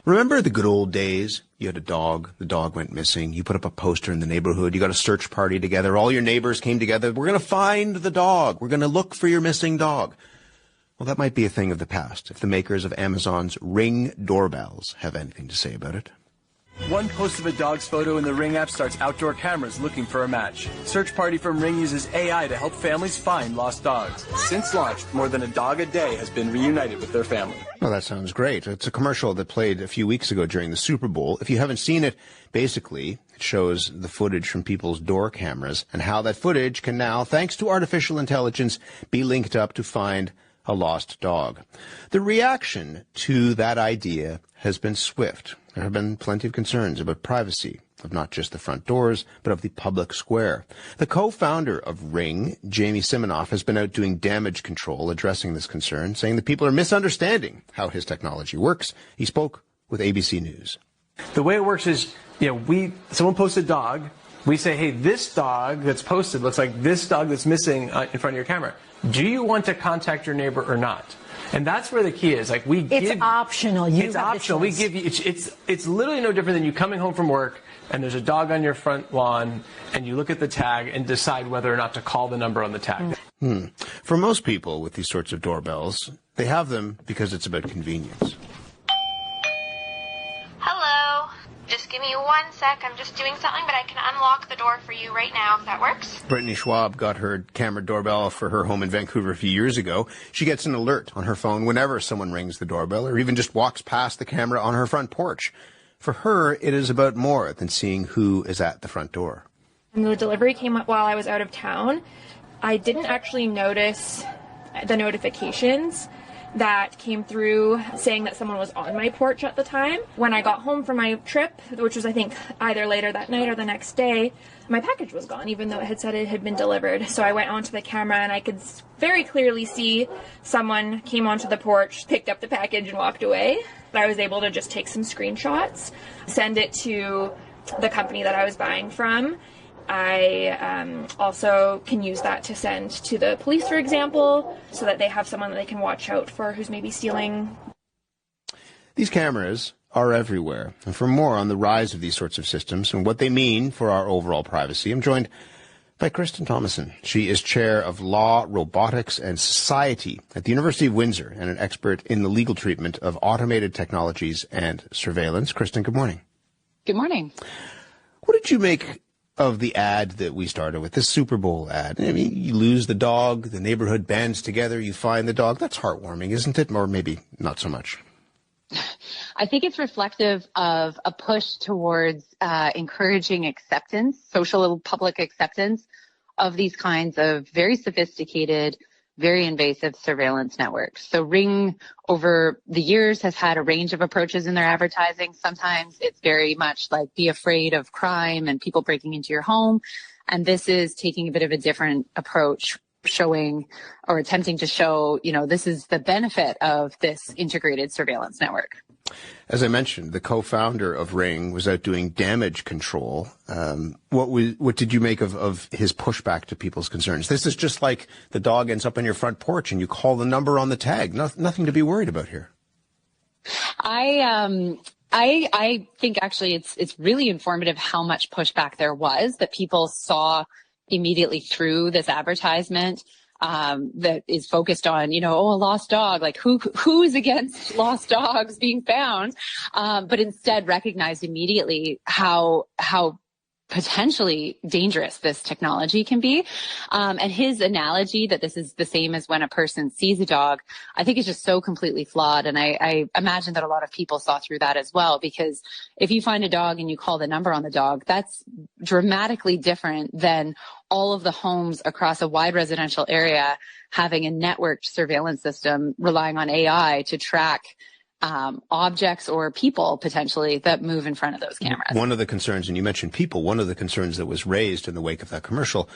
Remember the good old days? You had a dog, the dog went missing, you put up a poster in the neighborhood, you got a search party together, all your neighbors came together, we're going to find the dog, we're going to look for your missing dog. Well, that might be a thing of the past, if the makers of Amazon's Ring doorbells have anything to say about it. One post of a dog's photo in the Ring app starts outdoor cameras looking for a match. Search Party from Ring uses AI to help families find lost dogs. Since launch, more than a dog a day has been reunited with their family. Well, that sounds great. It's a commercial that played a few weeks ago during the Super Bowl. If you haven't seen it, basically, it shows the footage from people's door cameras and how that footage can now, thanks to artificial intelligence, be linked up to find a lost dog. The reaction to that idea has been swift. There have been plenty of concerns about privacy of not just the front doors, but of the public square. The co-founder of Ring, Jamie Siminoff, has been out doing damage control, addressing this concern, saying that people are misunderstanding how his technology works. He spoke with ABC News. The way it works is, someone posts a dog. We say, hey, this dog that's posted looks like this dog that's missing in front of your camera. Do you want to contact your neighbor or not? And that's where the key is. It's optional. It's optional. We give you. It's literally no different than you coming home from work and there's a dog on your front lawn and you look at the tag and decide whether or not to call the number on the tag. For most people with these sorts of doorbells, they have them because it's about convenience. Hello. Just give me 1 sec. I'm just doing something, but I can unlock the door for you right now if that works. Brittany Schwab got her camera doorbell for her home in Vancouver a few years ago. She gets an alert on her phone whenever someone rings the doorbell or even just walks past the camera on her front porch. For her, it is about more than seeing who is at the front door. And the delivery came up while I was out of town. I didn't actually notice the notifications that came through saying that someone was on my porch at the time. When I got home from my trip, which was I think either later that night or the next day, my package was gone, even though it had said it had been delivered. So I went onto the camera and I could very clearly see someone came onto the porch, picked up the package and walked away. I was able to just take some screenshots, send it to the company that I was buying from. I also can use that to send to the police, for example, so that they have someone that they can watch out for who's maybe stealing. These cameras are everywhere. And for more on the rise of these sorts of systems and what they mean for our overall privacy, I'm joined by Kristen Thomason. She is chair of Law, Robotics, and Society at the University of Windsor and an expert in the legal treatment of automated technologies and surveillance. Kristen, good morning. Good morning. What did you make of the ad that we started with, this Super Bowl ad? I mean, you lose the dog, the neighborhood bands together, you find the dog. That's heartwarming, isn't it? Or maybe not so much. I think it's reflective of a push towards encouraging acceptance, social public acceptance of these kinds of very sophisticated, very invasive surveillance networks. So Ring, over the years, has had a range of approaches in their advertising. Sometimes it's very much like be afraid of crime and people breaking into your home. And this is taking a bit of a different approach, showing or attempting to show, this is the benefit of this integrated surveillance network. As I mentioned, the co-founder of Ring was out doing damage control. What did you make of his pushback to people's concerns? This is just like the dog ends up on your front porch and you call the number on the tag. Nothing to be worried about here. I think actually it's really informative how much pushback there was, that people saw immediately through this advertisement that is focused on, a lost dog, like who is against lost dogs being found, but instead recognized immediately how potentially dangerous this technology can be. And his analogy that this is the same as when a person sees a dog, I think is just so completely flawed. And I imagine that a lot of people saw through that as well, because if you find a dog and you call the number on the dog, that's dramatically different than all of the homes across a wide residential area having a networked surveillance system relying on AI to track objects or people potentially that move in front of those cameras. One of the concerns, and you mentioned people, one of the concerns that was raised in the wake of that commercial,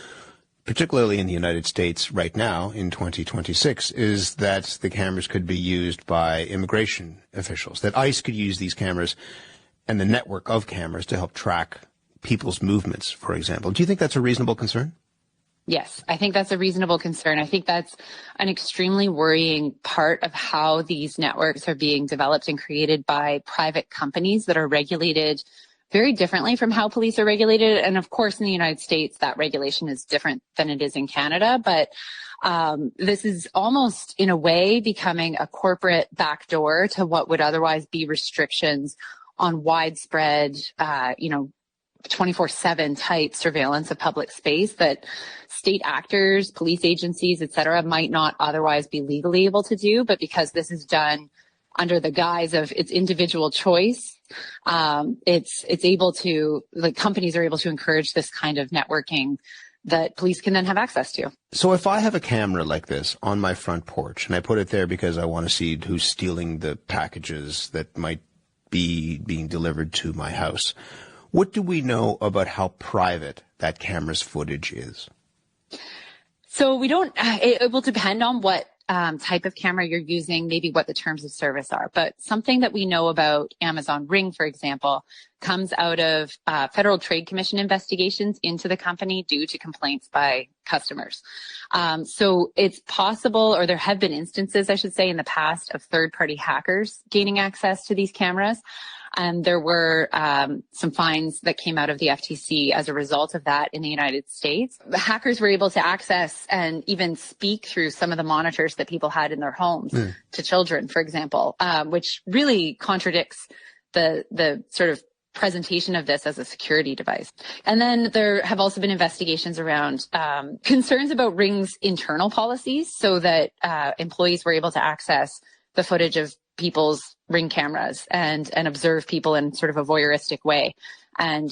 particularly in the United States right now in 2026, is that the cameras could be used by immigration officials, that ICE could use these cameras and the network of cameras to help track people's movements, for example. Do you think that's a reasonable concern? Yes, I think that's a reasonable concern. I think that's an extremely worrying part of how these networks are being developed and created by private companies that are regulated very differently from how police are regulated. And of course, in the United States, that regulation is different than it is in Canada. But this is almost, in a way, becoming a corporate backdoor to what would otherwise be restrictions on widespread, 24/7 type surveillance of public space that state actors, police agencies, et cetera, might not otherwise be legally able to do. But because this is done under the guise of its individual choice, it's able to, like, companies are able to encourage this kind of networking that police can then have access to. So if I have a camera like this on my front porch and I put it there because I want to see who's stealing the packages that might be being delivered to my house, what do we know about how private that camera's footage is? So we don't, it will depend on what type of camera you're using, maybe what the terms of service are. But something that we know about Amazon Ring, for example, comes out of Federal Trade Commission investigations into the company due to complaints by customers. So it's possible, or there have been instances, I should say, in the past of third-party hackers gaining access to these cameras. And there were some fines that came out of the FTC as a result of that in the United States. The hackers were able to access and even speak through some of the monitors that people had in their homes to children, for example, which really contradicts the sort of presentation of this as a security device. And then there have also been investigations around concerns about Ring's internal policies, so that employees were able to access the footage of people's Ring cameras and observe people in sort of a voyeuristic way. And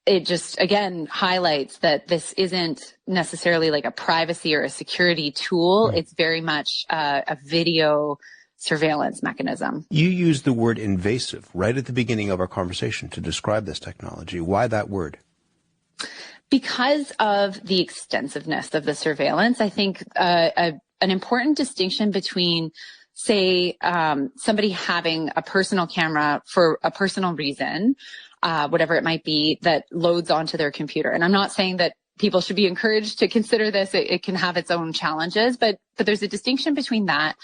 it just, again, highlights that this isn't necessarily like a privacy or a security tool. It's very much a video surveillance mechanism. You used the word invasive right at the beginning of our conversation to describe this technology. Why that word? Because of the extensiveness of the surveillance, I think an important distinction between, say, somebody having a personal camera for a personal reason, whatever it might be, that loads onto their computer. And I'm not saying that people should be encouraged to consider this. It can have its own challenges, but there's a distinction between that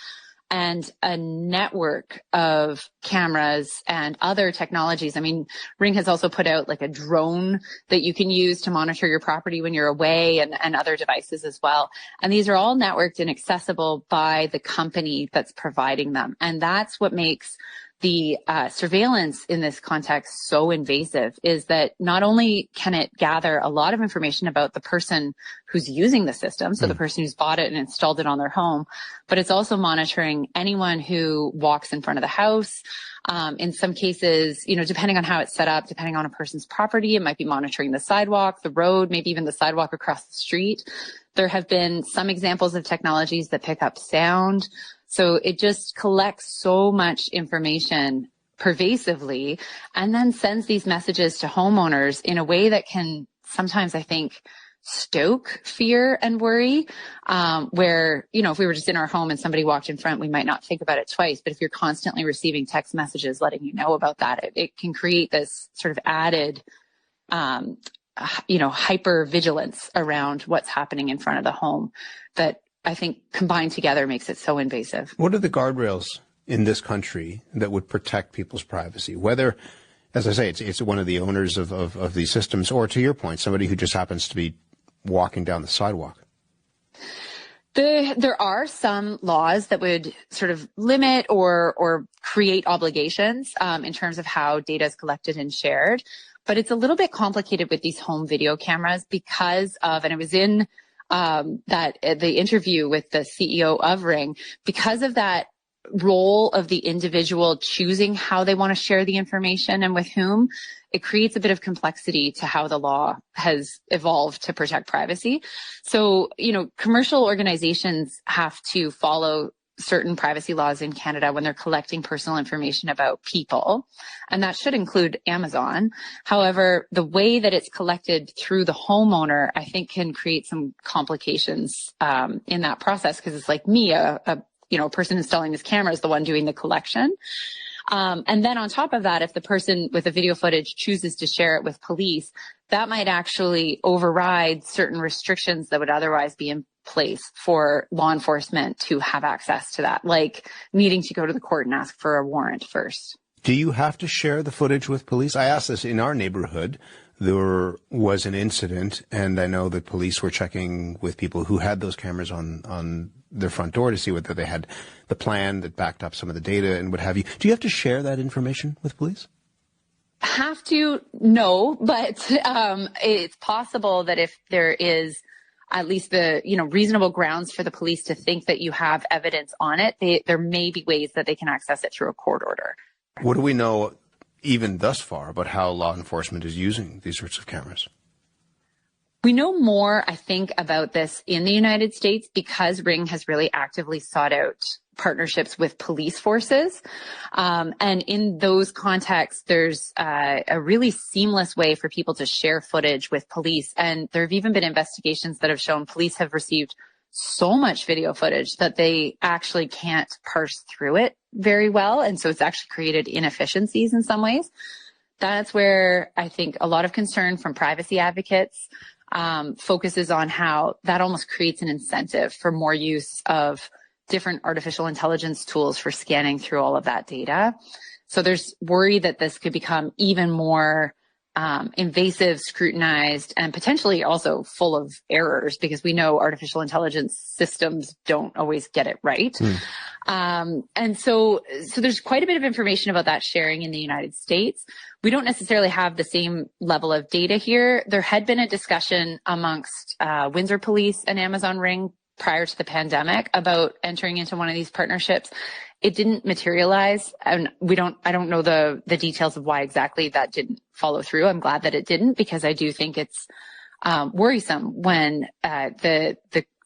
and a network of cameras and other technologies. I mean, Ring has also put out like a drone that you can use to monitor your property when you're away, and other devices as well. And these are all networked and accessible by the company that's providing them. And that's what makes the surveillance in this context so invasive, is that not only can it gather a lot of information about the person who's using the system, so the person who's bought it and installed it on their home, but it's also monitoring anyone who walks in front of the house. In some cases, depending on how it's set up, depending on a person's property, it might be monitoring the sidewalk, the road, maybe even the sidewalk across the street. There have been some examples of technologies that pick up sound. So it just collects so much information pervasively and then sends these messages to homeowners in a way that can sometimes, I think, stoke fear and worry, where, if we were just in our home and somebody walked in front, we might not think about it twice. But if you're constantly receiving text messages letting you know about that, it can create this sort of added, hyper vigilance around what's happening in front of the home that I think combined together makes it so invasive. What are the guardrails in this country that would protect people's privacy? Whether, as I say, it's one of the owners of these systems, or, to your point, somebody who just happens to be walking down the sidewalk. There are some laws that would sort of limit or create obligations in terms of how data is collected and shared. But it's a little bit complicated with these home video cameras because of, and it was in the interview with the CEO of Ring, because of that role of the individual choosing how they want to share the information and with whom, it creates a bit of complexity to how the law has evolved to protect privacy. So, commercial organizations have to follow certain privacy laws in Canada when they're collecting personal information about people, and that should include Amazon. However, the way that it's collected through the homeowner, I think, can create some complications in that process, because it's like me, a person installing this camera is the one doing the collection. And then on top of that, if the person with the video footage chooses to share it with police, that might actually override certain restrictions that would otherwise be in place for law enforcement to have access to that, like needing to go to the court and ask for a warrant first. Do you have to share the footage with police? I asked this in our neighborhood. There was an incident, and I know that police were checking with people who had those cameras on their front door to see whether they had the plan that backed up some of the data and what have you. Do you have to share that information with police? Have to? No, but it's possible that if there is at least the reasonable grounds for the police to think that you have evidence on it, there may be ways that they can access it through a court order. What do we know even thus far about how law enforcement is using these sorts of cameras? We know more, I think, about this in the United States because Ring has really actively sought out partnerships with police forces. And in those contexts, there's a really seamless way for people to share footage with police. And there have even been investigations that have shown police have received so much video footage that they actually can't parse through it very well. And so it's actually created inefficiencies in some ways. That's where I think a lot of concern from privacy advocates focuses on how that almost creates an incentive for more use of different artificial intelligence tools for scanning through all of that data. So there's worry that this could become even more invasive, scrutinized, and potentially also full of errors because we know artificial intelligence systems don't always get it right. And so there's quite a bit of information about that sharing in the United States. We don't necessarily have the same level of data here. There had been a discussion amongst Windsor Police and Amazon Ring prior to the pandemic about entering into one of these partnerships. It didn't materialize, and I don't know the details of why exactly that didn't follow through. I'm glad that it didn't because I do think it's worrisome when the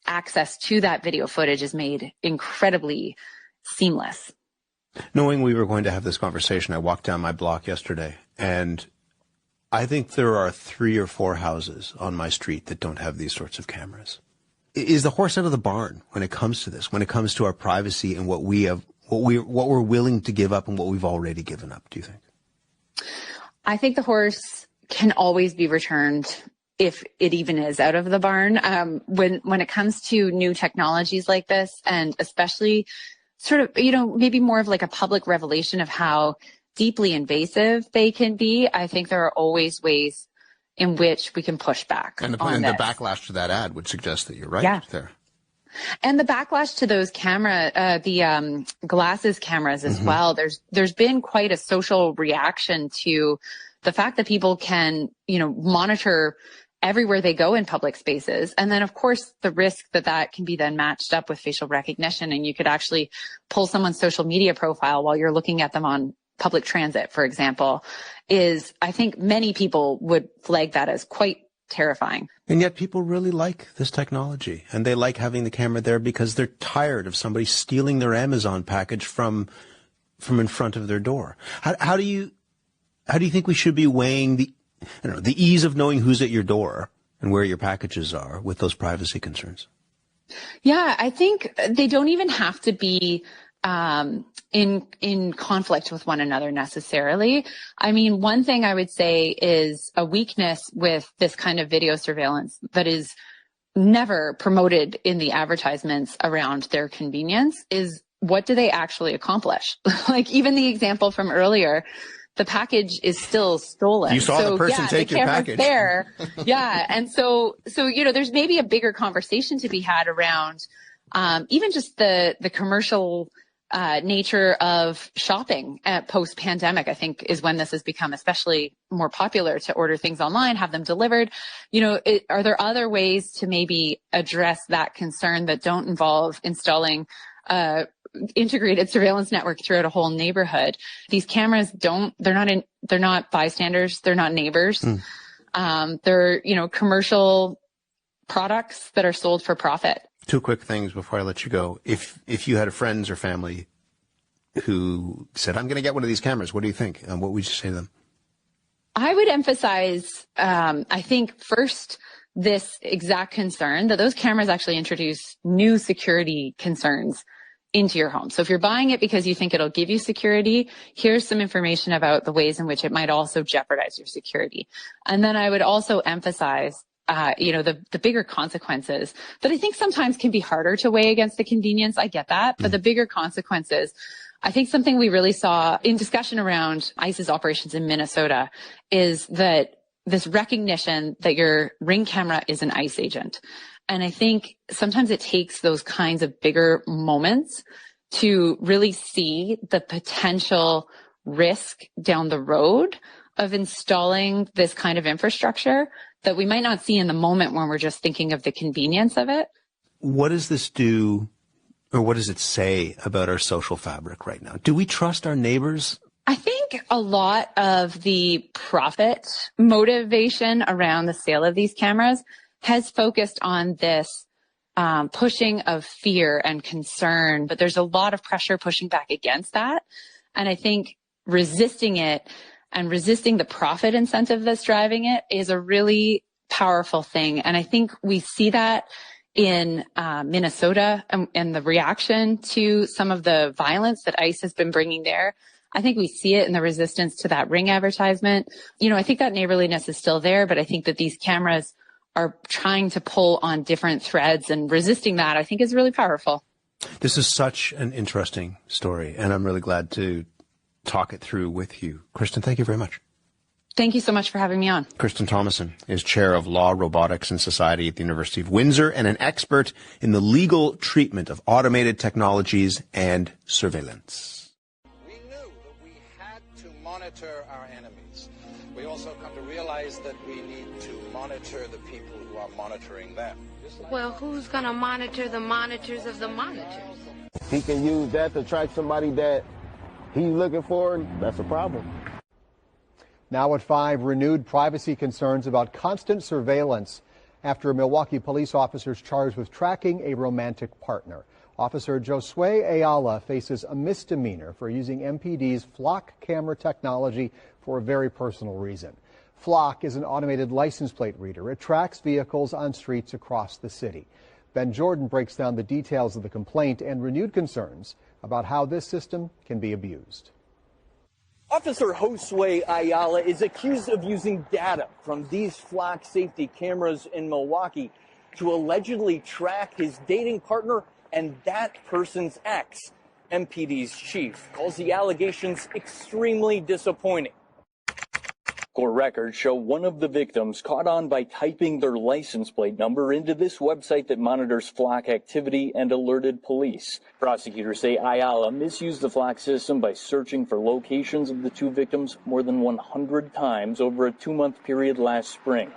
access to that video footage is made incredibly seamless. Knowing we were going to have this conversation, I walked down my block yesterday, and I think there are 3 or 4 houses on my street that don't have these sorts of cameras. Is the horse out of the barn when it comes to this, when it comes to our privacy and what we're willing to give up and what we've already given up, do you think? I think the horse can always be returned if it even is out of the barn. When it comes to new technologies like this, and especially sort of, maybe more of like a public revelation of how deeply invasive they can be, I think there are always ways in which we can push back. And the backlash to that ad would suggest that you're right there. And the backlash to those glasses cameras as well. There's been quite a social reaction to the fact that people can, monitor everywhere they go in public spaces. And then, of course, the risk that can be then matched up with facial recognition. And you could actually pull someone's social media profile while you're looking at them on public transit, for example, I think many people would flag that as quite terrifying. And yet people really like this technology, and they like having the camera there because they're tired of somebody stealing their Amazon package from in front of their door. How do you think we should be weighing the ease of knowing who's at your door and where your packages are with those privacy concerns? Yeah, I think they don't even have to be in conflict with one another necessarily. I mean, one thing I would say is a weakness with this kind of video surveillance that is never promoted in the advertisements around their convenience is, what do they actually accomplish? Like even the example from earlier, the package is still stolen. You saw the person take your package. There. Yeah. And so, there's maybe a bigger conversation to be had around even just the commercial nature of shopping at post-pandemic, I think, is when this has become especially more popular to order things online, have them delivered. Are there other ways to maybe address that concern that don't involve installing integrated surveillance network throughout a whole neighborhood? These cameras they're not bystanders. They're not neighbors. They're, commercial products that are sold for profit. 2 quick things before I let you go. If you had friends or family who said, I'm going to get one of these cameras, what do you think? And what would you say to them? I would emphasize, I think, first, this exact concern that those cameras actually introduce new security concerns into your home. So if you're buying it because you think it'll give you security, here's some information about the ways in which it might also jeopardize your security. And then I would also emphasize the bigger consequences that I think sometimes can be harder to weigh against the convenience. I get that. But the bigger consequences, I think something we really saw in discussion around ICE's operations in Minnesota is that this recognition that your Ring camera is an ICE agent. And I think sometimes it takes those kinds of bigger moments to really see the potential risk down the road of installing this kind of infrastructure that we might not see in the moment when we're just thinking of the convenience of it. What does this do, or what does it say about our social fabric right now? Do we trust our neighbors? I think a lot of the profit motivation around the sale of these cameras has focused on this pushing of fear and concern, but there's a lot of pressure pushing back against that. And I think resisting it and resisting the profit incentive that's driving it is a really powerful thing. And I think we see that in Minnesota and the reaction to some of the violence that ICE has been bringing there. I think we see it in the resistance to that Ring advertisement. I think that neighborliness is still there, but I think that these cameras are trying to pull on different threads, and resisting that, I think, is really powerful. This is such an interesting story, and I'm really glad to talk it through with you. Kristen, thank you very much. Thank you so much for having me on. Kristen Thomason is chair of Law, Robotics, and Society at the University of Windsor and an expert in the legal treatment of automated technologies and surveillance. We knew that we had to monitor our enemies. We also come to realize that we need to monitor the people who are monitoring them. Well, who's going to monitor the monitors of the monitors? He can use that to track somebody that he's looking for. That's a problem. Now at 5, renewed privacy concerns about constant surveillance after Milwaukee police officers charged with tracking a romantic partner. Officer Josue Ayala faces a misdemeanor for using MPD's Flock camera technology for a very personal reason. Flock is an automated license plate reader. It tracks vehicles on streets across the city. Ben Jordan breaks down the details of the complaint and renewed concerns about how this system can be abused. Officer Josue Ayala is accused of using data from these Flock safety cameras in Milwaukee to allegedly track his dating partner and that person's ex. MPD's chief calls the allegations extremely disappointing. Court records show one of the victims caught on by typing their license plate number into this website that monitors Flock activity and alerted police. Prosecutors say Ayala misused the Flock system by searching for locations of the two victims more than 100 times over a 2-month period last spring.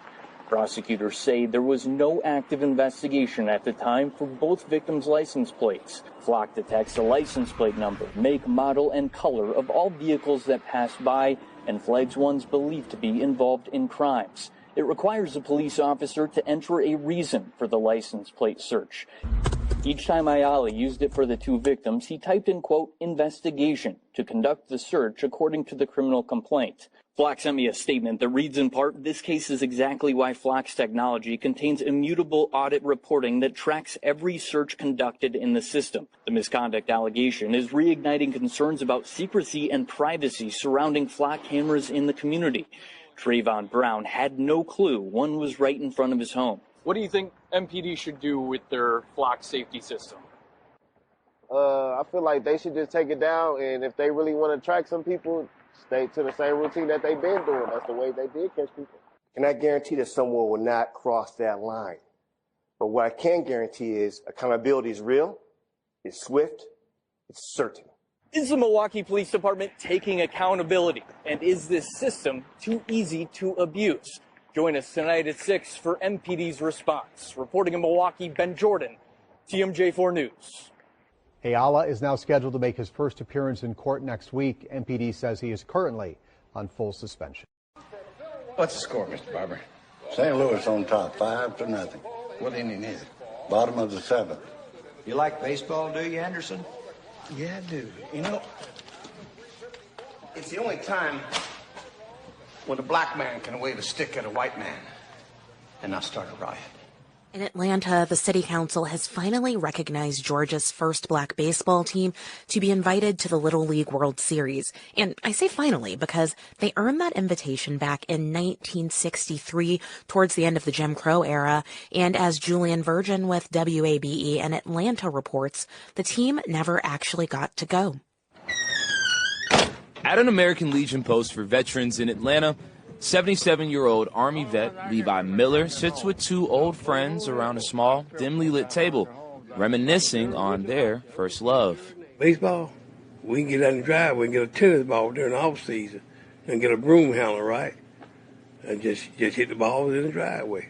Prosecutors say there was no active investigation at the time for both victims' license plates. Flock detects the license plate number, make, model, and color of all vehicles that pass by and flags ones believed to be involved in crimes. It requires a police officer to enter a reason for the license plate search. Each time Ayala used it for the two victims, he typed in, quote, investigation to conduct the search according to the criminal complaint. Flock sent me a statement that reads in part, this case is exactly why Flock's technology contains immutable audit reporting that tracks every search conducted in the system. The misconduct allegation is reigniting concerns about secrecy and privacy surrounding Flock cameras in the community. Trayvon Brown had no clue one was right in front of his home. What do you think MPD should do with their Flock safety system? I feel like they should just take it down, and if they really want to track some people, stay to the same routine that they've been doing. That's the way they did catch people. And I guarantee that someone will not cross that line. But what I can guarantee is accountability is real, it's swift, it's certain. Is the Milwaukee Police Department taking accountability? And is this system too easy to abuse? Join us tonight at 6 for MPD's response. Reporting in Milwaukee, Ben Jordan, TMJ4 News. Ayala is now scheduled to make his first appearance in court next week. MPD says he is currently on full suspension. What's the score, Mr. Barber? St. Louis on top, 5-0. What inning is it? Bottom of the 7th. You like baseball, do you, Anderson? Yeah, I do. You know, it's the only time when a black man can wave a stick at a white man and not start a riot. In Atlanta, the city council has finally recognized Georgia's first black baseball team to be invited to the Little League World Series. And I say finally because they earned that invitation back in 1963 towards the end of the Jim Crow era. And as Julian Virgin with WABE in Atlanta reports, the team never actually got to go. At an American Legion post for veterans in Atlanta, 77-year-old Army vet Levi Miller sits with two old friends around a small, dimly lit table, reminiscing on their first love. Baseball, we can get out in the driveway and get a tennis ball during the off season and get a broom handler, right? And just hit the balls in the driveway.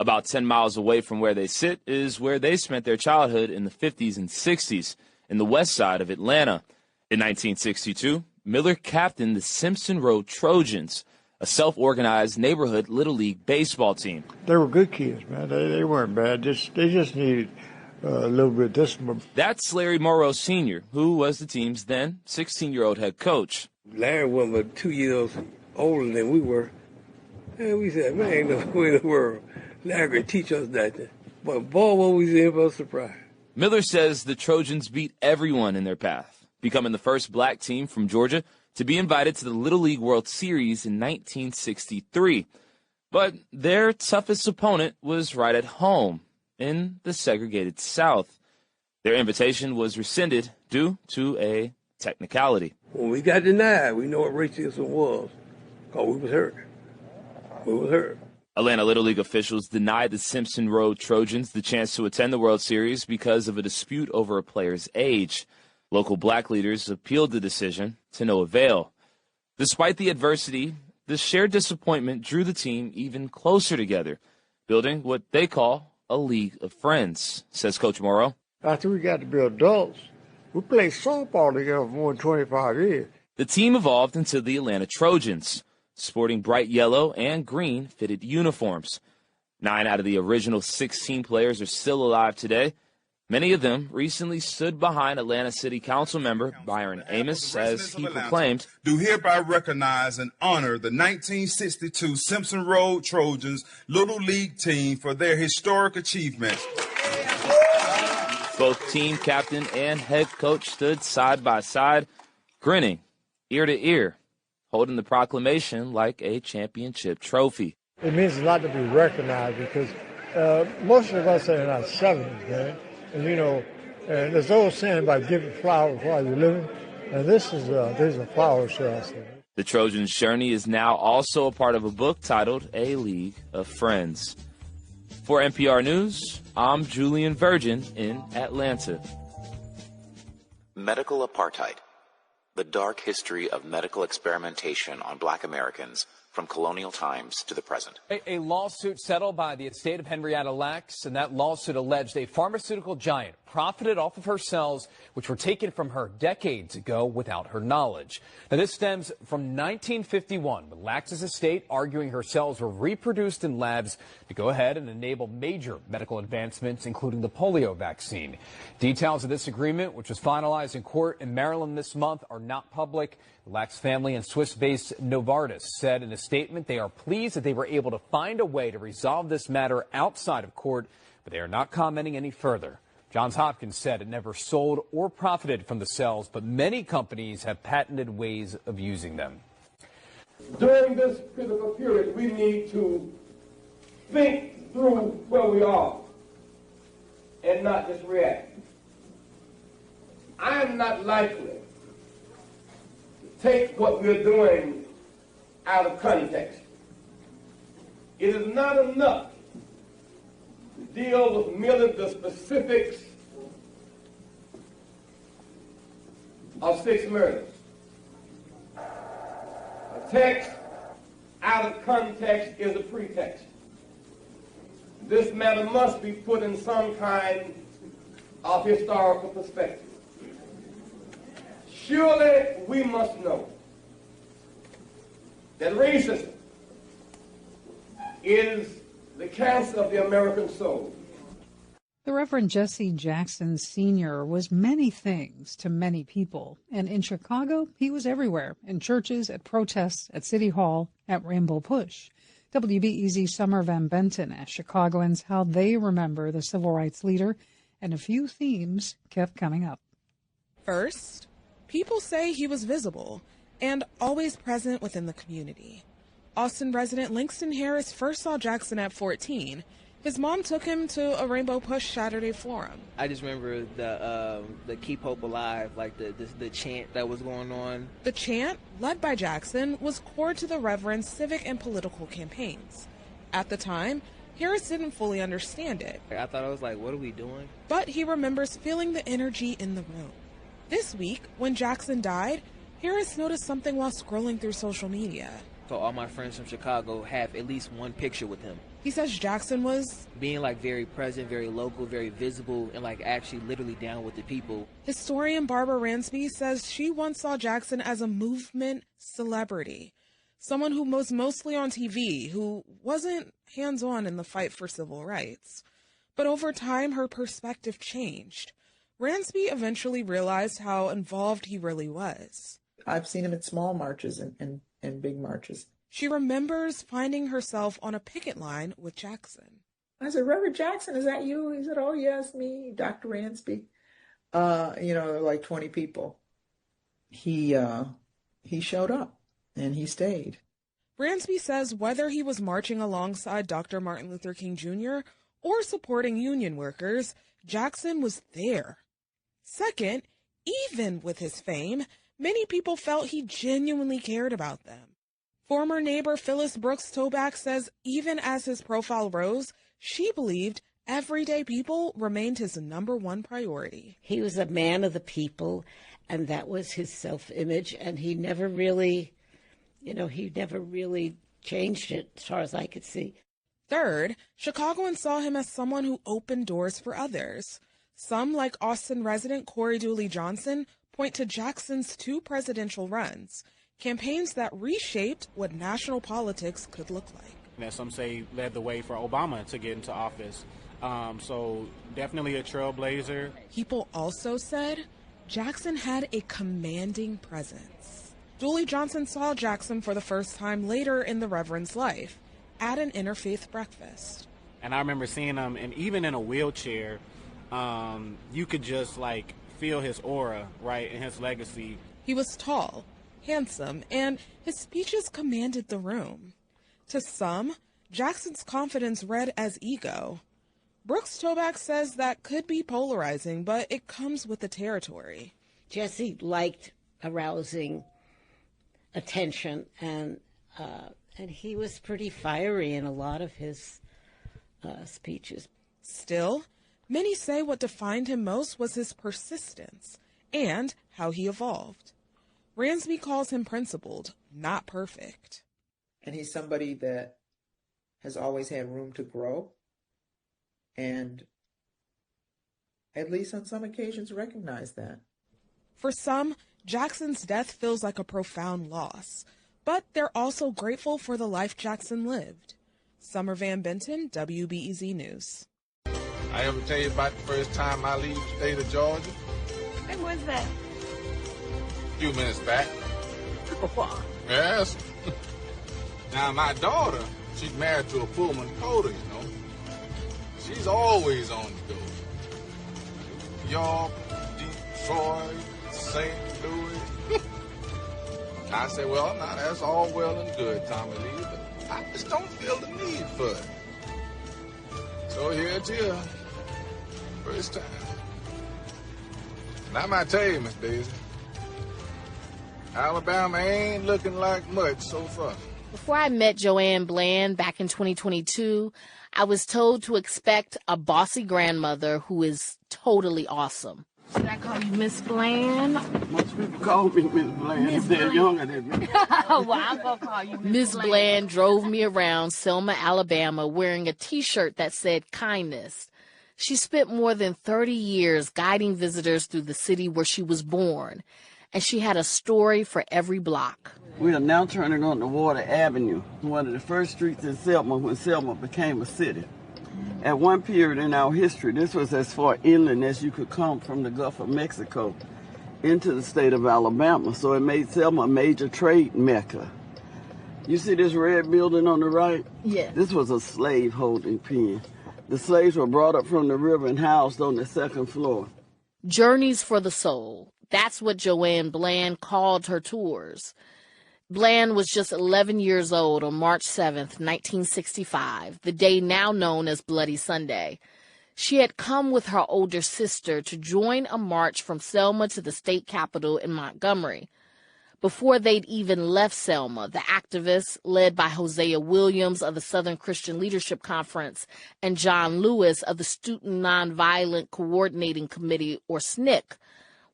About 10 miles away from where they sit is where they spent their childhood in the 50s and 60s, in the west side of Atlanta. In 1962, Miller captained the Simpson Road Trojans, a self-organized neighborhood Little League baseball team. They were good kids, man. They weren't bad. They just needed a little bit of discipline. That's Larry Morrow Sr., who was the team's then 16-year-old head coach. Larry was about 2 years older than we were. And we said, man, ain't no way in the world Larry could teach us that. But boy, what was in for a surprise. Miller says the Trojans beat everyone in their path, becoming the first black team from Georgia to be invited to the Little League World Series in 1963. But their toughest opponent was right at home, in the segregated South. Their invitation was rescinded due to a technicality. When we got denied, we know what racism was, because we was hurt. We was hurt. Atlanta Little League officials denied the Simpson Road Trojans the chance to attend the World Series because of a dispute over a player's age. Local black leaders appealed the decision to no avail. Despite the adversity, the shared disappointment drew the team even closer together, building what they call a league of friends, says Coach Morrow. After we got to be adults, we played softball together for more than 25 years. The team evolved into the Atlanta Trojans, sporting bright yellow and green fitted uniforms. 9 out of the original 16 players are still alive today. Many of them recently stood behind Atlanta City Council member Byron Amos as he proclaimed, "Do hereby recognize and honor the 1962 Simpson Road Trojans Little League team for their historic achievements." Both team captain and head coach stood side by side, grinning ear to ear, holding the proclamation like a championship trophy. It means a lot to be recognized because most of us are in our 70s, man. And, you know, and there's old saying about giving flowers while you're living. And this is a flower show, I say. The Trojans' journey is now also a part of a book titled A League of Friends. For NPR News, I'm Julian Virgin in Atlanta. Medical apartheid. The dark history of medical experimentation on black Americans from colonial times to the present. A lawsuit settled by the estate of Henrietta Lacks, and that lawsuit alleged a pharmaceutical giant profited off of her cells, which were taken from her decades ago without her knowledge. Now, this stems from 1951, with Lacks' estate arguing her cells were reproduced in labs to go ahead and enable major medical advancements, including the polio vaccine. Details of this agreement, which was finalized in court in Maryland this month, are not public. The Lacks family and Swiss-based Novartis said in a statement they are pleased that they were able to find a way to resolve this matter outside of court, but they are not commenting any further. Johns Hopkins said it never sold or profited from the cells, but many companies have patented ways of using them. During this critical period, we need to think through where we are and not just react. I am not likely take what we're doing out of context. It is not enough to deal with merely the specifics of 6 murders. A text out of context is a pretext. This matter must be put in some kind of historical perspective. Surely we must know that racism is the cancer of the American soul. The Reverend Jesse Jackson Sr. was many things to many people, and in Chicago, he was everywhere, in churches, at protests, at City Hall, at Rainbow Push. WBEZ Summer Van Benton asked Chicagoans how they remember the civil rights leader, and a few themes kept coming up. First, people say he was visible and always present within the community. Austin resident Langston Harris first saw Jackson at 14. His mom took him to a Rainbow Push Saturday Forum. I just remember the Keep Hope Alive, like the chant that was going on. The chant, led by Jackson, was core to the Reverend's civic and political campaigns. At the time, Harris didn't fully understand it. I thought I was like, what are we doing? But he remembers feeling the energy in the room. This week, when Jackson died, Harris noticed something while scrolling through social media. So all my friends from Chicago have at least one picture with him. He says Jackson was being like very present, very local, very visible, and like actually literally down with the people. Historian Barbara Ransby says she once saw Jackson as a movement celebrity, someone who was mostly on TV, who wasn't hands-on in the fight for civil rights. But over time, her perspective changed. Ransby eventually realized how involved he really was. I've seen him at small marches and big marches. She remembers finding herself on a picket line with Jackson. I said, Reverend Jackson, is that you? He said, oh, yes, me, Dr. Ransby. Like 20 people. He showed up and he stayed. Ransby says whether he was marching alongside Dr. Martin Luther King Jr. or supporting union workers, Jackson was there. Second, even with his fame, many people felt he genuinely cared about them. Former neighbor Phyllis Brooks Toback says even as his profile rose, she believed everyday people remained his number one priority. He was a man of the people, and that was his self-image, and he never really changed it as far as I could see. Third, Chicagoans saw him as someone who opened doors for others. Some, like Austin resident Corey Dooley Johnson, point to Jackson's 2 presidential runs, campaigns that reshaped what national politics could look like. That some say led the way for Obama to get into office. So definitely a trailblazer. People also said Jackson had a commanding presence. Dooley Johnson saw Jackson for the first time later in the Reverend's life at an interfaith breakfast. And I remember seeing him, and even in a wheelchair, you could just like feel his aura, right, and his legacy. He was tall, handsome, and his speeches commanded the room. To some, Jackson's confidence read as ego. Brooks Toback says that could be polarizing, but it comes with the territory. Jesse liked arousing attention, and he was pretty fiery in a lot of his speeches. Still, many say what defined him most was his persistence and how he evolved. Ransby calls him principled, not perfect. And he's somebody that has always had room to grow and at least on some occasions recognize that. For some, Jackson's death feels like a profound loss, but they're also grateful for the life Jackson lived. Summer Van Benton, WBEZ News. I ever tell you about the first time I leave the state of Georgia? When was that? A few minutes back. Yes. Now, my daughter, she's married to a Pullman coder, you know. She's always on the go. York, Detroit, St. Louis. I said, well, now that's all well and good, Tommy Lee, but I just don't feel the need for it. So here it is. First time. And I might tell you, Miss Daisy, Alabama ain't looking like much so far. Before I met Joanne Bland back in 2022, I was told to expect a bossy grandmother who is totally awesome. Should I call you Miss Bland? Most people call me Miss Bland if they're younger than me. Well, I'm going to call you Miss Bland drove me around Selma, Alabama, wearing a T-shirt that said kindness. She spent more than 30 years guiding visitors through the city where she was born, and she had a story for every block. We are now turning on to Water Avenue, one of the first streets in Selma when Selma became a city. At one period in our history, this was as far inland as you could come from the Gulf of Mexico into the state of Alabama, so it made Selma a major trade mecca. You see this red building on the right? Yeah. This was a slave holding pen. The slaves were brought up from the river and housed on the second floor. Journeys for the Soul. That's what Joanne Bland called her tours. Bland was just 11 years old on March 7th, 1965, the day now known as Bloody Sunday. She had come with her older sister to join a march from Selma to the state capitol in Montgomery. Before they'd even left Selma, the activists, led by Hosea Williams of the Southern Christian Leadership Conference and John Lewis of the Student Nonviolent Coordinating Committee, or SNCC,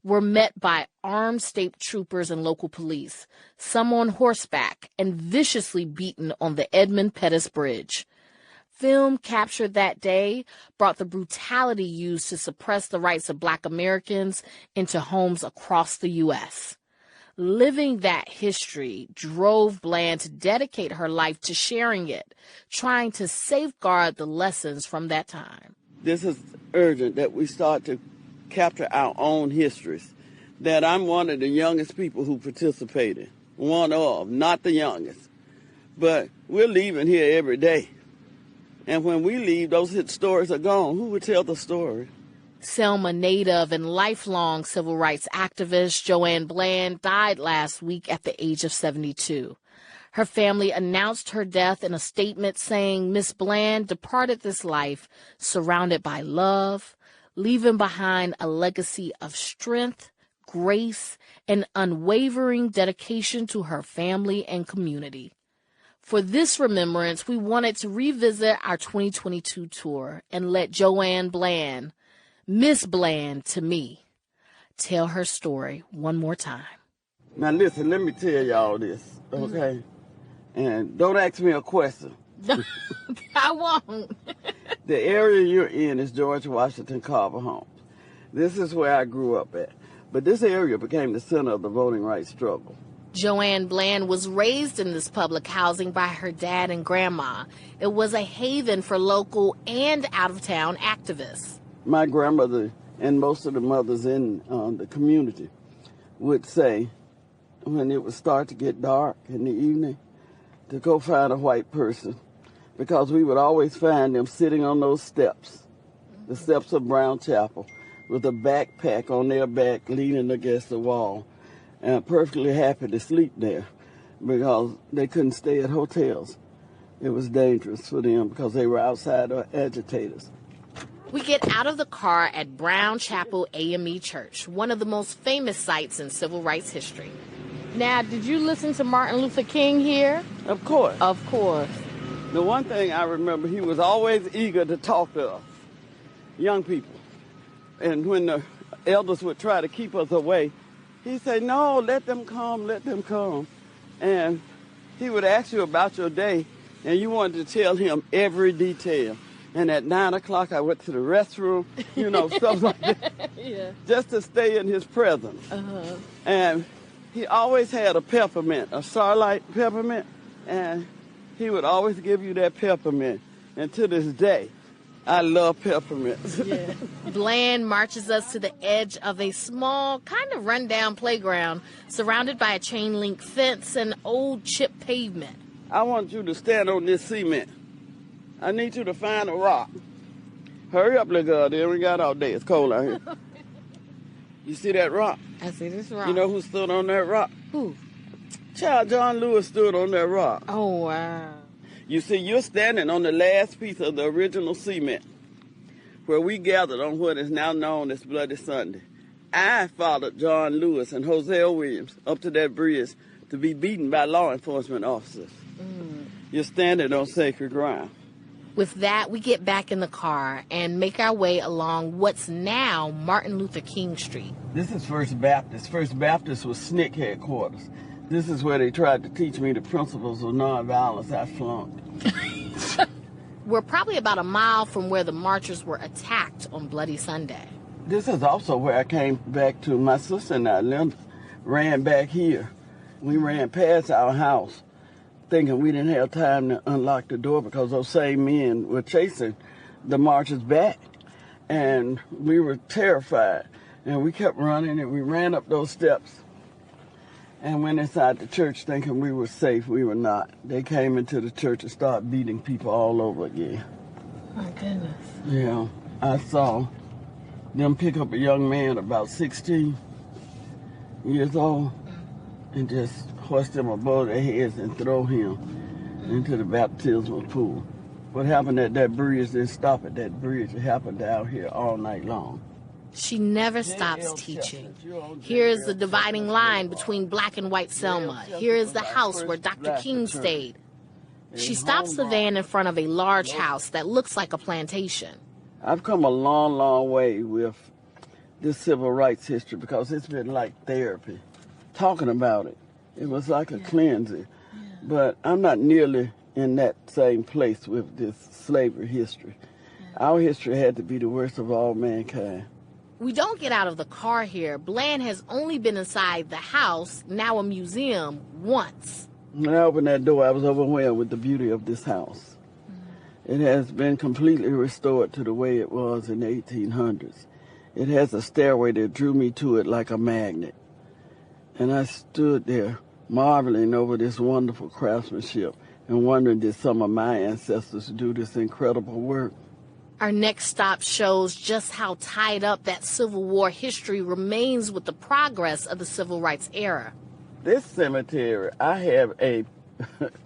were met by armed state troopers and local police, some on horseback, and viciously beaten on the Edmund Pettus Bridge. Film captured that day brought the brutality used to suppress the rights of Black Americans into homes across the U.S. Living that history drove Bland to dedicate her life to sharing it, trying to safeguard the lessons from that time. This is urgent that we start to capture our own histories, that I'm one of the youngest people who participated. One of, not the youngest. But we're leaving here every day. And when we leave, those stories are gone. Who would tell the story? Selma native and lifelong civil rights activist Joanne Bland died last week at the age of 72. Her family announced her death in a statement saying Miss Bland departed this life surrounded by love, leaving behind a legacy of strength, grace, and unwavering dedication to her family and community. For this remembrance, we wanted to revisit our 2022 tour and let Joanne Bland, Miss Bland to me, tell her story one more time. Now listen, let me tell y'all this, okay? And don't ask me a question. I won't. The area you're in is George Washington Carver Homes. This is where I grew up at. But this area became the center of the voting rights struggle. Joanne Bland was raised in this public housing by her dad and grandma. It was a haven for local and out-of-town activists. My grandmother and most of the mothers in the community would say, when it would start to get dark in the evening, to go find a white person, because we would always find them sitting on those steps, the steps of Brown Chapel, with a backpack on their back leaning against the wall, and perfectly happy to sleep there because they couldn't stay at hotels. It was dangerous for them because they were outside agitators. We get out of the car at Brown Chapel AME Church, one of the most famous sites in civil rights history. Now, did you listen to Martin Luther King here? Of course. Of course. The one thing I remember, he was always eager to talk to us, young people. And when the elders would try to keep us away, he'd say, no, let them come, let them come. And he would ask you about your day, and you wanted to tell him every detail. And at 9 o'clock, I went to the restroom, stuff like that, Yeah. just to stay in his presence. Uh-huh. And he always had a peppermint, a starlight peppermint, and he would always give you that peppermint. And to this day, I love peppermints. Yeah. Bland marches us to the edge of a small, kind of rundown playground surrounded by a chain-link fence and old chip pavement. I want you to stand on this cement. I need you to find a rock. Hurry up, little girl. Then we got all day. It's cold out here. You see that rock? I see this rock. You know who stood on that rock? Who? Child, John Lewis stood on that rock. Oh, wow. You see, you're standing on the last piece of the original cement where we gathered on what is now known as Bloody Sunday. I followed John Lewis and Hosea Williams up to that bridge to be beaten by law enforcement officers. You're standing on sacred ground. With that, we get back in the car and make our way along what's now Martin Luther King Street. This is First Baptist. First Baptist was SNCC headquarters. This is where they tried to teach me the principles of nonviolence. I flunked. We're probably about a mile from where the marchers were attacked on Bloody Sunday. This is also where I came back to. My sister and I, Linda, ran back here. We ran past our house, thinking we didn't have time to unlock the door because those same men were chasing the marchers back. And we were terrified. And we kept running, and we ran up those steps. and went inside the church thinking we were safe. We were not. They came into the church and started beating people all over again. My goodness. Yeah, I saw them pick up a young man about 16 years old and just hoist him above their heads and throw him into the baptismal pool. What happened at that bridge didn't stop at that bridge. It happened out here all night long. She never stops teaching. Here is the dividing line between black and white Selma. Here is the house where Dr. King stayed. She stops the van in front of a large house that looks like a plantation. I've come a long, long way with this civil rights history because it's been like therapy. Talking about it, it was like a cleansing. But I'm not nearly in that same place with this slavery history. Our history had to be the worst of all mankind. We don't get out of the car here. Bland has only been inside the house, now a museum, once. When I opened that door, I was overwhelmed with the beauty of this house. It has been completely restored to the way it was in the 1800s. It has a stairway that drew me to it like a magnet. And I stood there marveling over this wonderful craftsmanship and wondering, did some of my ancestors do this incredible work? Our next stop shows just how tied up that Civil War history remains with the progress of the Civil Rights era. This cemetery, I have a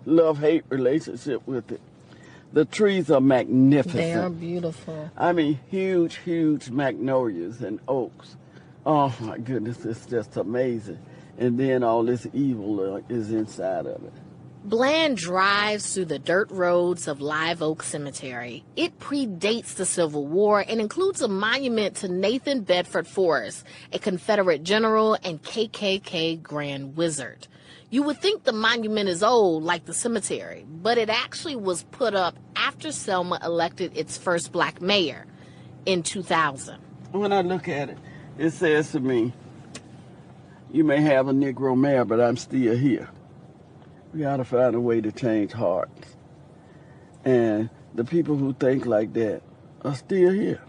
love-hate relationship with it. The trees are magnificent. They are beautiful. I mean, huge, huge magnolias and oaks. Oh, my goodness, it's just amazing. And then all this evil is inside of it. Bland drives through the dirt roads of Live Oak Cemetery. It predates the Civil War and includes a monument to Nathan Bedford Forrest, a Confederate general and KKK Grand Wizard. You would think the monument is old, like the cemetery, but it actually was put up after Selma elected its first black mayor in 2000. When I look at it, it says to me, you may have a Negro mayor, but I'm still here. We got to find a way to change hearts. And the people who think like that are still here.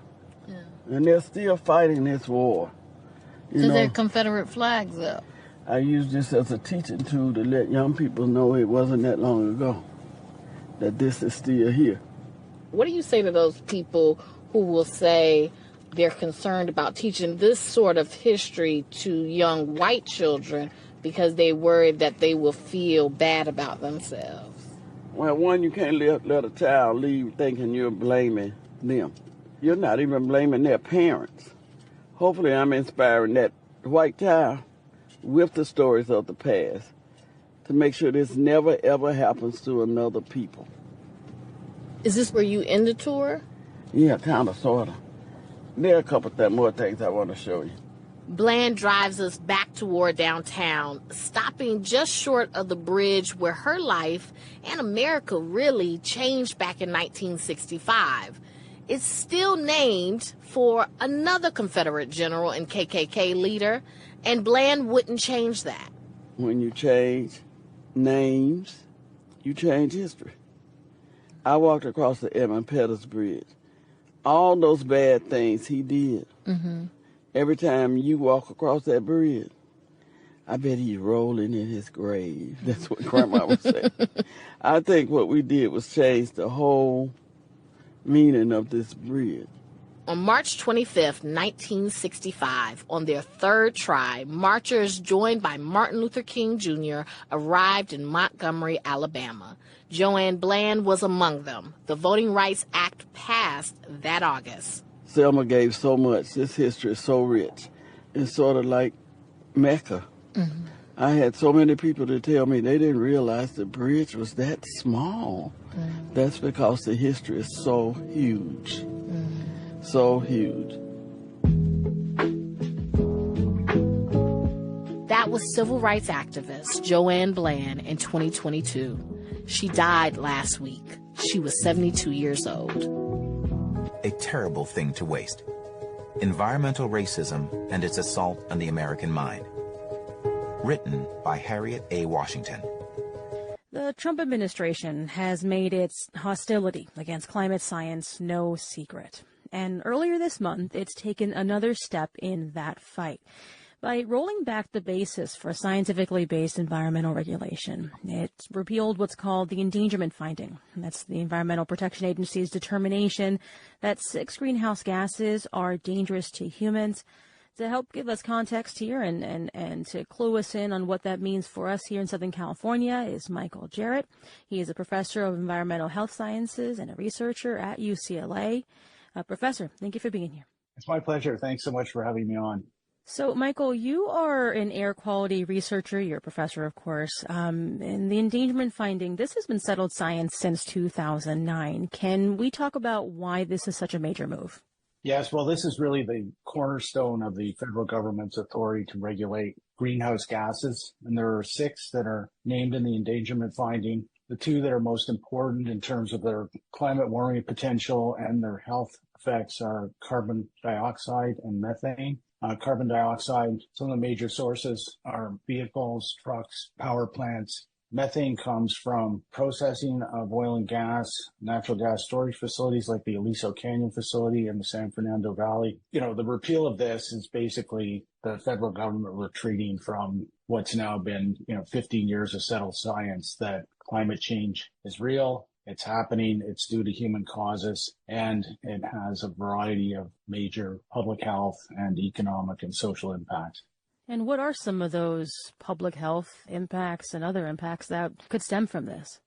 Yeah. And they're still fighting this war. Because there are Confederate flags up. I use this as a teaching tool to let young people know it wasn't that long ago, that this is still here. What do you say to those people who will say they're concerned about teaching this sort of history to young white children because they worried that they will feel bad about themselves? Well, one, you can't let a child leave thinking you're blaming them. You're not even blaming their parents. Hopefully I'm inspiring that white child with the stories of the past to make sure this never, ever happens to another people. Is this where you end the tour? Yeah, kind of, sort of. There are a couple more things I want to show you. Bland drives us back toward downtown, stopping just short of the bridge where her life and America really changed back in 1965. It's still named for another Confederate general and KKK leader, and Bland wouldn't change that. When you change names, you change history. I walked across the Edmund Pettus Bridge. All those bad things he did. Mm-hmm. Every time you walk across that bridge, I bet he's rolling in his grave. That's what Grandma would say. I think what we did was change the whole meaning of this bridge. On March 25th, 1965, on their third try, marchers joined by Martin Luther King Jr. arrived in Montgomery, Alabama. Joanne Bland was among them. The Voting Rights Act passed that August. Selma gave so much. This history is so rich. It's sort of like Mecca. Mm-hmm. I had so many people to tell me they didn't realize the bridge was that small. Mm-hmm. That's because the history is so huge. Mm-hmm. So huge. That was civil rights activist Joanne Bland in 2022. She died last week. She was 72 years old. A terrible thing to waste. Environmental racism and its assault on the American mind. Written by Harriet A. Washington. The Trump administration has made its hostility against climate science no secret. And earlier this month, it's taken another step in that fight By rolling back the basis for scientifically based environmental regulation, it's repealed what's called the endangerment finding. That's the Environmental Protection Agency's determination that 6 greenhouse gases are dangerous to humans. To help give us context here and to clue us in on what that means for us here in Southern California is Michael Jarrett. He is a professor of environmental health sciences and a researcher at UCLA. Professor, thank you for being here. It's my pleasure. Thanks so much for having me on. So, Michael, you are an air quality researcher. You're a professor, of course. And the endangerment finding, this has been settled science since 2009. Can we talk about why this is such a major move? Yes, well, this is really the cornerstone of the federal government's authority to regulate greenhouse gases. And there are 6 that are named in the endangerment finding. The 2 that are most important in terms of their climate warming potential and their health effects are carbon dioxide and methane. Carbon dioxide, some of the major sources are vehicles, trucks, power plants. Methane comes from processing of oil and gas, natural gas storage facilities like the Aliso Canyon facility in the San Fernando Valley. You know, the repeal of this is basically the federal government retreating from what's now been, 15 years of settled science that climate change is real. It's happening, it's due to human causes, and it has a variety of major public health and economic and social impacts. And what are some of those public health impacts and other impacts that could stem from this?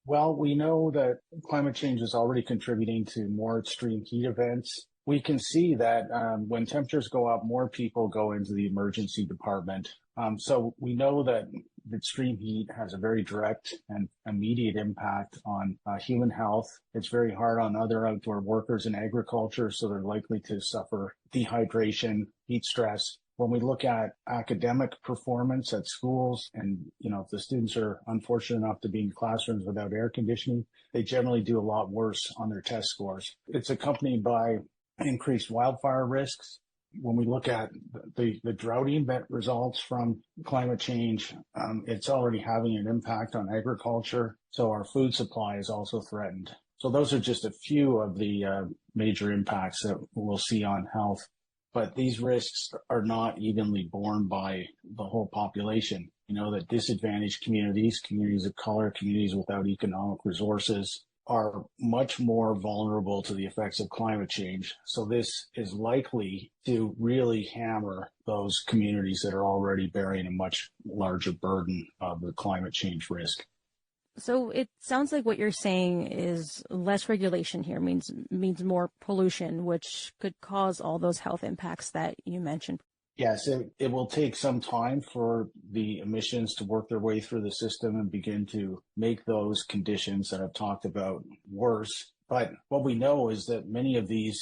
Well, we know that climate change is already contributing to more extreme heat events. We can see that when temperatures go up, more people go into the emergency department. So we know that extreme heat has a very direct and immediate impact on human health. It's very hard on other outdoor workers in agriculture, so they're likely to suffer dehydration, heat stress. When we look at academic performance at schools and, if the students are unfortunate enough to be in classrooms without air conditioning, they generally do a lot worse on their test scores. It's accompanied by increased wildfire risks. When we look at the droughting that results from climate change, it's already having an impact on agriculture. So our food supply is also threatened. So those are just a few of the major impacts that we'll see on health. But these risks are not evenly borne by the whole population. That disadvantaged communities of color, communities without economic resources are much more vulnerable to the effects of climate change. So this is likely to really hammer those communities that are already bearing a much larger burden of the climate change risk. So it sounds like what you're saying is less regulation here means more pollution, which could cause all those health impacts that you mentioned. Yes, it will take some time for the emissions to work their way through the system and begin to make those conditions that I've talked about worse. But what we know is that many of these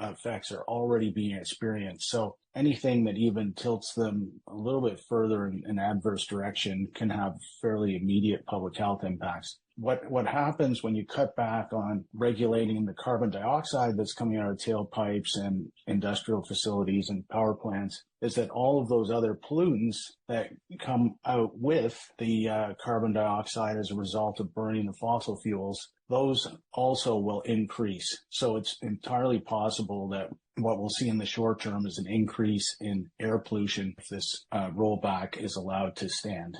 effects are already being experienced. So anything that even tilts them a little bit further in an adverse direction can have fairly immediate public health impacts. What happens when you cut back on regulating the carbon dioxide that's coming out of tailpipes and industrial facilities and power plants is that all of those other pollutants that come out with the carbon dioxide as a result of burning the fossil fuels, those also will increase. So it's entirely possible that what we'll see in the short term is an increase in air pollution if this rollback is allowed to stand.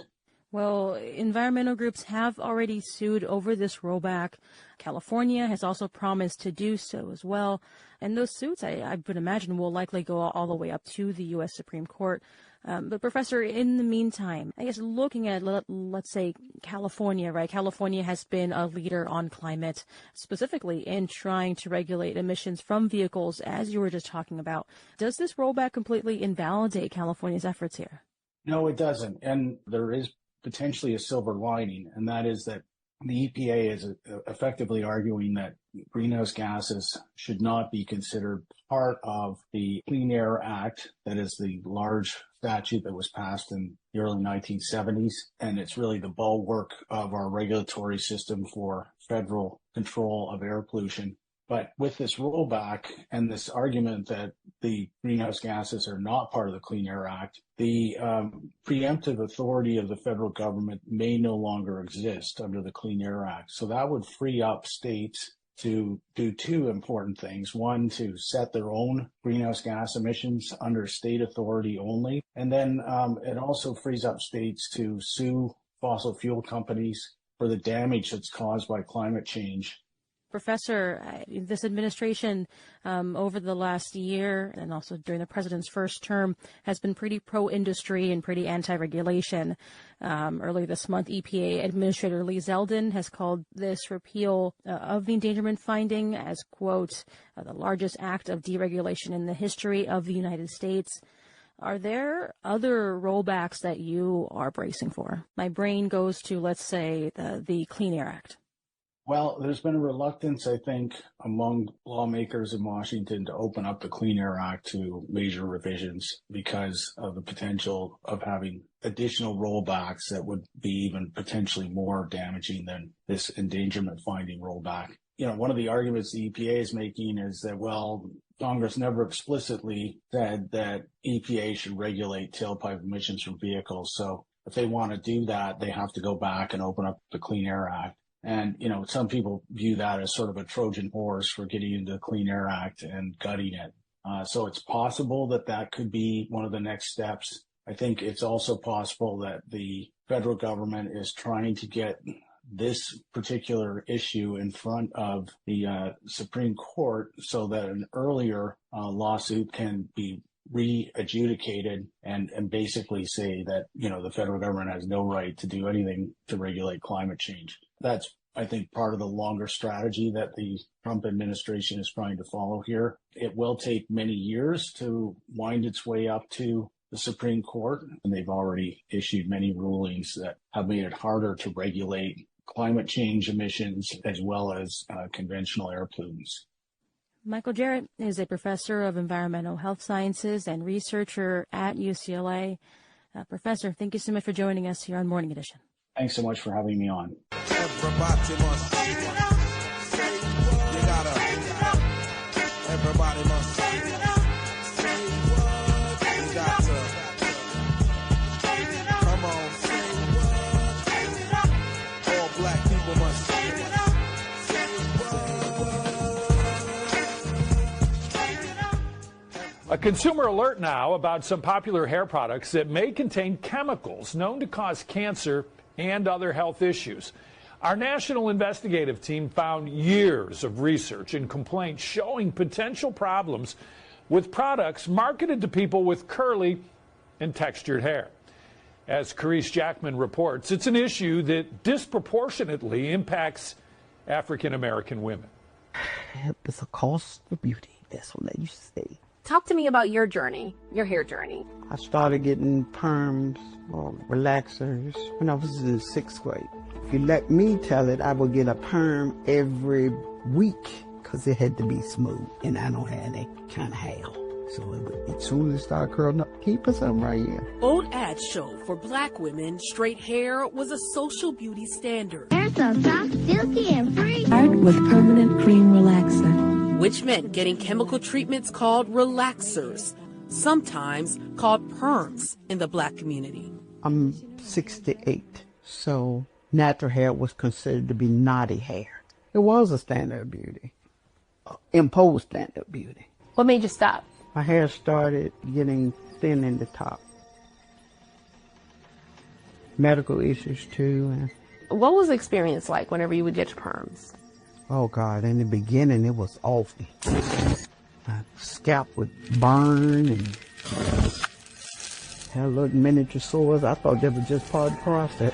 Well, environmental groups have already sued over this rollback. California has also promised to do so as well. And those suits, I would imagine, will likely go all the way up to the U.S. Supreme Court. But Professor, in the meantime, I guess looking at, let's say, California, right? California has been a leader on climate, specifically in trying to regulate emissions from vehicles, as you were just talking about. Does this rollback completely invalidate California's efforts here? No, it doesn't. And there is potentially a silver lining, and that is that the EPA is effectively arguing that greenhouse gases should not be considered part of the Clean Air Act, that is the large statute that was passed in the early 1970s, and it's really the bulwark of our regulatory system for federal control of air pollution. But with this rollback and this argument that the greenhouse gases are not part of the Clean Air Act, the preemptive authority of the federal government may no longer exist under the Clean Air Act. So that would free up states to do two important things. One, to set their own greenhouse gas emissions under state authority only. And then it also frees up states to sue fossil fuel companies for the damage that's caused by climate change. Professor, this administration over the last year and also during the president's first term has been pretty pro-industry and pretty anti-regulation. Earlier this month, EPA Administrator Lee Zeldin has called this repeal of the endangerment finding as, quote, the largest act of deregulation in the history of the United States. Are there other rollbacks that you are bracing for? My brain goes to, let's say, the Clean Air Act. Well, there's been a reluctance, I think, among lawmakers in Washington to open up the Clean Air Act to major revisions because of the potential of having additional rollbacks that would be even potentially more damaging than this endangerment finding rollback. You know, one of the arguments the EPA is making is that, well, Congress never explicitly said that EPA should regulate tailpipe emissions from vehicles. So if they want to do that, they have to go back and open up the Clean Air Act. And, you know, some people view that as sort of a Trojan horse for getting into the Clean Air Act and gutting it. So it's possible that that could be one of the next steps. I think it's also possible that the federal government is trying to get this particular issue in front of the Supreme Court so that an earlier lawsuit can be re-adjudicated and basically say that, you know, the federal government has no right to do anything to regulate climate change. That's, I think, part of the longer strategy that the Trump administration is trying to follow here. It will take many years to wind its way up to the Supreme Court, and they've already issued many rulings that have made it harder to regulate climate change emissions as well as conventional air pollutants. Michael Jarrett is a professor of environmental health sciences and researcher at UCLA. Professor, thank you so much for joining us here on Morning Edition. Thanks so much for having me on. Everybody must say what? You gotta. Everybody must say what? You got to. Come on, say what? All black people must say what? A consumer alert now about some popular hair products that may contain chemicals known to cause cancer and other health issues. Our national investigative team found years of research and complaints showing potential problems with products marketed to people with curly and textured hair. As Carice Jackman reports, it's an issue that disproportionately impacts African American women. It's a cost for beauty. That's what they used to say. Talk to me about your journey, your hair journey. I started getting perms or relaxers when I was in 6th grade. If you let me tell it, I would get a perm every week because it had to be smooth, and I don't have that kind of hair. So as soon as it started curling up, can you put something right here? Old ads show for black women, straight hair was a social beauty standard. Hair so soft, silky, and free. Start with permanent cream relaxer. Which meant getting chemical treatments called relaxers, sometimes called perms in the black community. I'm 68, so natural hair was considered to be naughty hair. It was a standard of beauty, imposed standard of beauty. What made you stop? My hair started getting thin in the top. Medical issues too. What was the experience like whenever you would get your perms? Oh God, in the beginning it was awful. My scalp would burn and had little miniature sores. I thought that was just part of the process.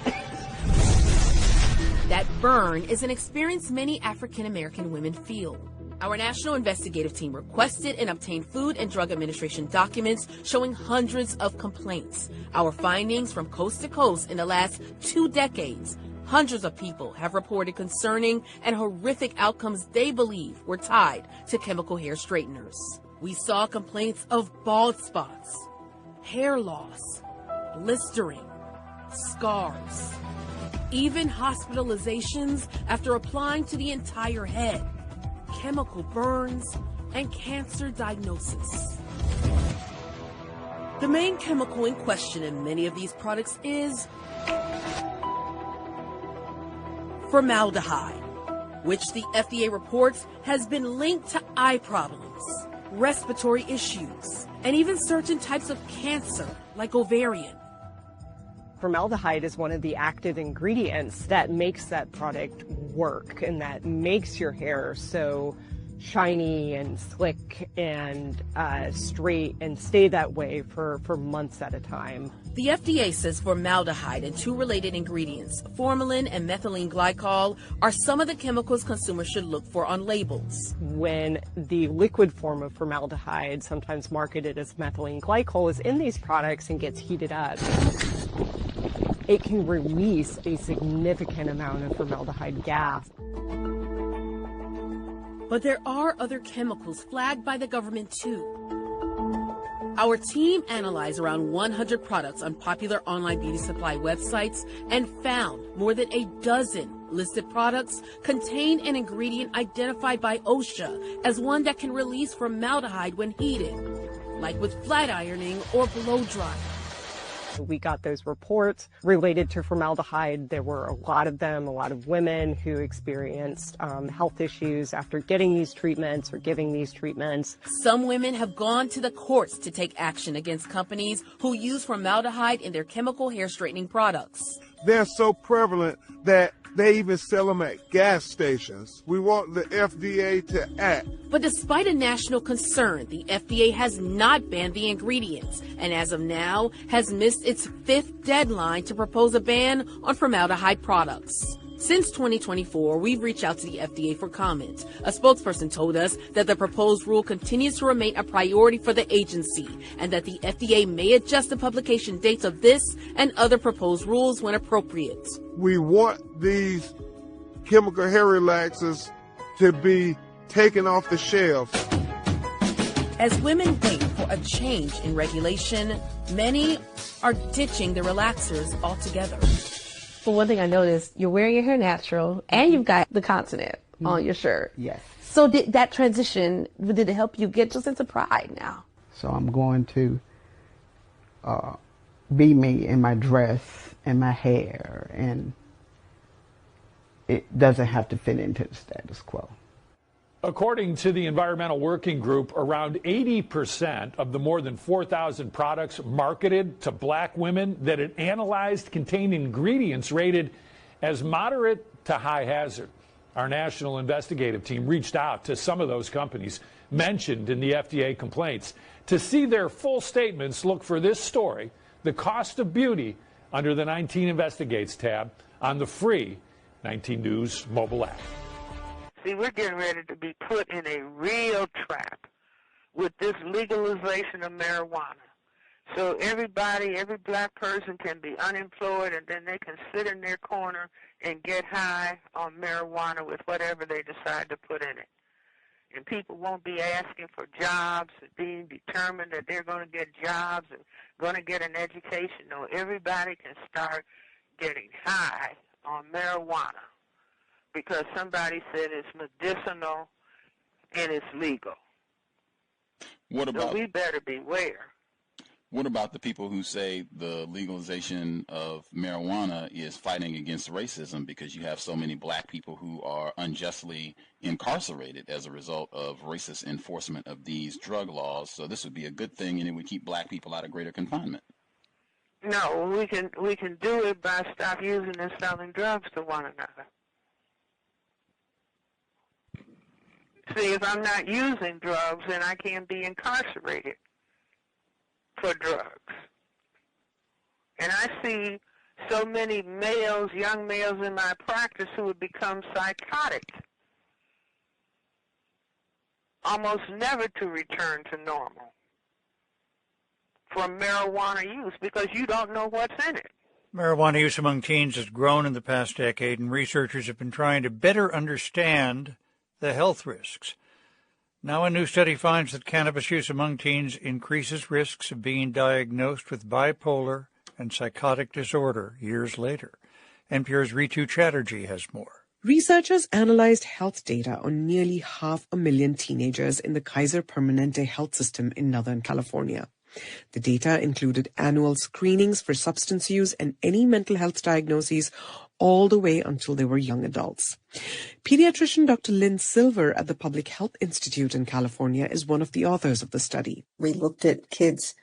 That burn is an experience many African American women feel. Our national investigative team requested and obtained Food and Drug Administration documents showing hundreds of complaints. Our findings from coast to coast in the last 2 decades. Hundreds of people have reported concerning and horrific outcomes they believe were tied to chemical hair straighteners. We saw complaints of bald spots, hair loss, blistering, scars, even hospitalizations after applying to the entire head, chemical burns, and cancer diagnosis. The main chemical in question in many of these products is formaldehyde. which the FDA reports has been linked to eye problems, respiratory issues, and even certain types of cancer, like ovarian. Formaldehyde is one of the active ingredients that makes that product work and that makes your hair so shiny and slick and straight and stay that way for months at a time. The FDA says formaldehyde and two related ingredients, formalin and methylene glycol, are some of the chemicals consumers should look for on labels. When the liquid form of formaldehyde, sometimes marketed as methylene glycol, is in these products and gets heated up, it can release a significant amount of formaldehyde gas. But there are other chemicals flagged by the government too. Our team analyzed around 100 products on popular online beauty supply websites and found more than a dozen listed products contain an ingredient identified by OSHA as one that can release formaldehyde when heated, like with flat ironing or blow drying. We got those reports related to formaldehyde. There were a lot of them, a lot of women who experienced health issues after getting these treatments or giving these treatments. Some women have gone to the courts to take action against companies who use formaldehyde in their chemical hair straightening products. They're so prevalent that they even sell them at gas stations. We want the FDA to act. But despite a national concern, the FDA has not banned the ingredients and as of now has missed its 5th deadline to propose a ban on formaldehyde products. Since 2024, we've reached out to the FDA for comment. A spokesperson told us that the proposed rule continues to remain a priority for the agency and that the FDA may adjust the publication dates of this and other proposed rules when appropriate. We want these chemical hair relaxers to be taken off the shelves. As women wait for a change in regulation, many are ditching the relaxers altogether. For one thing I noticed, you're wearing your hair natural and you've got the continent on your shirt. Yes. So did that transition, did it help you get your sense of pride now? So I'm going to be me in my dress and my hair, and it doesn't have to fit into the status quo. According to the Environmental Working Group, around 80% of the more than 4,000 products marketed to black women that it analyzed contained ingredients rated as moderate to high hazard. Our national investigative team reached out to some of those companies mentioned in the FDA complaints. To see their full statements, look for this story, The Cost of Beauty, under the 19 Investigates tab on the free 19 News mobile app. See, we're getting ready to be put in a real trap with this legalization of marijuana. So every black person can be unemployed, and then they can sit in their corner and get high on marijuana with whatever they decide to put in it. And people won't be asking for jobs and being determined that they're going to get jobs and going to get an education. No, everybody can start getting high on marijuana because somebody said it's medicinal and it's legal. What about, so we better beware. What about the people who say the legalization of marijuana is fighting against racism because you have so many black people who are unjustly incarcerated as a result of racist enforcement of these drug laws? So this would be a good thing, and it would keep black people out of greater confinement. No, we can do it by stop using and selling drugs to one another. See, if I'm not using drugs, then I can't be incarcerated for drugs. And I see so many males, young males in my practice who have become psychotic, almost never to return to normal from marijuana use because you don't know what's in it. Marijuana use among teens has grown in the past decade, and researchers have been trying to better understand the health risks. Now a new study finds that cannabis use among teens increases risks of being diagnosed with bipolar and psychotic disorder years later. NPR's Ritu Chatterjee has more. Researchers analyzed health data on nearly 500,000 teenagers in the Kaiser Permanente health system in Northern California. The data included annual screenings for substance use and any mental health diagnoses, all the way until they were young adults. Pediatrician Dr. Lynn Silver at the Public Health Institute in California is one of the authors of the study. We looked at kids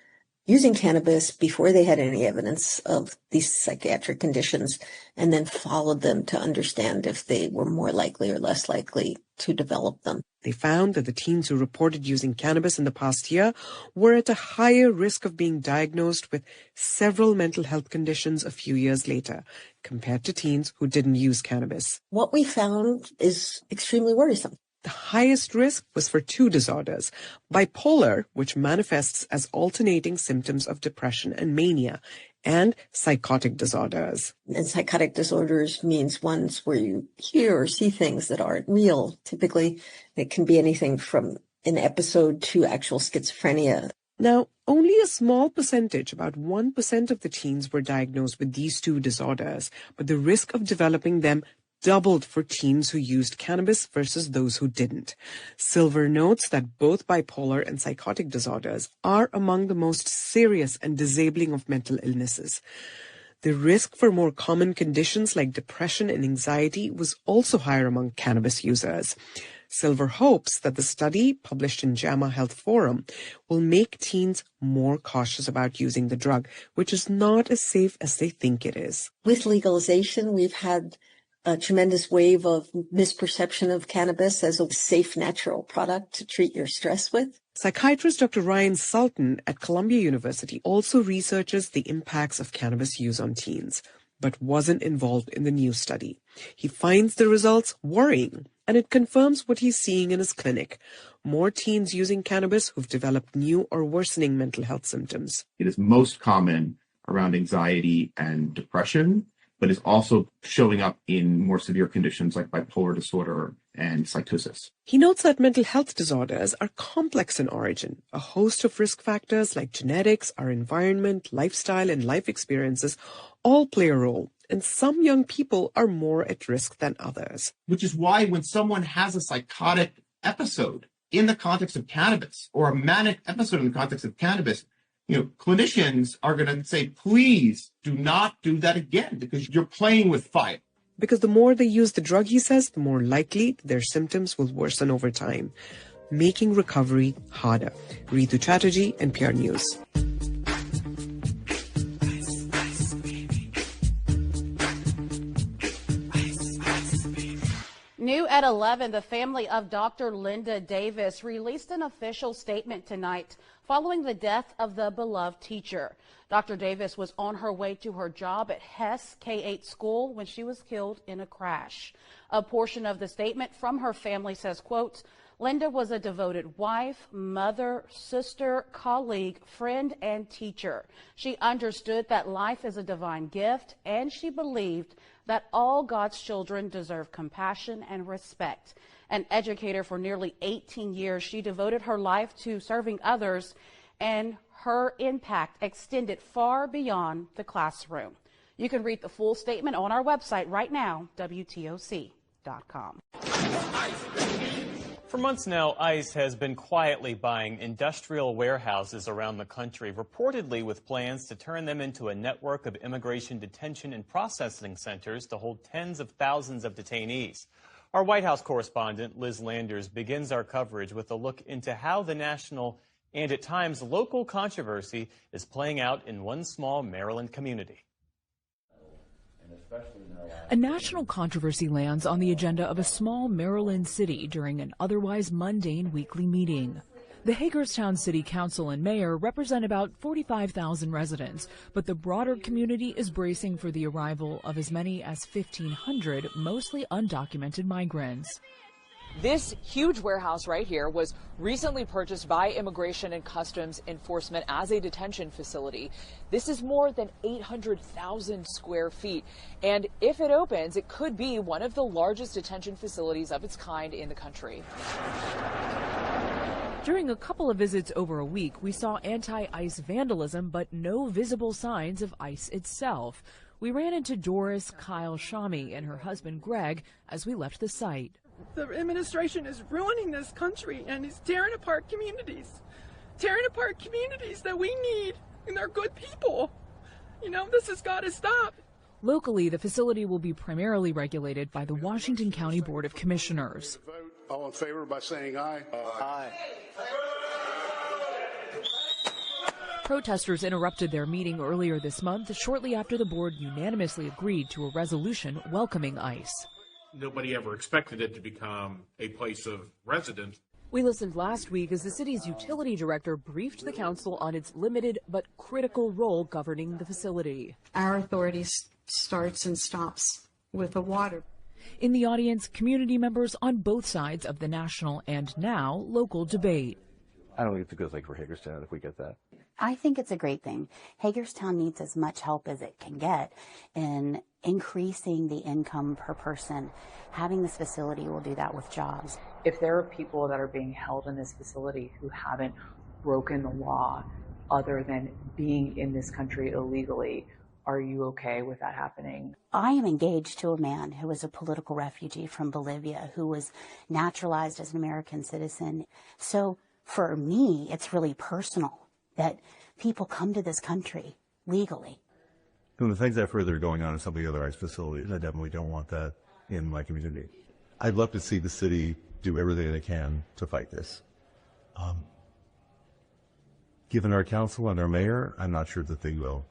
using cannabis before they had any evidence of these psychiatric conditions, and then followed them to understand if they were more likely or less likely to develop them. They found that the teens who reported using cannabis in the past year were at a higher risk of being diagnosed with several mental health conditions a few years later, compared to teens who didn't use cannabis. What we found is extremely worrisome. The highest risk was for two disorders: bipolar, which manifests as alternating symptoms of depression and mania, and psychotic disorders. And psychotic disorders means ones where you hear or see things that aren't real. Typically, it can be anything from an episode to actual schizophrenia. Now, only a small percentage, about 1% of the teens were diagnosed with these two disorders, but the risk of developing them doubled for teens who used cannabis versus those who didn't. Silver notes that both bipolar and psychotic disorders are among the most serious and disabling of mental illnesses. The risk for more common conditions like depression and anxiety was also higher among cannabis users. Silver hopes that the study, published in JAMA Health Forum, will make teens more cautious about using the drug, which is not as safe as they think it is. With legalization, we've had a tremendous wave of misperception of cannabis as a safe, natural product to treat your stress with. Psychiatrist Dr. Ryan Sultan at Columbia University also researches the impacts of cannabis use on teens, but wasn't involved in the new study. He finds the results worrying, and it confirms what he's seeing in his clinic: more teens using cannabis who've developed new or worsening mental health symptoms. It is most common around anxiety and depression, but is also showing up in more severe conditions like bipolar disorder and psychosis. He notes that mental health disorders are complex in origin. A host of risk factors like genetics, our environment, lifestyle, and life experiences all play a role, and some young people are more at risk than others. Which is why when someone has a psychotic episode in the context of cannabis, or a manic episode in the context of cannabis, clinicians are going to say, please do not do that again, because you're playing with fire. Because the more they use the drug, he says, the more likely their symptoms will worsen over time, making recovery harder. Ritu Chatterjee, NPR News. New at 11, the family of Dr. Linda Davis released an official statement tonight following the death of the beloved teacher. Dr. Davis was on her way to her job at Hess K-8 school when she was killed in a crash. A portion of the statement from her family says, quote, Linda was a devoted wife, mother, sister, colleague, friend, and teacher. She understood that life is a divine gift, and she believed that all God's children deserve compassion and respect. An educator for nearly 18 years, she devoted her life to serving others, and her impact extended far beyond the classroom. You can read the full statement on our website right now, WTOC.com. For months now, ICE has been quietly buying industrial warehouses around the country, reportedly with plans to turn them into a network of immigration detention and processing centers to hold tens of thousands of detainees. Our White House correspondent, Liz Landers, begins our coverage with a look into how the national and at times local controversy is playing out in one small Maryland community. A national controversy lands on the agenda of a small Maryland city during an otherwise mundane weekly meeting. The Hagerstown City Council and mayor represent about 45,000 residents, but the broader community is bracing for the arrival of as many as 1,500 mostly undocumented migrants. This huge warehouse right here was recently purchased by Immigration and Customs Enforcement as a detention facility. This is more than 800,000 square feet, and if it opens, it could be one of the largest detention facilities of its kind in the country. During a couple of visits over a week, we saw anti-ICE vandalism, but no visible signs of ICE itself. We ran into Doris Kyle Shami and her husband Greg as we left the site. The administration is ruining this country and is tearing apart communities that we need, and they're good people. This has got to stop. Locally, the facility will be primarily regulated by the Washington County Board of Commissioners. All in favor by saying aye. Aye. Protesters interrupted their meeting earlier this month, shortly after the board unanimously agreed to a resolution welcoming ICE. Nobody ever expected it to become a place of residence. We listened last week as the city's utility director briefed the council on its limited but critical role governing the facility. Our authority starts and stops with the water. In the audience, community members on both sides of the national and now local debate. I don't think it's a good thing for Hagerstown if we get that. I think it's a great thing. Hagerstown needs as much help as it can get in increasing the income per person. Having this facility will do that with jobs. If there are people that are being held in this facility who haven't broken the law other than being in this country illegally, are you okay with that happening? I am engaged to a man who was a political refugee from Bolivia, who was naturalized as an American citizen. So for me, it's really personal that people come to this country legally. From the things I've heard that are going on in some of the other ICE facilities, I definitely don't want that in my community. I'd love to see the city do everything they can to fight this. Given our council and our mayor, I'm not sure that they will.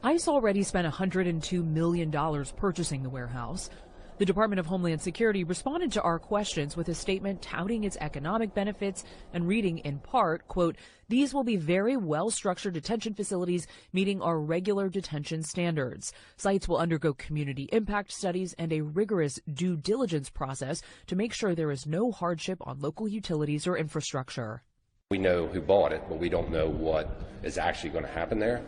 ICE already spent $102 million purchasing the warehouse. The Department of Homeland Security responded to our questions with a statement touting its economic benefits and reading in part, quote, "These will be very well-structured detention facilities meeting our regular detention standards. Sites will undergo community impact studies and a rigorous due diligence process to make sure there is no hardship on local utilities or infrastructure." We know who bought it, but we don't know what is actually going to happen there.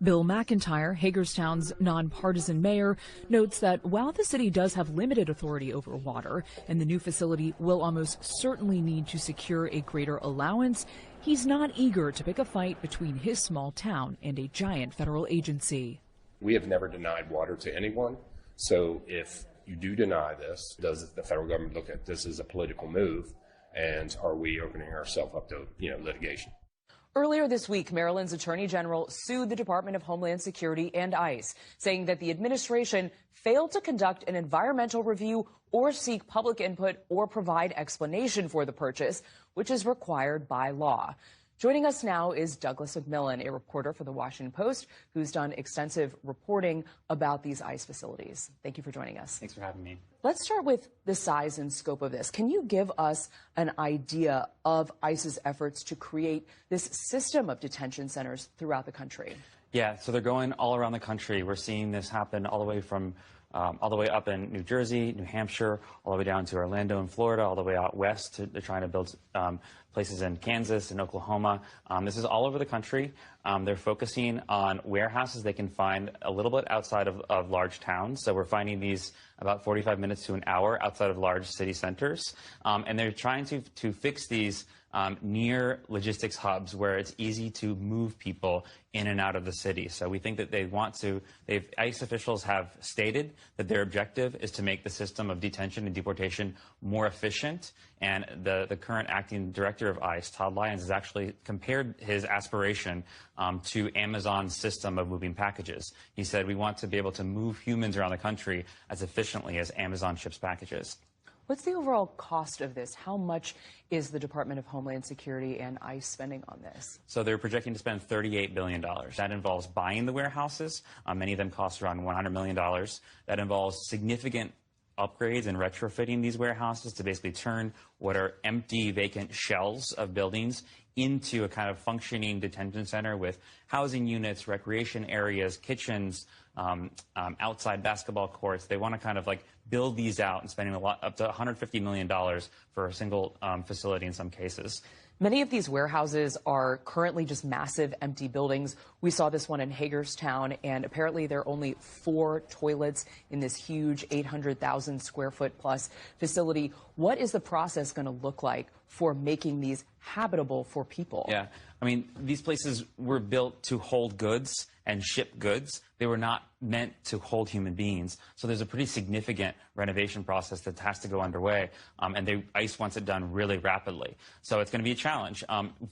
Bill McIntyre, Hagerstown's nonpartisan mayor, notes that while the city does have limited authority over water and the new facility will almost certainly need to secure a greater allowance, he's not eager to pick a fight between his small town and a giant federal agency. We have never denied water to anyone, so if you do deny this, does the federal government look at this as a political move, and are we opening ourselves up to litigation? Earlier this week, Maryland's Attorney General sued the Department of Homeland Security and ICE, saying that the administration failed to conduct an environmental review or seek public input or provide explanation for the purchase, which is required by law. Joining us now is Douglas McMillan, a reporter for The Washington Post, who's done extensive reporting about these ICE facilities. Thank you for joining us. Thanks for having me. Let's start with the size and scope of this. Can you give us an idea of ICE's efforts to create this system of detention centers throughout the country? Yeah, so they're going all around the country. We're seeing this happen all the way from all the way up in New Jersey, New Hampshire, all the way down to Orlando in Florida, all the way out west. They're trying to build places in Kansas and Oklahoma. This is all over the country. They're focusing on warehouses they can find a little bit outside of large towns. So we're finding these about 45 minutes to an hour outside of large city centers. And they're trying to fix these near logistics hubs where it's easy to move people in and out of the city. So we think that they want to, ICE officials have stated that their objective is to make the system of detention and deportation more efficient. And the current acting director of ICE, Todd Lyons, has actually compared his aspiration to Amazon's system of moving packages. He said, we want to be able to move humans around the country as efficiently as Amazon ships packages. What's the overall cost of this? How much is the Department of Homeland Security and ICE spending on this? So they're projecting to spend $38 billion. That involves buying the warehouses. Many of them cost around $100 million. That involves significant upgrades and retrofitting these warehouses to basically turn what are empty, vacant shells of buildings into a kind of functioning detention center with housing units, recreation areas, kitchens, outside basketball courts. They want to kind of like build these out and spending up to $150 million for a single facility in some cases. Many of these warehouses are currently just massive empty buildings. We saw this one in Hagerstown, and apparently there are only 4 toilets in this huge 800,000 square foot plus facility. What is the process going to look like for making these habitable for people. Yeah, I mean, these places were built to hold goods and ship goods. They were not meant to hold human beings. So there's a pretty significant renovation process that has to go underway, and ICE wants it done really rapidly. So it's going to be a challenge.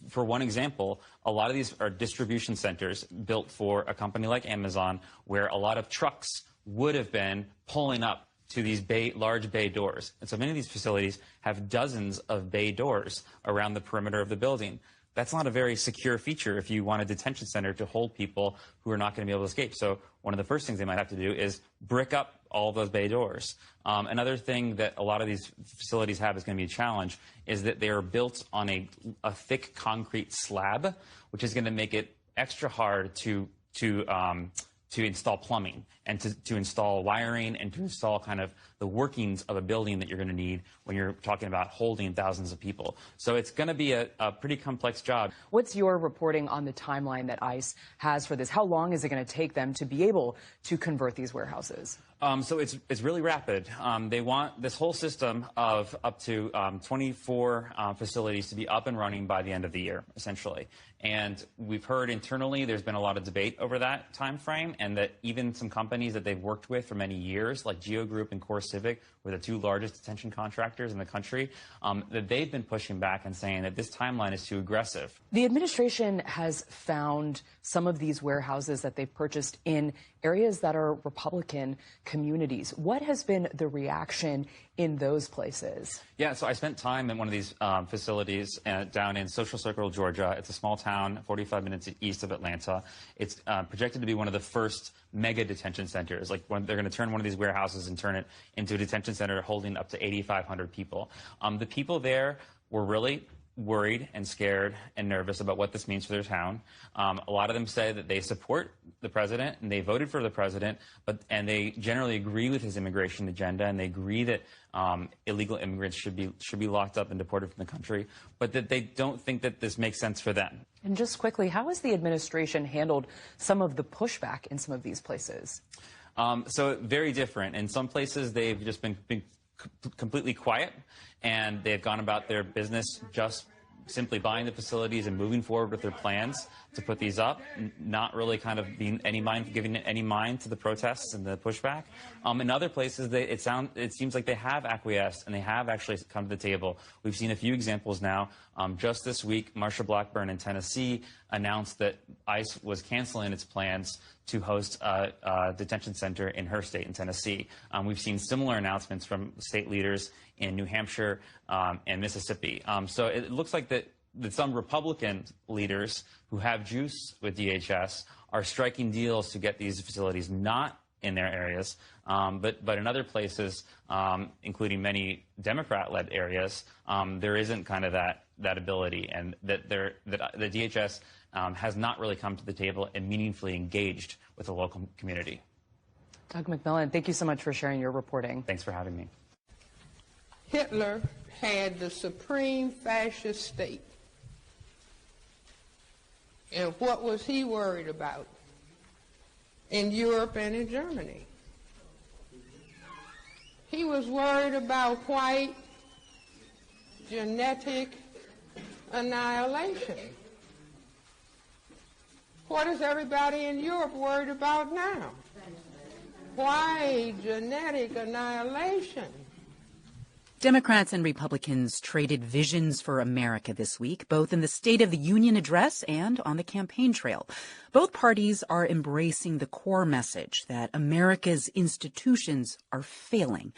For one example, a lot of these are distribution centers built for a company like Amazon, where a lot of trucks would have been pulling up to these large bay doors. And so many of these facilities have dozens of bay doors around the perimeter of the building. That's not a very secure feature if you want a detention center to hold people who are not going to be able to escape. So one of the first things they might have to do is brick up all those bay doors. Another thing that a lot of these facilities have is going to be a challenge is that they are built on a thick concrete slab, which is going to make it extra hard to install plumbing and to install wiring and to install kind of the workings of a building that you're going to need when you're talking about holding thousands of people. So it's going to be a pretty complex job. What's your reporting on the timeline that ICE has for this? How long is it going to take them to be able to convert these warehouses? So it's really rapid. They want this whole system of up to 24 facilities to be up and running by the end of the year, essentially. And we've heard internally there's been a lot of debate over that time frame, and that even some companies that they've worked with for many years, like Geo Group and Core Civic, were the two largest detention contractors in the country, that they've been pushing back and saying that this timeline is too aggressive. The administration has found some of these warehouses that they've purchased in areas that are Republican communities. What has been the reaction in those places? Yeah, so I spent time in one of these facilities down in Social Circle, Georgia. It's a small town, 45 minutes east of Atlanta. It's projected to be one of the first mega detention centers. Like, when they're going to turn one of these warehouses and turn it into a detention center holding up to 8,500 people. The people there were really worried and scared and nervous about what this means for their town. A lot of them say that they support the president and they voted for the president, and they generally agree with his immigration agenda, and they agree that illegal immigrants should be locked up and deported from the country, but that they don't think that this makes sense for them. And just quickly, how has the administration handled some of the pushback in some of these places? So very different. In some places, they've just been completely quiet, and they've gone about their business just simply buying the facilities and moving forward with their plans to put these up, not really kind of giving any mind to the protests and the pushback. In other places, it seems like they have acquiesced and they have actually come to the table. We've seen a few examples now. Just this week, Marsha Blackburn in Tennessee announced that ICE was canceling its plans to host a detention center in her state, in Tennessee. We've seen similar announcements from state leaders in New Hampshire and Mississippi. So it looks like that some Republican leaders who have juice with DHS are striking deals to get these facilities not in their areas, but in other places, including many Democrat-led areas, there isn't kind of that ability, and that the DHS has not really come to the table and meaningfully engaged with the local community. Doug McMillan, thank you so much for sharing your reporting. Thanks for having me. Hitler had the supreme fascist state. And what was he worried about in Europe and in Germany? He was worried about white genetic annihilation. What is everybody in Europe worried about now? White genetic annihilation. Democrats and Republicans traded visions for America this week, both in the State of the Union address and on the campaign trail. Both parties are embracing the core message that America's institutions are failing.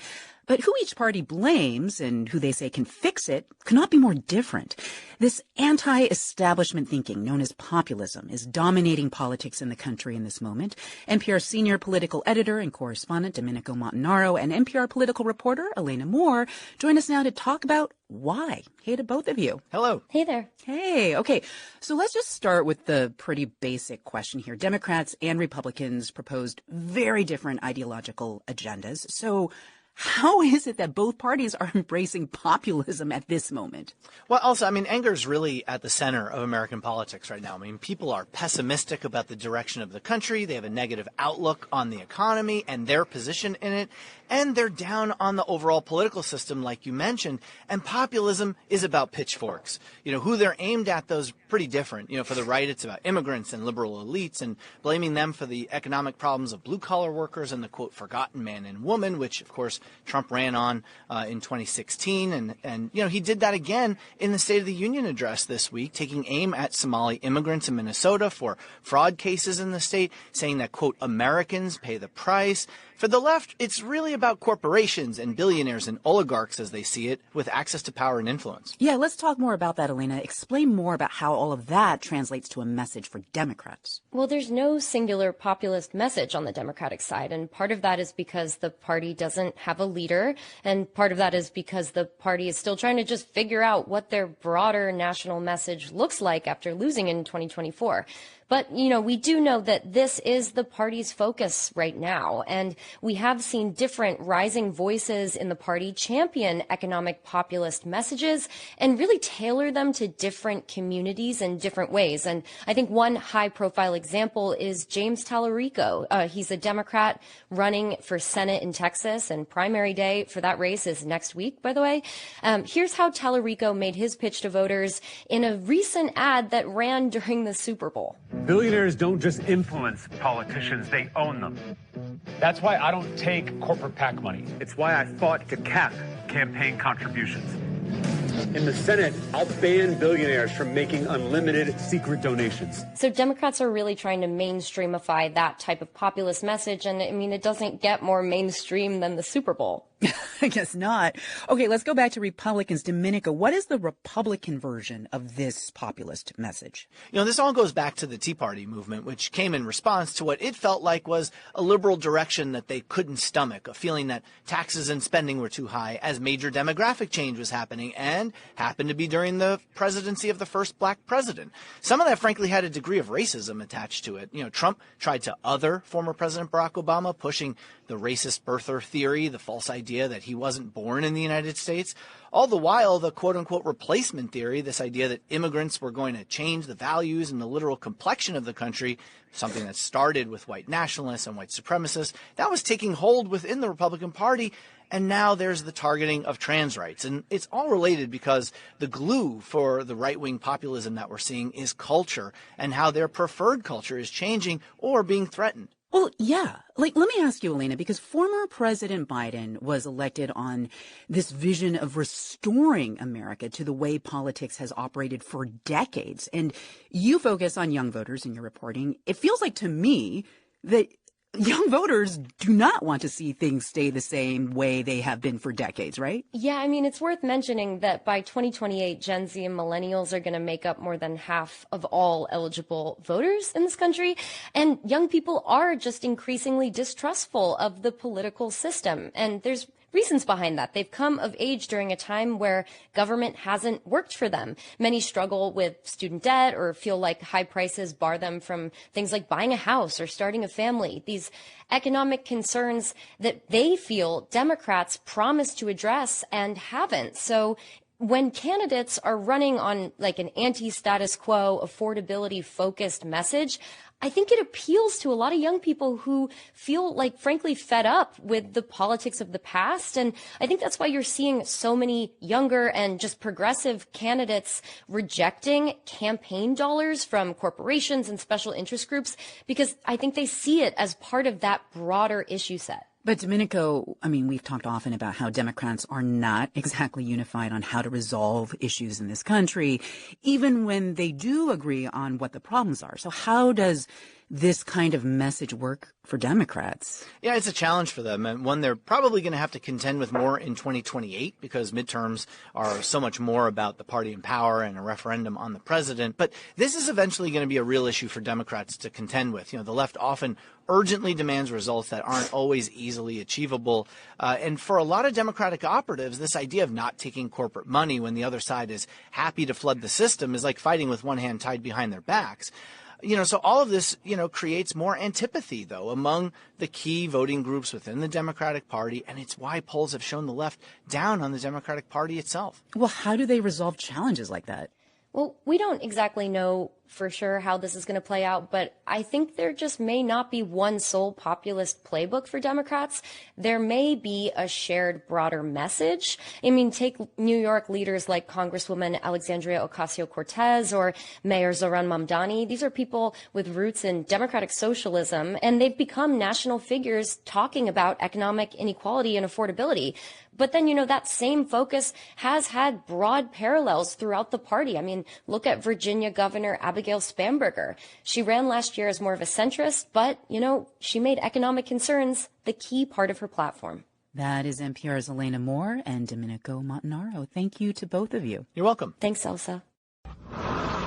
But who each party blames and who they say can fix it cannot be more different. This anti-establishment thinking, known as populism, is dominating politics in the country in this moment. NPR senior political editor and correspondent Domenico Montanaro and NPR political reporter Elena Moore join us now to talk about why. Hey to both of you. Hello. Hey there. Hey. Okay. So let's just start with the pretty basic question here. Democrats and Republicans proposed very different ideological agendas. So how is it that both parties are embracing populism at this moment? Well, also, I mean, anger is really at the center of American politics right now. I mean, people are pessimistic about the direction of the country. They have a negative outlook on the economy and their position in it. and they're down on the overall political system, like you mentioned. And populism is about pitchforks. Who they're aimed at, those pretty different. For the right, it's about immigrants and liberal elites and blaming them for the economic problems of blue-collar workers and the, quote, forgotten man and woman, which, of course, Trump ran on in 2016. And he did that again in the State of the Union address this week, taking aim at Somali immigrants in Minnesota for fraud cases in the state, saying that, quote, Americans pay the price. For the left, it's really about corporations and billionaires and oligarchs, as they see it, with access to power and influence. Yeah, let's talk more about that, Elena. Explain more about how all of that translates to a message for Democrats. Well, there's no singular populist message on the Democratic side, and part of that is because the party doesn't have a leader, and part of that is because the party is still trying to just figure out what their broader national message looks like after losing in 2024. But, we do know that this is the party's focus right now. And we have seen different rising voices in the party champion economic populist messages and really tailor them to different communities in different ways. And I think one high profile example is James Tallarico. He's a Democrat running for Senate in Texas, and primary day for that race is next week, by the way. Here's how Tallarico made his pitch to voters in a recent ad that ran during the Super Bowl. Billionaires don't just influence politicians, they own them. That's why I don't take corporate PAC money. It's why I fought to cap campaign contributions. In the Senate, I'll ban billionaires from making unlimited secret donations. So Democrats are really trying to mainstreamify that type of populist message. And it doesn't get more mainstream than the Super Bowl. I guess not. Okay, let's go back to Republicans. Dominica, what is the Republican version of this populist message? This all goes back to the Tea Party movement, which came in response to what it felt like was a liberal direction that they couldn't stomach, a feeling that taxes and spending were too high as major demographic change was happening and happened to be during the presidency of the first black president. Some of that, frankly, had a degree of racism attached to it. Trump tried to other former President Barack Obama, pushing the racist birther theory, the false idea that he wasn't born in the United States. All the while, the quote-unquote replacement theory, this idea that immigrants were going to change the values and the literal complexion of the country, something that started with white nationalists and white supremacists, that was taking hold within the Republican Party. And now there's the targeting of trans rights. And it's all related because the glue for the right-wing populism that we're seeing is culture and how their preferred culture is changing or being threatened. Well, yeah. Let me ask you, Elena, because former President Biden was elected on this vision of restoring America to the way politics has operated for decades. And you focus on young voters in your reporting. It feels like to me that young voters do not want to see things stay the same way they have been for decades, right? Yeah, it's worth mentioning that by 2028, Gen Z and millennials are going to make up more than half of all eligible voters in this country. And young people are just increasingly distrustful of the political system. And there's reasons behind that. They've come of age during a time where government hasn't worked for them. Many struggle with student debt or feel like high prices bar them from things like buying a house or starting a family. These economic concerns that they feel Democrats promised to address and haven't. So when candidates are running on like an anti-status quo, affordability focused message, I think it appeals to a lot of young people who feel like, frankly, fed up with the politics of the past. And I think that's why you're seeing so many younger and just progressive candidates rejecting campaign dollars from corporations and special interest groups, because I think they see it as part of that broader issue set. But Domenico, we've talked often about how Democrats are not exactly unified on how to resolve issues in this country, even when they do agree on what the problems are. So how does this kind of message work for Democrats? Yeah, it's a challenge for them, and one they're probably going to have to contend with more in 2028 because midterms are so much more about the party in power and a referendum on the president. But this is eventually going to be a real issue for Democrats to contend with. The left often urgently demands results that aren't always easily achievable. And for a lot of Democratic operatives, this idea of not taking corporate money when the other side is happy to flood the system is like fighting with one hand tied behind their backs. So all of this, creates more antipathy, though, among the key voting groups within the Democratic Party. And it's why polls have shown the left down on the Democratic Party itself. Well, how do they resolve challenges like that? Well, we don't exactly know for sure how this is going to play out, but I think there just may not be one sole populist playbook for Democrats. There may be a shared broader message. I mean, take New York leaders like Congresswoman Alexandria Ocasio-Cortez or Mayor Zohran Mamdani. These are people with roots in democratic socialism, and they've become national figures talking about economic inequality and affordability. But then, that same focus has had broad parallels throughout the party. I mean, look at Virginia Governor Abigail Spanberger. She ran last year as more of a centrist, but, she made economic concerns the key part of her platform. That is NPR's Elena Moore and Domenico Montanaro. Thank you to both of you. You're welcome. Thanks, Elsa.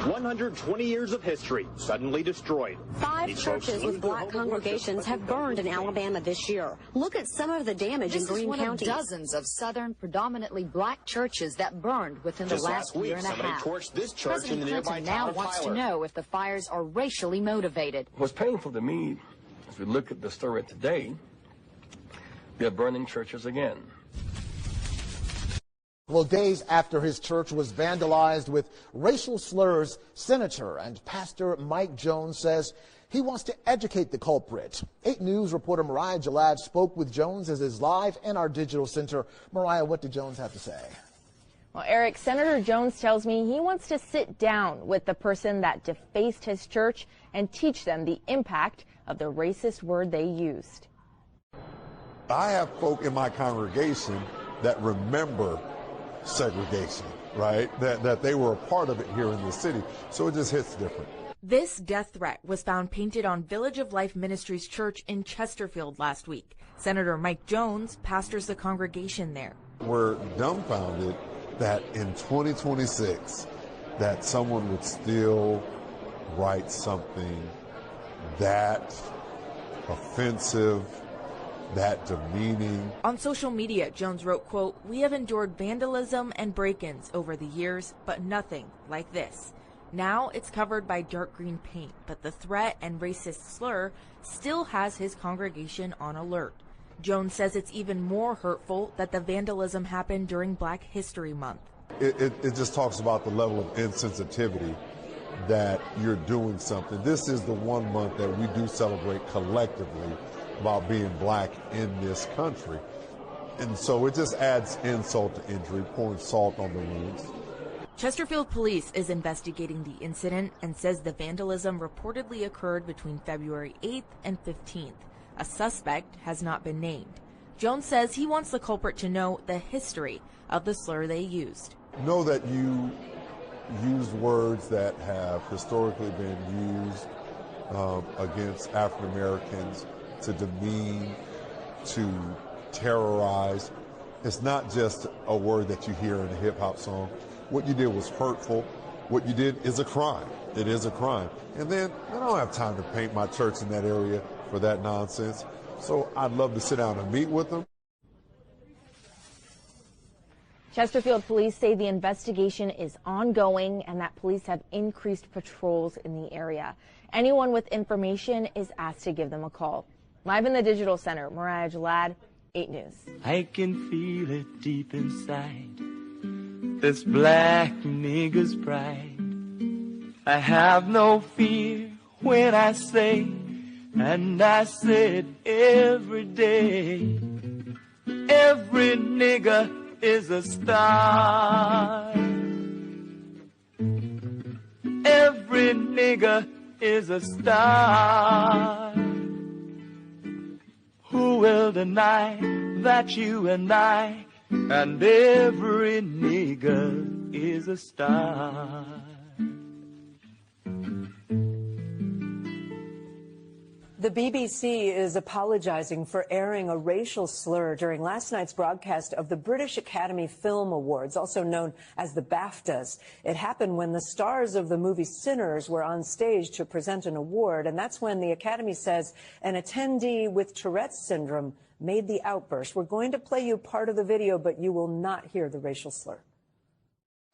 120 years of history suddenly destroyed. 5 churches with black congregations have burned in Alabama this year. Look at some of the damage in Greene County. This is one of dozens of southern, predominantly black churches that burned within the last year and a half. Torched this church in the nearby President Clinton now wants to know if the fires are racially motivated. What's painful to me, as we look at the story today, we are burning churches again. Well, days after his church was vandalized with racial slurs, Senator and Pastor Mike Jones says he wants to educate the culprit. 8 News reporter Mariah Jalad spoke with Jones as is live in our digital center. Mariah, what did Jones have to say? Well, Eric, Senator Jones tells me he wants to sit down with the person that defaced his church and teach them the impact of the racist word they used. I have folk in my congregation that remember segregation, right? That they were a part of it here in the city. So it just hits different. This death threat was found painted on Village of Life Ministries Church in Chesterfield last week. Senator Mike Jones pastors the congregation there. We're dumbfounded that in 2026 that someone would still write something that offensive, that demeaning. On social media, Jones wrote, quote, "We have endured vandalism and break-ins over the years, but nothing like this. Now it's covered by dark green paint, but the threat and racist slur still has his congregation on alert." Jones says it's even more hurtful that the vandalism happened during Black History Month. It just talks about the level of insensitivity that you're doing something. This is the one month that we do celebrate collectively about being black in this country. And so it just adds insult to injury, pouring salt on the wounds. Chesterfield Police is investigating the incident and says the vandalism reportedly occurred between February 8th and 15th. A suspect has not been named. Jones says he wants the culprit to know the history of the slur they used. Know that you use words that have historically been used against African Americans to demean, to terrorize. It's not just a word that you hear in a hip-hop song. What you did was hurtful. What you did is a crime. It is a crime. And then I don't have time to paint my church in that area for that nonsense. So I'd love to sit down and meet with them. Chesterfield police say the investigation is ongoing and that police have increased patrols in the area. Anyone with information is asked to give them a call. Live in the Digital Center, Mariah Jalad, 8 News. I can feel it deep inside, this black nigger's pride. I have no fear when I say, and I said every day, every nigger is a star. Every nigger is a star. Who will deny that you and I and every nigger is a star? The BBC is apologizing for airing a racial slur during last night's broadcast of the British Academy Film Awards, also known as the BAFTAs. It happened when the stars of the movie Sinners were on stage to present an award, and that's when the Academy says an attendee with Tourette's syndrome made the outburst. We're going to play you part of the video, but you will not hear the racial slur.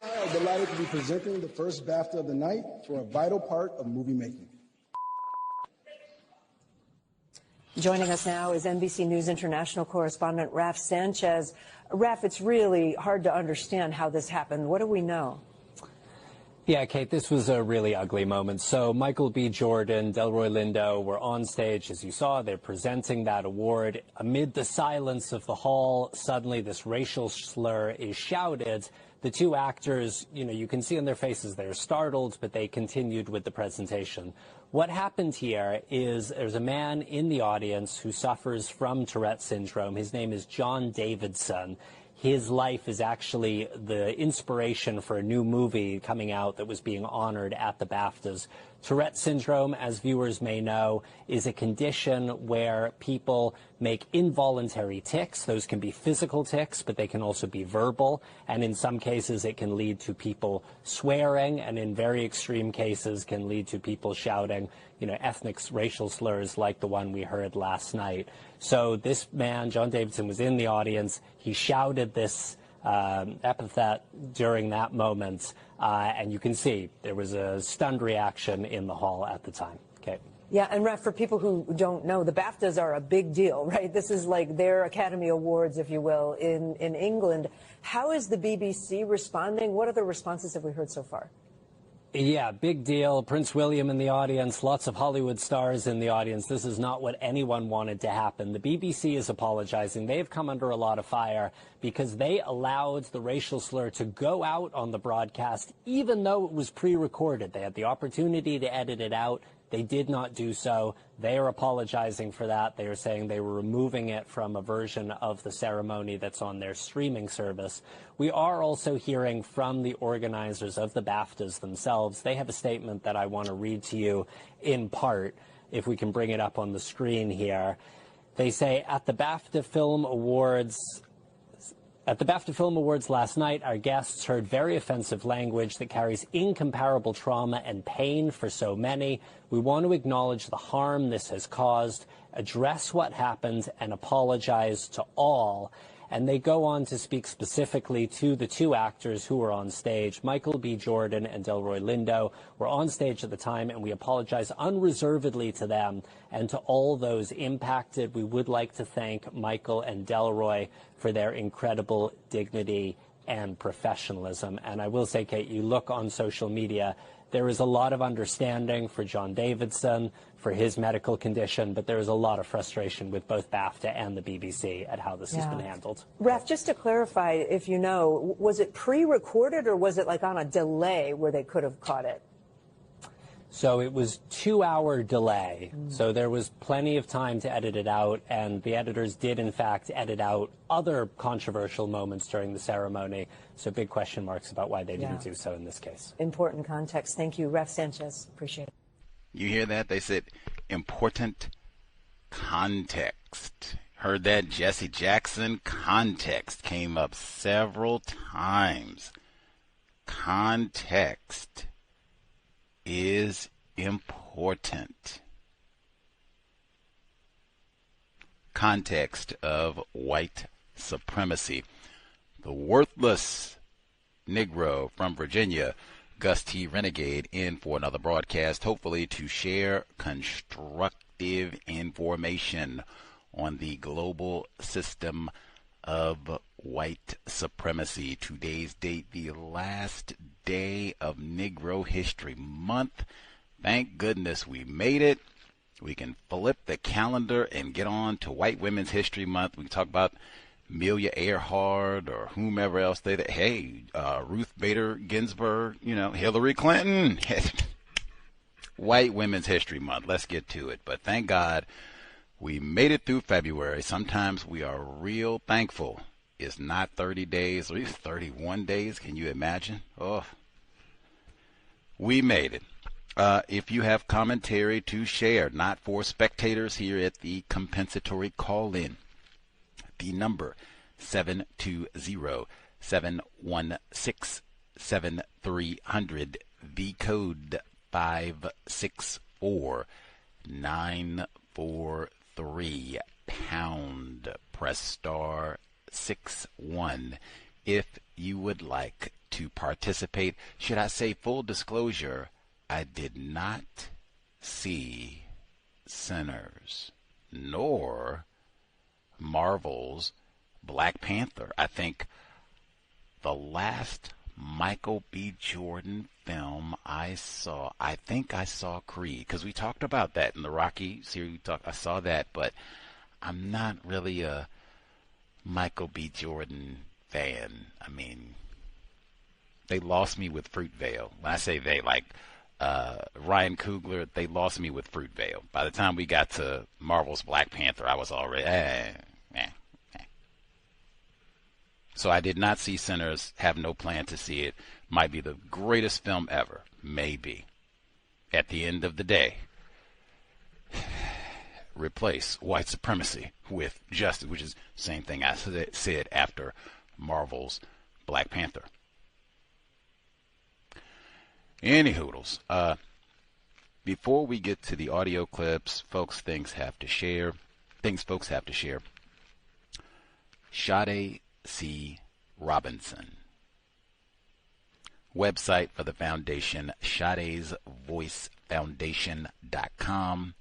I'm delighted to be presenting the first BAFTA of the night for a vital part of movie making. Joining us now is NBC News International correspondent Raf Sanchez. Raf, it's really hard to understand how this happened. What do we know? Yeah, Kate, this was a really ugly moment. So Michael B. Jordan, Delroy Lindo were on stage, as you saw. They're presenting that award. Amid the silence of the hall, suddenly this racial slur is shouted. The two actors, you can see on their faces they're startled, but they continued with the presentation. What happened here is there's a man in the audience who suffers from Tourette syndrome. His name is John Davidson. His life is actually the inspiration for a new movie coming out that was being honored at the BAFTAs. Tourette syndrome, as viewers may know, is a condition where people make involuntary tics. Those can be physical tics, but they can also be verbal. And in some cases, it can lead to people swearing, and in very extreme cases, can lead to people shouting, ethnic racial slurs like the one we heard last night. So this man, John Davidson, was in the audience. He shouted this epithet during that moment, and you can see there was a stunned reaction in the hall at the time. Okay. Yeah, and Ref, for people who don't know, the BAFTAs are a big deal, right? This is like their Academy Awards, if you will, in England. How is the BBC responding? What other responses have we heard so far? Yeah, big deal. Prince William in the audience, lots of Hollywood stars in the audience. This is not what anyone wanted to happen. The BBC is apologizing. They've come under a lot of fire because they allowed the racial slur to go out on the broadcast, even though it was pre-recorded. They had the opportunity to edit it out. They did not do so. They are apologizing for that. They are saying they were removing it from a version of the ceremony that's on their streaming service. We are also hearing from the organizers of the BAFTAs themselves. They have a statement that I want to read to you in part, if we can bring it up on the screen here. They say, at the BAFTA Film Awards last night, our guests heard very offensive language that carries incomparable trauma and pain for so many. We want to acknowledge the harm this has caused, address what happened, and apologize to all. And they go on to speak specifically to the two actors who were on stage. Michael B. Jordan and Delroy Lindo were on stage at the time, and we apologize unreservedly to them and to all those impacted. We would like to thank Michael and Delroy for their incredible dignity and professionalism. And I will say, Kate, you look on social media, there is a lot of understanding for John Davidson, for his medical condition, but there is a lot of frustration with both BAFTA and the BBC at how this has been handled. Ref, just to clarify, if you know, was it pre-recorded or was it like on a delay where they could have caught it? So it was 2-hour delay. So there was plenty of time to edit it out, and the editors did, in fact, edit out other controversial moments during the ceremony. So big question marks about why they didn't do so in this case. Important context. Thank you, Ref Sanchez. Appreciate it. You hear that? They said important context. Heard that? Jesse Jackson? Context came up several times. Context is important. Context of white supremacy. The worthless Negro from Virginia, Gus T. Renegade, in for another broadcast, hopefully to share constructive information on the global system of white supremacy. Today's date, the last day of Negro History Month. Thank goodness we made it. We can flip the calendar and get on to White Women's History Month. We can talk about Amelia Earhart or whomever else Ruth Bader Ginsburg, Hillary Clinton. White Women's History Month. Let's get to it. But thank God we made it through February. Sometimes we are real thankful. It's not 30 days or even 31 days. Can you imagine? Oh, we made it. If you have commentary to share, not for spectators here at the Compensatory Call-In, the number 720-716-7300, the code 564-943 pound. Press star 61 if you would like to participate. Should I say full disclosure, I did not see Sinners nor Marvel's Black Panther. I think the last Michael B. Jordan film I think I saw Creed, because we talked about that in the Rocky series. I saw that, but I'm not really a Michael B. Jordan fan. I mean, they lost me with Fruitvale. When I say they, like Ryan Coogler, they lost me with Fruitvale. By the time we got to Marvel's Black Panther, I was already So I did not see Sinners, have no plan to see it. Might be the greatest film ever. Maybe. At the end of the day, replace white supremacy with justice, which is the same thing I said after Marvel's Black Panther. Any hoodles. Before we get to the audio clips, things folks have to share. Sade C. Robinson. Website for the foundation, SadesVoiceFoundation.com.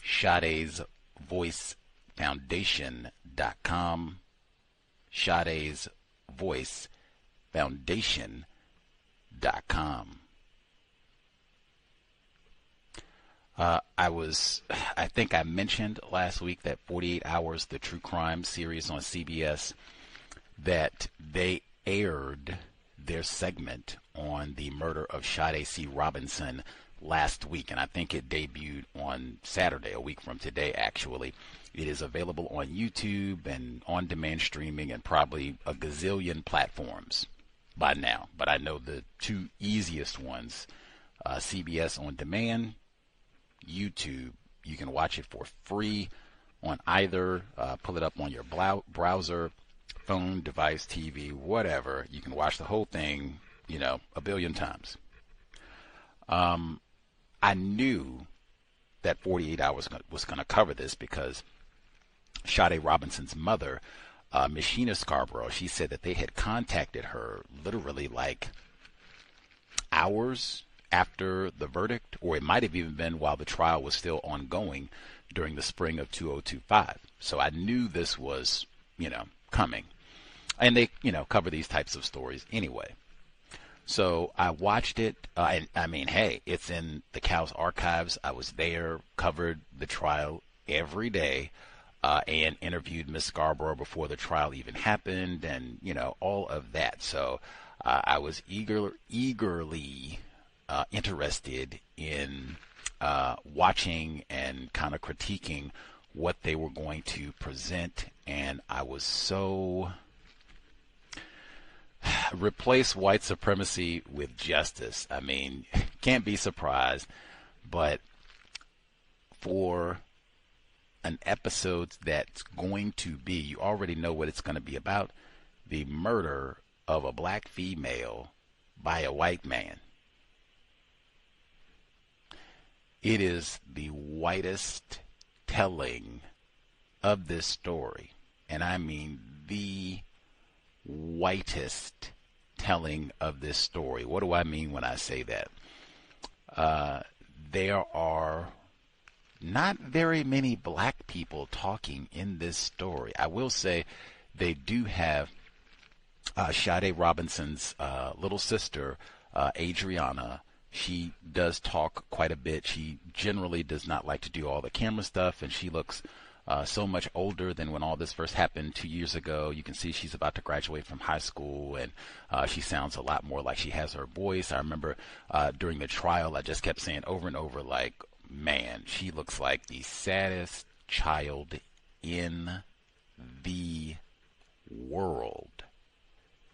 SadesVoiceFoundation.com. SadesVoiceFoundation.com. I think I mentioned last week that 48 Hours, the true crime series on CBS, that they aired their segment on the murder of Sade C. Robinson last week, and I think it debuted on Saturday, a week from today, actually. It is available on YouTube and on-demand streaming and probably a gazillion platforms by now, but I know the two easiest ones, CBS On Demand, YouTube. You can watch it for free on either, pull it up on your browser, phone, device, TV, whatever. You can watch the whole thing, a billion times. I knew that 48 Hours was going to cover this because Sade Robinson's mother, Miss Sheena Scarborough, she said that they had contacted her literally like hours after the verdict, or it might have even been while the trial was still ongoing during the spring of 2025. So I knew this was, coming. And they, cover these types of stories anyway. So I watched it. Hey, it's in the House archives. I was there, covered the trial every day, and interviewed Miss Scarborough before the trial even happened, and, all of that. So I was eagerly interested in watching and kind of critiquing what they were going to present, and I was so replace white supremacy with justice. I mean, can't be surprised, but for an episode that's going to be, you already know what it's going to be about, the murder of a black female by a white man. It is the whitest telling of this story, and I mean the whitest telling of this story. What do I mean when I say that? There are not very many black people talking in this story. I will say they do have Sade Robinson's little sister, Adriana. She does talk quite a bit. She generally does not like to do all the camera stuff, and she looks so much older than when all this first happened 2 years ago. You can see she's about to graduate from high school, and she sounds a lot more like she has her voice. I remember during the trial, I just kept saying over and over, like, man, she looks like the saddest child in the world.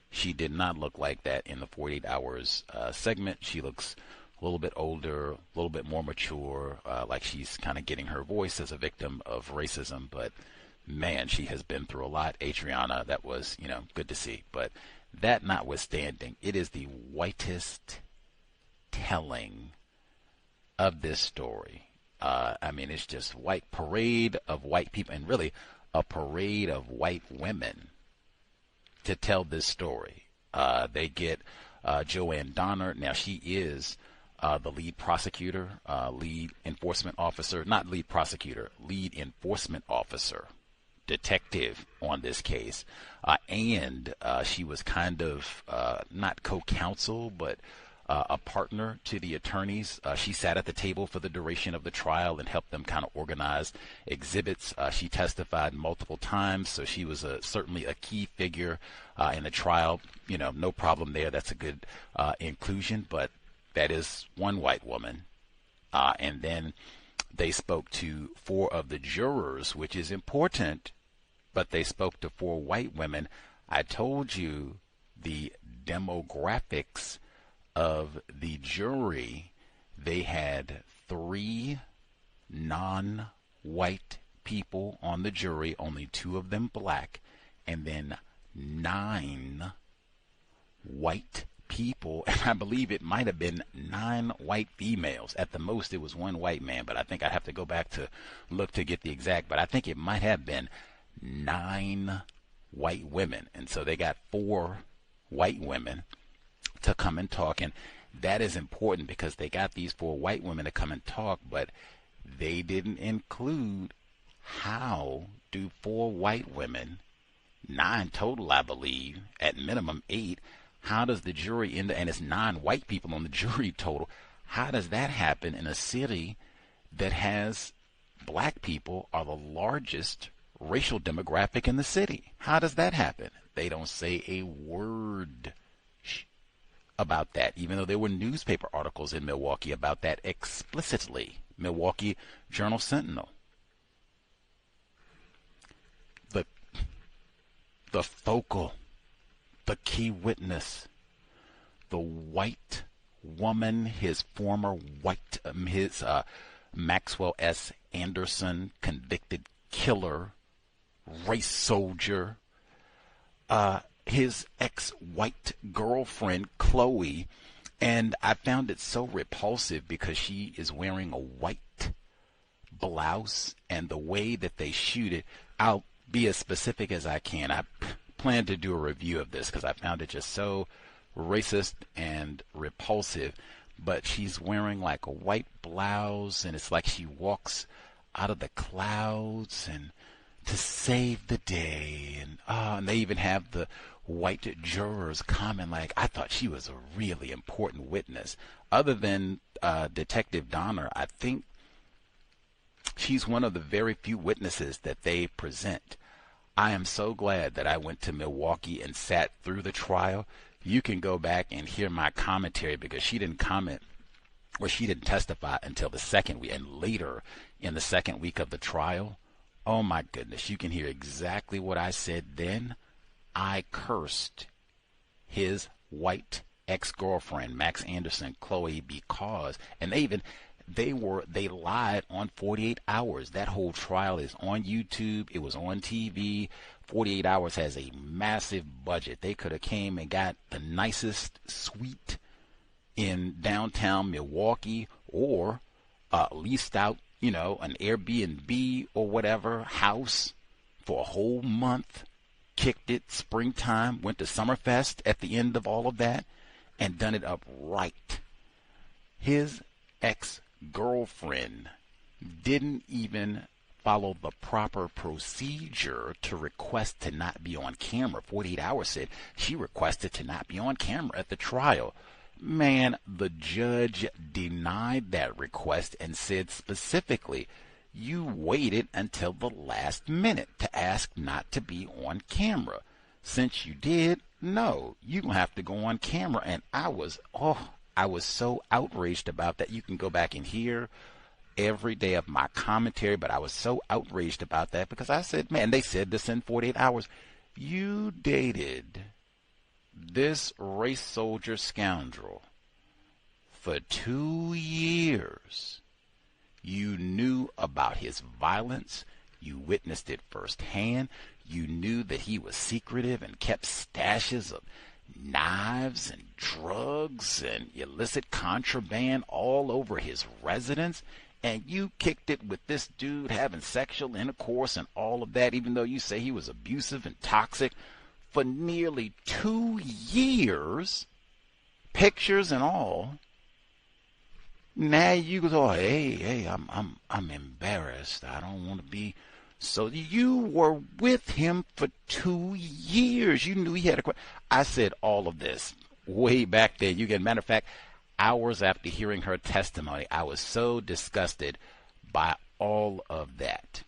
She did not look like that in the 48 Hours segment. She looks a little bit older, a little bit more mature, like she's kind of getting her voice as a victim of racism. But man, she has been through a lot. Adriana, that was, good to see. But that notwithstanding, it is the whitest telling of this story. It's just white parade of white people, and really a parade of white women to tell this story. They get Joanne Donner. Now, she is the lead prosecutor, lead enforcement officer detective on this case, and she was kind of not co-counsel, but a partner to the attorneys. She sat at the table for the duration of the trial and helped them kind of organize exhibits. She testified multiple times, so she was certainly a key figure in the trial. You know, no problem there. That's a good inclusion, but that is one white woman. And then they spoke to 4 of the jurors, which is important, but they spoke to 4 white women. I told you the demographics of the jury. They had 3 non-white people on the jury, only 2 of them black, and then 9 white people, and I believe it might have been 9 white females. At the most, it was 1 white man, but I think I'd have to go back to look to get the exact, but I think it might have been 9 white women. And so they got 4 white women to come and talk, and that is important because they got these 4 white women to come and talk, but they didn't include how do 4 white women, 9 total, I believe, at minimum 8, how does the jury end up, and it's 9 white people on the jury total, how does that happen in a city that has black people are the largest racial demographic in the city? How does that happen? They don't say a word about that, even though there were newspaper articles in Milwaukee about that explicitly. Milwaukee Journal-Sentinel. The focal, the key witness, the white woman, his former white, Maxwell S. Anderson, convicted killer, race soldier, his ex-white girlfriend, Chloe, and I found it so repulsive because she is wearing a white blouse, and the way that they shoot it, I'll be as specific as I can. I plan to do a review of this because I found it just so racist and repulsive, but she's wearing like a white blouse, and it's like she walks out of the clouds and to save the day, and they even have the white jurors comment like, I thought she was a really important witness. Other than Detective Donner, I think she's one of the very few witnesses that they present. I am so glad that I went to Milwaukee and sat through the trial. You can go back and hear my commentary because she didn't comment, or she didn't testify until the second week, and later in the second week of the trial. Oh my goodness, you can hear exactly what I said then. I cursed his white ex-girlfriend, Max Anderson, Chloe, because, and they lied on 48 Hours. That whole trial is on YouTube. It was on TV. 48 Hours has a massive budget. They could have came and got the nicest suite in downtown Milwaukee, or leased out, an Airbnb or whatever house for a whole month, kicked it springtime, went to Summerfest at the end of all of that, and done it up right. His ex-girlfriend didn't even follow the proper procedure to request to not be on camera. 48 Hours said she requested to not be on camera at the trial. Man, the judge denied that request and said specifically, you waited until the last minute to ask not to be on camera. Since you did, no, you don't have to go on camera. And I was so outraged about that. You can go back and hear every day of my commentary, but I was so outraged about that because I said, man, they said this in 48 Hours. You dated this race soldier scoundrel for 2 years. You knew about his violence. You witnessed it firsthand. You knew that he was secretive and kept stashes of knives and drugs and illicit contraband all over his residence. And you kicked it with this dude having sexual intercourse and all of that, even though you say he was abusive and toxic, for nearly 2 years, pictures and all. Now you go, hey, I'm embarrassed. I don't want to be So you were with him for 2 years. You knew he had a... I said all of this way back then. You get, matter of fact, hours after hearing her testimony, I was so disgusted by all of that.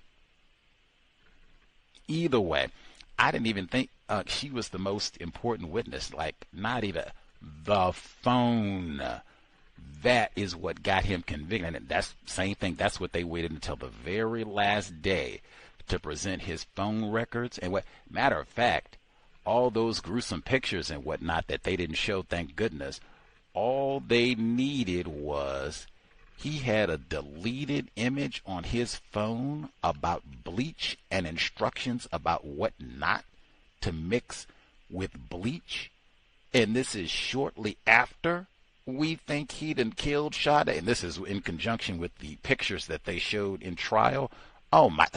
Either way, I didn't even think she was the most important witness. Like, not even the phone. That is what got him convicted. And that's the same thing. That's what they waited until the very last day to present his phone records. And what, matter of fact, all those gruesome pictures and whatnot that they didn't show, thank goodness, all they needed was he had a deleted image on his phone about bleach and instructions about what not to mix with bleach. And this is shortly after we think he done killed Sade. And this is in conjunction with the pictures that they showed in trial. Oh my,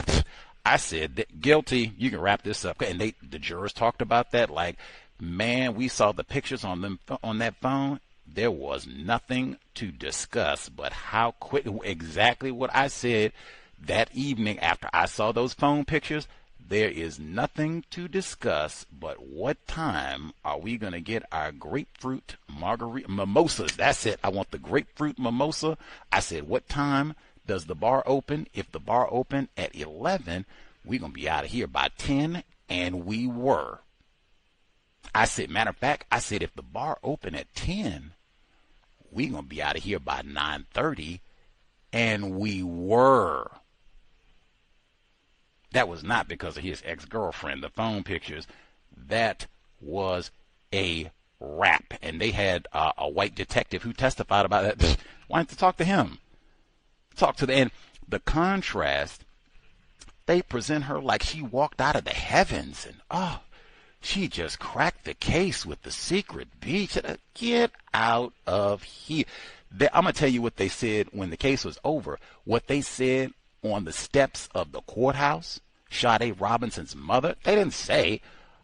I said, guilty, you can wrap this up. And the jurors talked about that. Like, man, we saw the pictures on that phone. There was nothing to discuss but how quick, exactly what I said that evening after I saw those phone pictures. There is nothing to discuss but what time are we going to get our grapefruit margarita mimosas. That's it. I want the grapefruit mimosa. I said, what time does the bar open? If the bar open at 11, we're going to be out of here by 10, and we were. I said, matter of fact, I said, if the bar open at 10, we're going to be out of here by 9:30, and we were. That was not because of his ex-girlfriend, the phone pictures. That was a wrap. And they had a white detective who testified about that. Why didn't they talk to him? Talk to the end. The contrast, they present her like she walked out of the heavens. And, she just cracked the case with the secret beach. Get out of here. I'm going to tell you what they said when the case was over. What they said on the steps of the courthouse, Sade Robinson's mother, they didn't say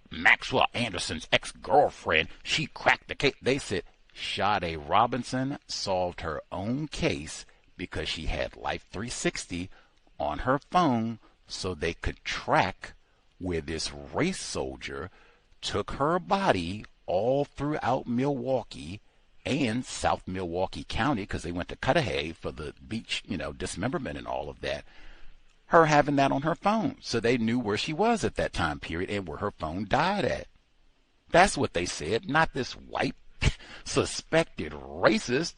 Maxwell Anderson's ex-girlfriend, she cracked the case. They said Sade Robinson solved her own case because she had Life 360 on her phone so they could track where this race soldier took her body all throughout Milwaukee and South Milwaukee County, because they went to Cudahy for the beach, dismemberment and all of that. Her having that on her phone. So they knew where she was at that time period and where her phone died at. That's what they said, not this white suspected racist.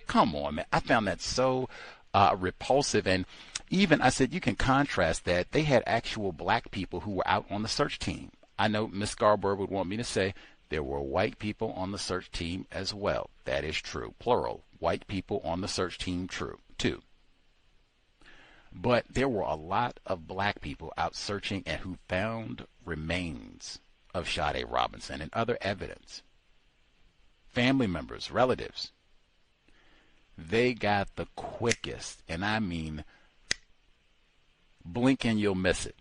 Come on, man. I found that so repulsive. And even, I said, you can contrast that. They had actual black people who were out on the search team. I know Ms. Scarborough would want me to say there were white people on the search team as well. That is true. Plural. White people on the search team, true, too. But there were a lot of black people out searching and who found remains of Sade Robinson and other evidence. Family members, relatives. They got the quickest, and I mean, blink and you'll miss it.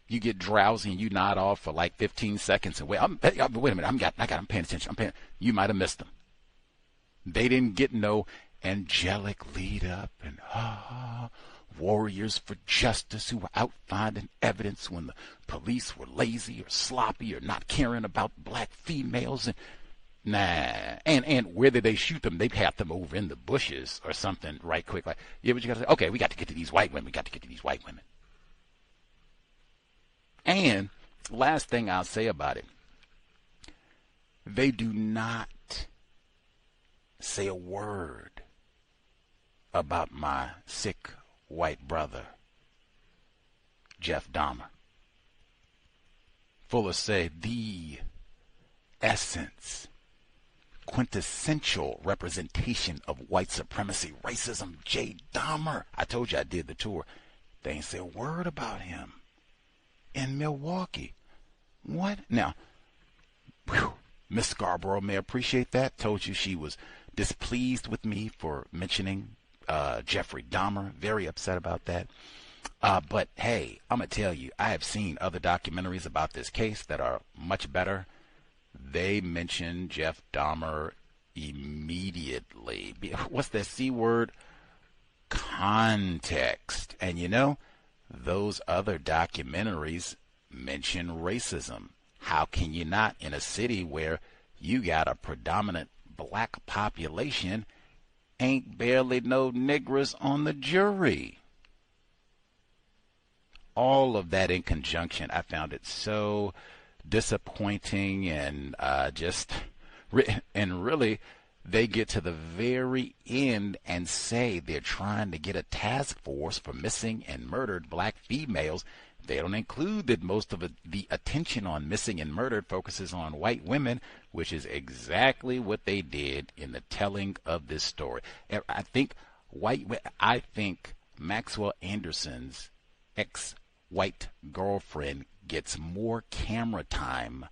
You get drowsy and you nod off for like 15 seconds and wait a minute, I'm paying attention. You might have missed them. They didn't get no angelic lead up and warriors for justice who were out finding evidence when the police were lazy or sloppy or not caring about black females. And nah. And where did they shoot them? They had them over in the bushes or something right quick. Like, yeah, but you got to say, okay, we got to get to these white women. And last thing I'll say about it, they do not say a word about my sick white brother, Jeff Dahmer. Fuller said the essence, quintessential representation of white supremacy, racism, J. Dahmer. I told you I did the tour. They ain't say a word about him in Milwaukee. What? Now, Miss Scarborough may appreciate that. Told you she was displeased with me for mentioning Jeffrey Dahmer. Very upset about that. But hey, I'm going to tell you, I have seen other documentaries about this case that are much better. They mention Jeff Dahmer immediately. What's that C word? Context. And those other documentaries mention racism. How can you not in a city where you got a predominant black population, ain't barely no niggers on the jury? All of that in conjunction, I found it so disappointing, and really they get to the very end and say they're trying to get a task force for missing and murdered black females. They don't include that most of the attention on missing and murdered focuses on white women, which is exactly what they did in the telling of this story. I think Maxwell Anderson's ex-white girlfriend gets more camera time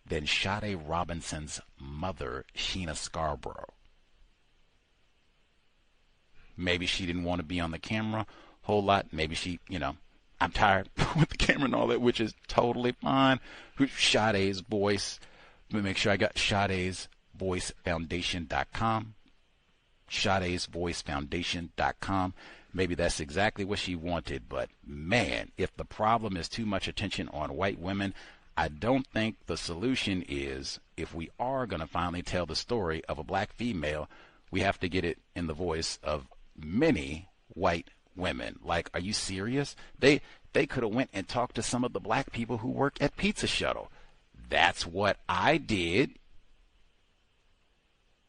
than Sade Robinson's mother, Sheena Scarborough. Maybe she didn't want to be on the camera a whole lot. Maybe she, I'm tired with the camera and all that, which is totally fine. Sade's voice. Let me make sure I got Sade's Voice Foundation.com. Sade's Voice Foundation.com. Maybe that's exactly what she wanted, but man, if the problem is too much attention on white women, I don't think the solution is, if we are going to finally tell the story of a black female, we have to get it in the voice of many white women. Like, are you serious? They could have went and talked to some of the black people who work at Pizza Shuttle. That's what I did.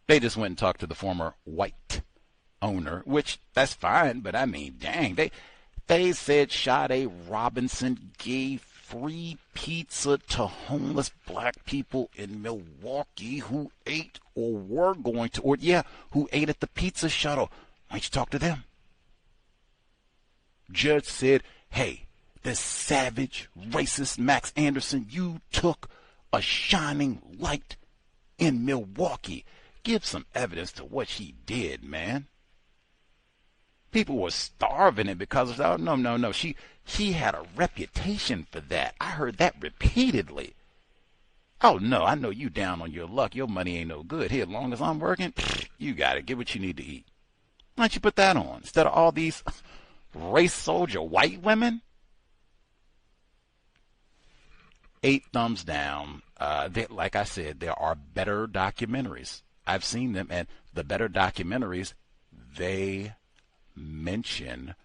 They just went and talked to the former white owner, which that's fine, but I mean, dang, they said Sade Robinson gave free pizza to homeless black people in Milwaukee who ate or were going to, who ate at the Pizza Shuttle. Why don't you talk to them? Judge said, hey, this savage, racist Max Anderson, you took a shining light in Milwaukee. Give some evidence to what she did, man. People were starving it because of, no. She had a reputation for that. I heard that repeatedly. Oh, no, I know you down on your luck. Your money ain't no good. Here, as long as I'm working, you got it. Get what you need to eat. Why don't you put that on instead of all these race soldier white women? 8 thumbs down. Like I said, there are better documentaries. I've seen them, and the better documentaries, they mention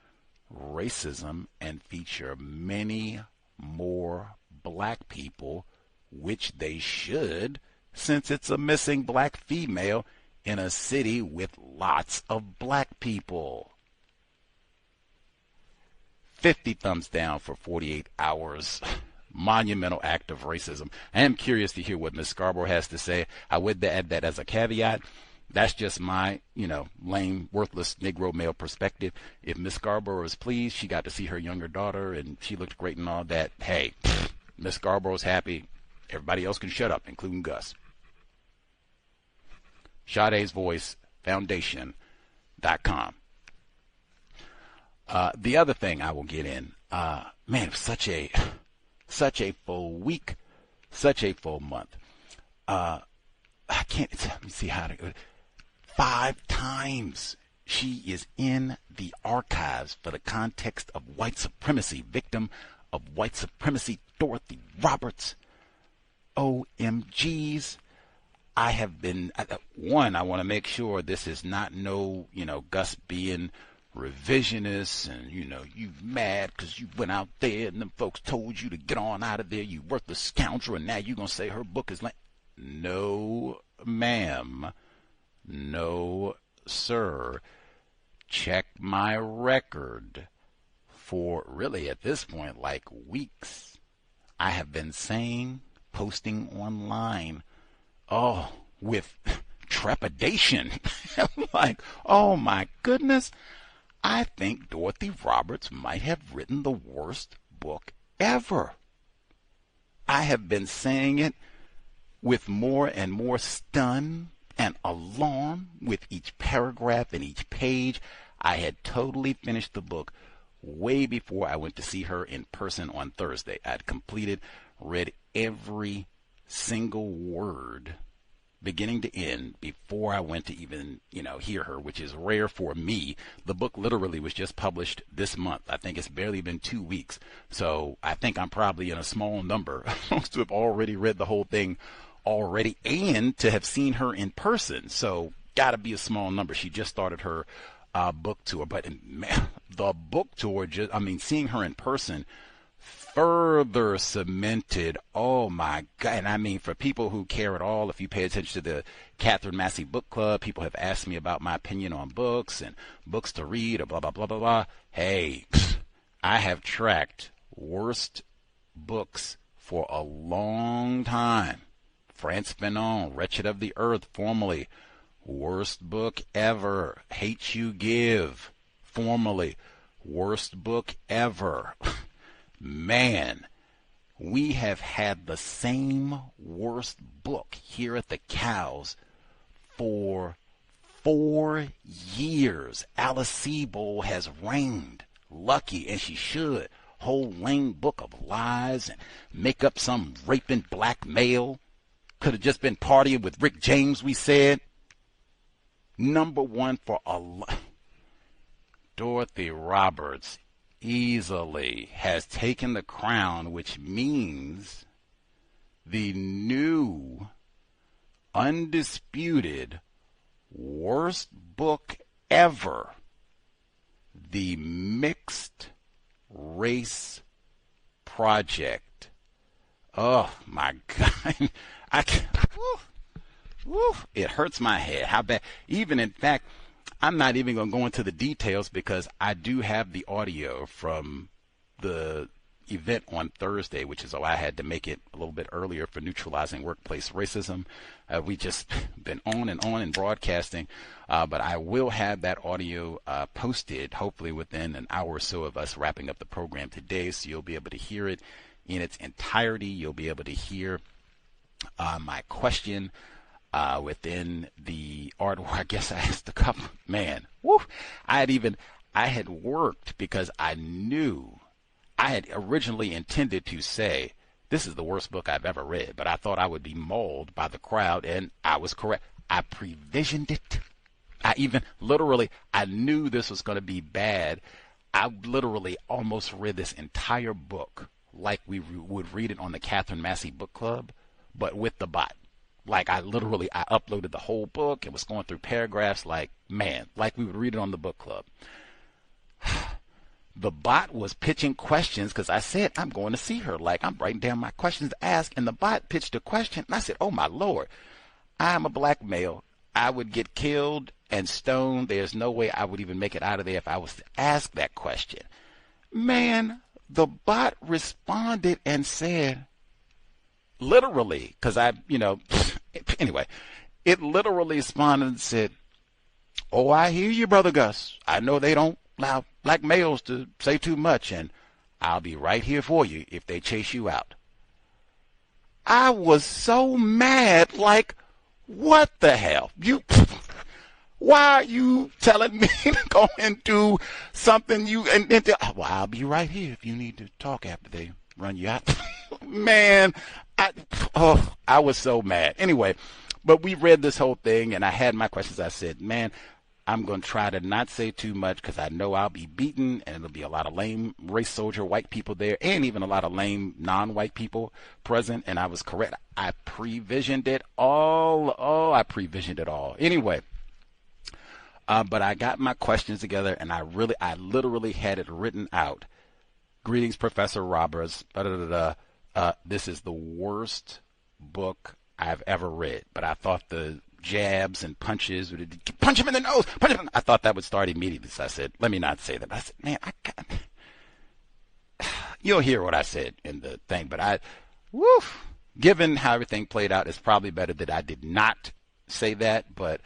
racism and feature many more black people, which they should, since it's a missing black female in a city with lots of black people. 50 thumbs down for 48 hours. Monumental act of racism. I am curious to hear what Ms. Scarborough has to say. I would add that as a caveat. That's just my, lame, worthless Negro male perspective. If Miss Scarborough is pleased, she got to see her younger daughter, and she looked great and all that. Hey, Miss Scarborough's happy. Everybody else can shut up, including Gus. Sade's Voice Foundation.com. The other thing I will get in, man, such a full week, such a full month. I can't, let me see how to go. 5 times she is in the archives for the Context of White Supremacy, victim of white supremacy, Dorothy Roberts. OMGs. I have been, I want to make sure this is not Gus being revisionist and, you mad because you went out there and them folks told you to get on out of there, you worthless scoundrel, and now you're going to say her book is like, no, ma'am. No, sir. Check my record for really at this point, like weeks. I have been posting online, with trepidation. Like, oh my goodness. I think Dorothy Roberts might have written the worst book ever. I have been saying it with more and more stun and alarm with each paragraph and each page. I had totally finished the book way before I went to see her in person on Thursday. I'd read every single word beginning to end, before I went to even, hear her, which is rare for me. The book literally was just published this month. I think it's barely been 2 weeks. So I think I'm probably in a small number to have already read the whole thing already and to have seen her in person. So got to be a small number. She just started her book tour. But man, the book tour, seeing her in person further cemented, oh my God. And I mean, for people who care at all, if you pay attention to the Catherine Massey Book Club, people have asked me about my opinion on books and books to read or blah, blah, blah, blah, blah. Hey, I have tracked worst books for a long time. Frantz Fanon, Wretched of the Earth, formerly worst book ever. Hate You Give, formerly worst book ever. Man, we have had the same worst book here at the Cows for 4 years. Alice Sebold has reigned. Lucky, and she should. Whole lame book of lies and make up some raping black male. Could have just been partying with Rick James, we said. Number one for a lot. Dorothy Roberts easily has taken the crown, which means the new, undisputed, worst book ever. The Mixed Race Project. Oh my God. It hurts my head. How bad? Even in fact, I'm not even going to go into the details because I do have the audio from the event on Thursday, which is why I had to make it a little bit earlier for neutralizing workplace racism. We just been on and broadcasting, but I will have that audio posted hopefully within an hour or so of us wrapping up the program today, so you'll be able to hear it in its entirety. You'll be able to hear my question within the art. I guess I asked a couple. Man, woo! I had worked because I knew I had originally intended to say this is the worst book I've ever read, but I thought I would be mauled by the crowd, and I was correct. I previsioned it. I knew this was going to be bad. I literally almost read this entire book like we would read it on the Catherine Massey Book Club, but with the bot. Like I uploaded the whole book and was going through paragraphs like we would read it on the book club. The bot was pitching questions because I said, I'm going to see her. Like I'm writing down my questions to ask. And the bot pitched a question. And I said, oh my Lord, I'm a black male. I would get killed and stoned. There's no way I would even make it out of there if I was to ask that question. Man, the bot responded and said, literally, because anyway, it literally responded and said, oh, I hear you, Brother Gus. I know they don't allow black males to say too much, and I'll be right here for you if they chase you out. I was so mad, like, what the hell? Why are you telling me to go and do something well, I'll be right here if you need to talk after they run you out. Man, I was so mad. Anyway, but we read this whole thing, and I had my questions. I said, man, I'm going to try to not say too much because I know I'll be beaten, and it'll be a lot of lame race soldier white people there, and even a lot of lame non-white people present, and I was correct. I previsioned it all. Oh, I previsioned it all. Anyway, but I got my questions together, and I literally had it written out. Greetings, Professor Roberts. This is the worst book I've ever read. But I thought the jabs and punches, punch him in the nose, punch him. I thought that would start immediately. So I said, let me not say that. But I said, man, you'll hear what I said in the thing. But given how everything played out, it's probably better that I did not say that. But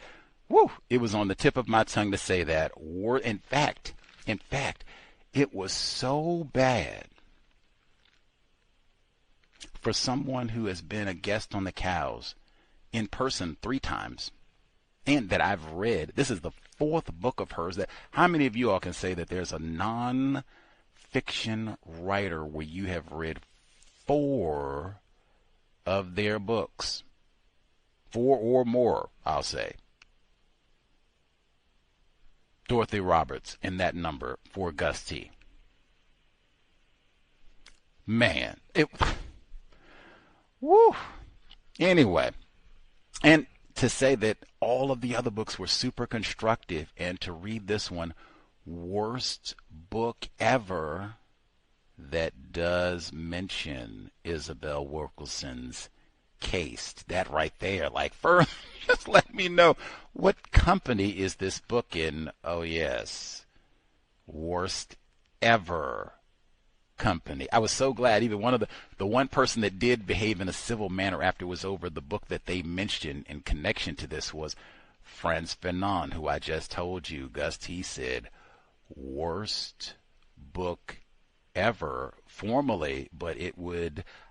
it was on the tip of my tongue to say that. In fact, it was so bad for someone who has been a guest on the Cows in person 3 times and that I've read. This is the 4th book of hers. How many of you all can say that there's a non-fiction writer where you have read 4 of their books? 4 or more, I'll say. Dorothy Roberts in that number for Gus T. Man, woo. Anyway, and to say that all of the other books were super constructive, and to read this one, worst book ever, that does mention Isabel Wilkerson's case. That right there, like, first, just let me know, what company is this book in? Oh, yes, worst ever company. I was so glad even one of the one person that did behave in a civil manner after it was over, the book that they mentioned in connection to this was Frantz Fanon, who I just told you, Gus T said, worst book ever formally, but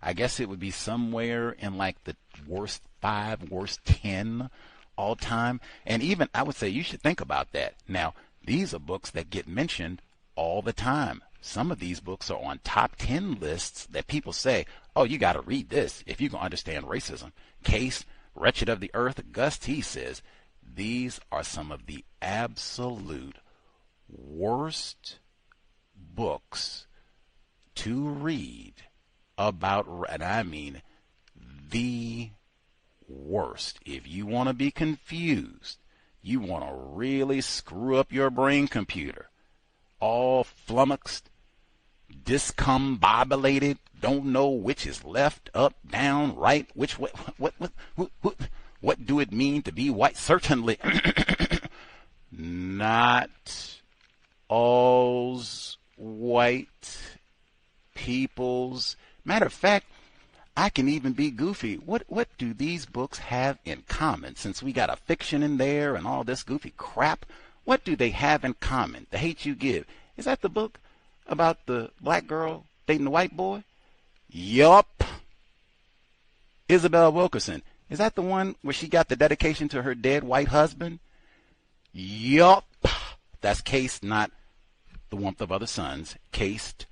I guess it would be somewhere in like the worst 5, worst 10 all time. And even I would say you should think about that. Now, these are books that get mentioned all the time. Some of these books are on top 10 lists that people say, oh, you got to read this if you can understand racism. Case, Wretched of the Earth, Gus T says, these are some of the absolute worst books to read about, and I mean the worst. If you want to be confused, you want to really screw up your brain computer, all flummoxed, discombobulated, don't know which is left, up, down, right, which what do it mean to be white? Certainly not all's white people's. Matter of fact, I can even be goofy. What do these books have in common? Since we got a fiction in there and all this goofy crap, what do they have in common? The Hate U Give. Is that the book about the black girl dating the white boy? Yup. Isabel Wilkerson. Is that the one where she got the dedication to her dead white husband? Yup. That's Case, not The Warmth of Other Suns. Cased.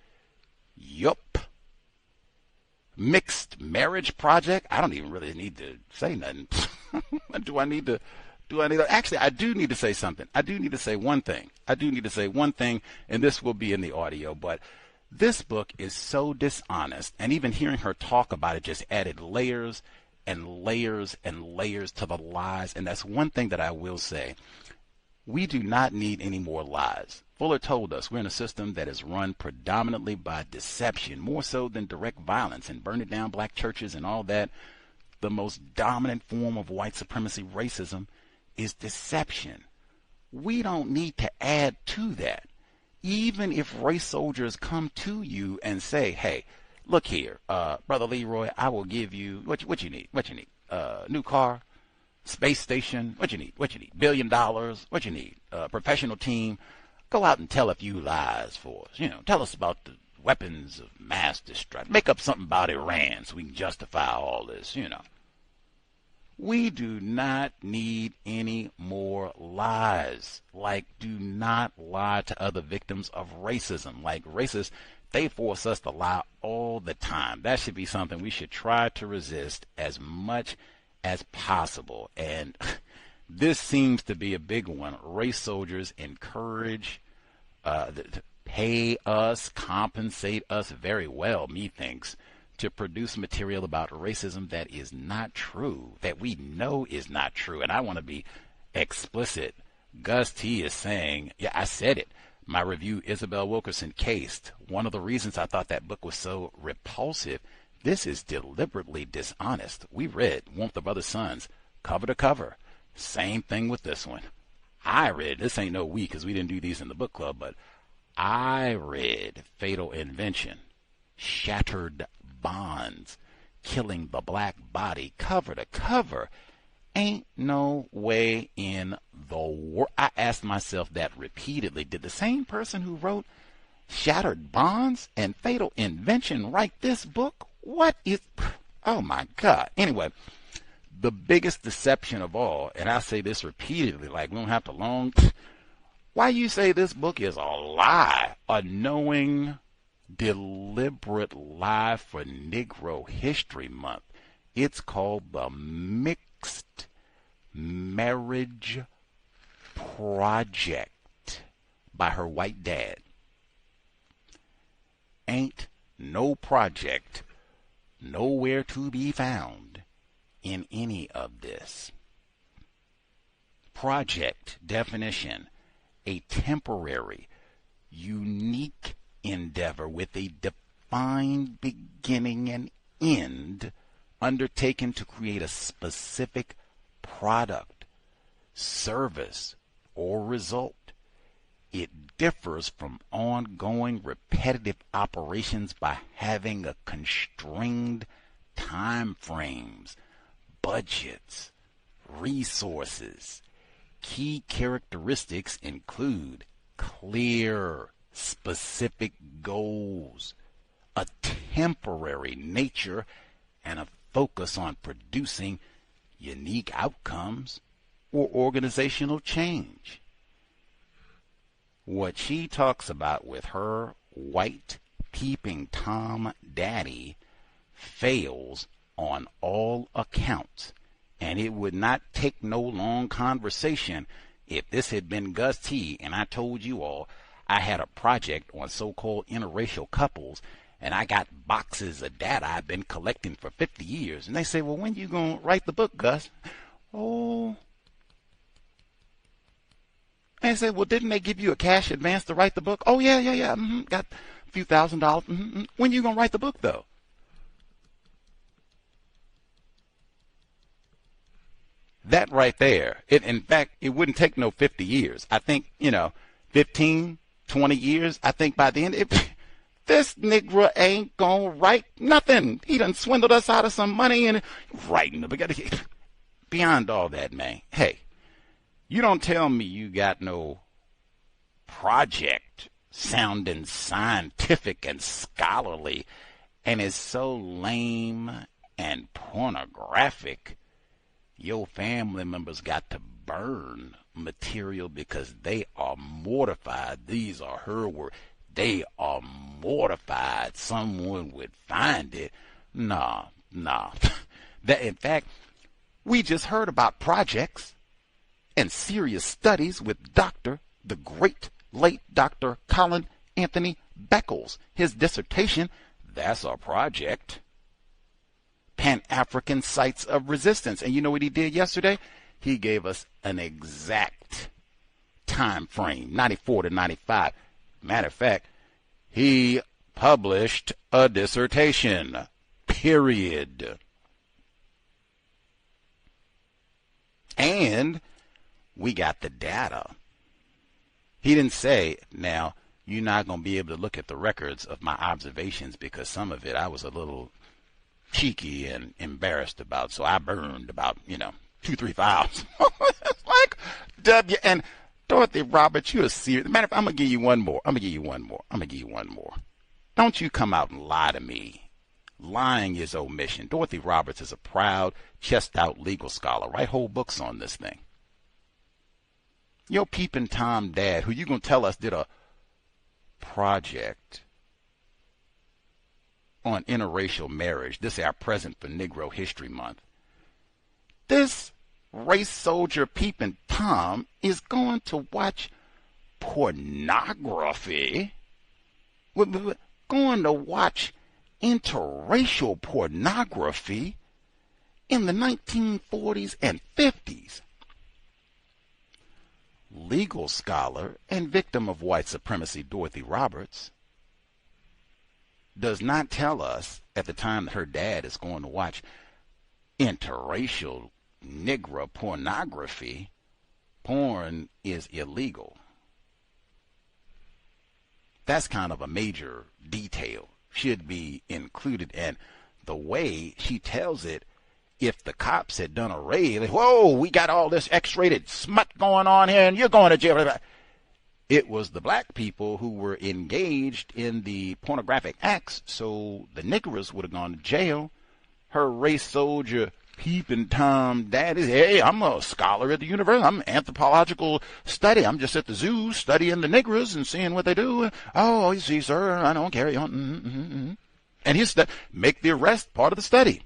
Yup. Mixed Marriage Project. I don't even really need to say nothing. Actually, I do need to say something. I do need to say one thing. And this will be in the audio, but this book is so dishonest, and even hearing her talk about it just added layers and layers and layers to the lies. And that's one thing that I will say. We do not need any more lies. Fuller told us we're in a system that is run predominantly by deception, more so than direct violence and burning down black churches and all that. The most dominant form of white supremacy racism is deception. We don't need to add to that. Even if race soldiers come to you and say, hey, look here, Brother Leroy, I will give you what you need. New car, space station, what you need, $1 billion, what you need, professional team. Go out and tell a few lies for us. Tell us about the weapons of mass destruction. Make up something about Iran so we can justify all this, We do not need any more lies. Like, do not lie to other victims of racism. Like, racists, they force us to lie all the time. That should be something we should try to resist as much as possible. And this seems to be a big one. Race soldiers encourage, pay us, compensate us very well, methinks, to produce material about racism that is not true, that we know is not true. And I want to be explicit. Gus T is saying, yeah, I said it. My review, Isabel Wilkerson cased. One of the reasons I thought that book was so repulsive, this is deliberately dishonest. We read Warmth of Other Suns, cover to cover. Same thing with this one. I read, this ain't no we because we didn't do these in the book club, but I read Fatal Invention, Shattered Bonds, Killing the Black Body, cover to cover. Ain't no way in the world. I asked myself that repeatedly. Did the same person who wrote Shattered Bonds and Fatal Invention write this book? What is, oh my God. Anyway, the biggest deception of all, and I say this repeatedly, like we don't have to long, why you say this book is a lie, a knowing, deliberate lie for Negro History Month. It's called the Mixed Marriage Project by her white dad. Ain't no project nowhere to be found in any of this. Project definition: a temporary, unique endeavor with a defined beginning and end, undertaken to create a specific product, service, or result. It differs from ongoing repetitive operations by having a constrained time frames, budgets, resources. Key characteristics include clear, specific goals, a temporary nature, and a focus on producing unique outcomes or organizational change. What she talks about with her white peeping Tom daddy fails on all accounts, and it would not take no long conversation if this had been Gus T. and I told you all I had a project on so-called interracial couples, and I got boxes of data I've been collecting for 50 years. And they say, well, when you going to write the book, Gus? Oh. And I said, well, didn't they give you a cash advance to write the book? Oh, yeah. Got a few $1,000s. When you going to write the book, though? That right there, in fact, it wouldn't take no 50 years. I think, 15, 20 years. I think by the end, this Negro ain't going to write nothing. He done swindled us out of some money and writing the beginning. Beyond all that, man. Hey. You don't tell me you got no project sounding scientific and scholarly and is so lame and pornographic, your family members got to burn material because they are mortified. These are her words. They are mortified someone would find it. Nah. That, in fact, we just heard about projects and serious studies with the great late Dr. Colin Anthony Beckles. His dissertation, that's a project. Pan-African Sites of Resistance. And you know what he did yesterday? He gave us an exact time frame, 94 to 95. Matter of fact, he published a dissertation, period. And we got the data. He didn't say, now, you're not going to be able to look at the records of my observations because some of it I was a little cheeky and embarrassed about, so I burned about, 2-3 files. It's like W. And Dorothy Roberts, you're serious. Matter of fact, I'm going to give you one more. Don't you come out and lie to me. Lying is omission. Dorothy Roberts is a proud, chest-out legal scholar. Write whole books on this thing. Your peeping Tom dad, who you going to tell us did a project on interracial marriage. This is our present for Negro History Month. This race soldier peeping Tom is going to watch pornography. We're going to watch interracial pornography in the 1940s and 50s. Legal scholar and victim of white supremacy Dorothy Roberts does not tell us at the time that her dad is going to watch interracial Negro pornography. Porn is illegal. That's kind of a major detail, should be included. And the way she tells it, if the cops had done a raid, whoa, we got all this X-rated smut going on here and you're going to jail. It was the black people who were engaged in the pornographic acts, so the niggers would have gone to jail. Her race soldier peeping Tom daddy, hey, I'm a scholar at the university. I'm anthropological study. I'm just at the zoo studying the niggers and seeing what they do. Oh, you see, sir, I don't carry on. And he's make the arrest part of the study.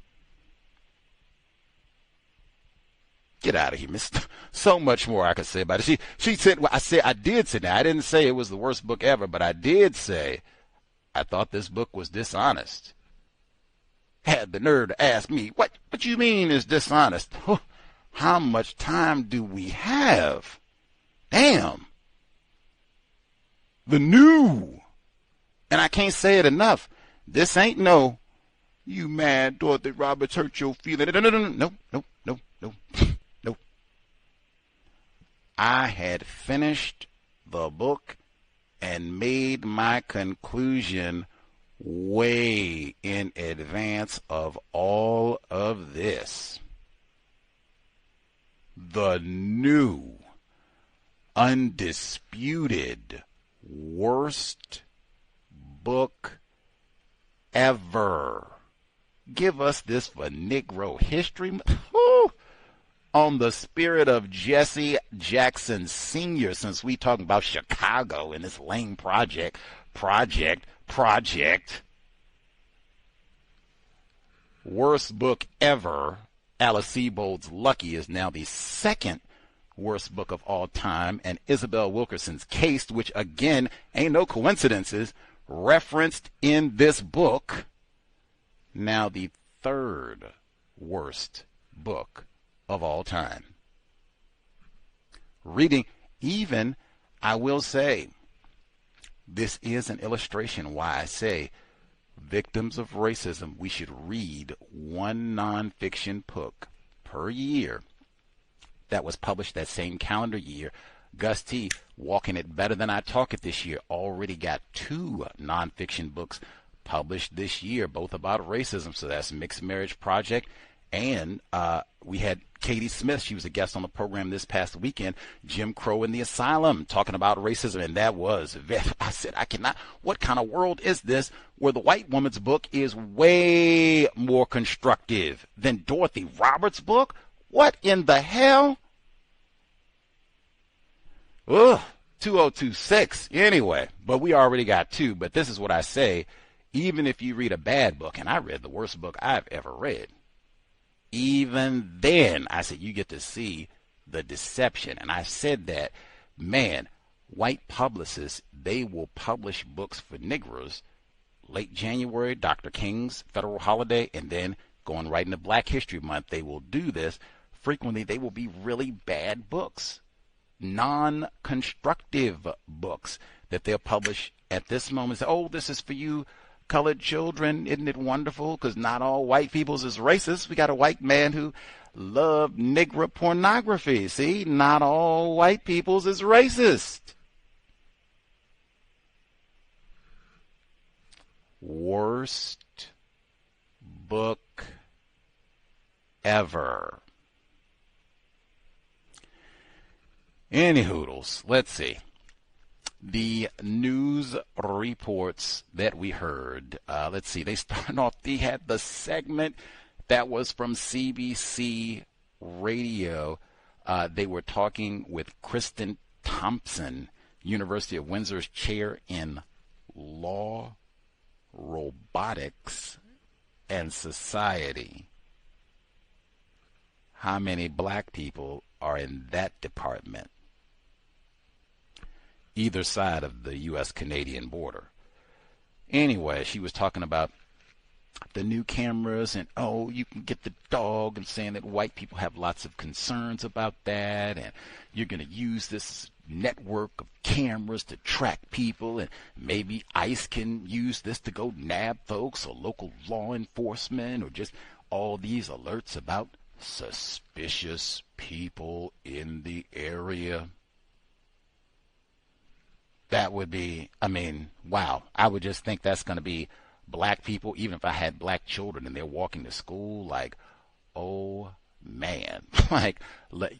Get out of here, miss. So much more I could say about it. She said, well, I did say that. I didn't say it was the worst book ever, but I did say I thought this book was dishonest. Had the nerve to ask me, what you mean is dishonest? How much time do we have? Damn. The new. And I can't say it enough. This ain't no, you mad Dorothy Roberts hurt your feelings. No. I had finished the book and made my conclusion way in advance of all of this. The new, undisputed, worst book ever. Give us this for Negro history. Woo! On the spirit of Jesse Jackson Sr., since we talking about Chicago and this lame project. Worst book ever. Alice Sebold's Lucky is now the second worst book of all time, and Isabel Wilkerson's Case, which again ain't no coincidences, referenced in this book, now the third worst book of all time. Reading, even, I will say, this is an illustration why I say victims of racism, we should read one nonfiction book per year that was published that same calendar year. Gus T, Walking It Better Than I Talk It this year, already got 2 nonfiction books published this year, both about racism. So that's Mixed Marriage Project, and we had Katie Smith. She was a guest on the program this past weekend, Jim Crow in the Asylum, talking about racism, and that was, I said, I cannot, what kind of world is this where the white woman's book is way more constructive than Dorothy Roberts' book? What in the hell? Ugh, 2026. Anyway, but we already got 2, but this is what I say, even if you read a bad book, and I read the worst book I've ever read, even then, I said, you get to see the deception. And I said that, man, white publicists, they will publish books for Negroes late January, Dr. King's federal holiday, and then going right into Black History Month, they will do this. Frequently, they will be really bad books, non-constructive books that they'll publish at this moment. Say, oh, this is for you colored children. Isn't it wonderful? Because not all white peoples is racist. We got a white man who loved Negro pornography. See, not all white peoples is racist. Worst book ever. Any hoodles, let's see. The news reports that we heard, let's see, they started off, they had the segment that was from CBC Radio. They were talking with Kristen Thompson, University of Windsor's chair in law, robotics, and society. How many black people are in that department? Either side of the U.S.-Canadian border. Anyway, she was talking about the new cameras and, oh, you can get the dog, and saying that white people have lots of concerns about that, and you're going to use this network of cameras to track people, and maybe ICE can use this to go nab folks, or local law enforcement, or just all these alerts about suspicious people in the area. That would be, I mean, wow. I would just think that's going to be black people, even if I had black children and they're walking to school, like, oh, man. Like,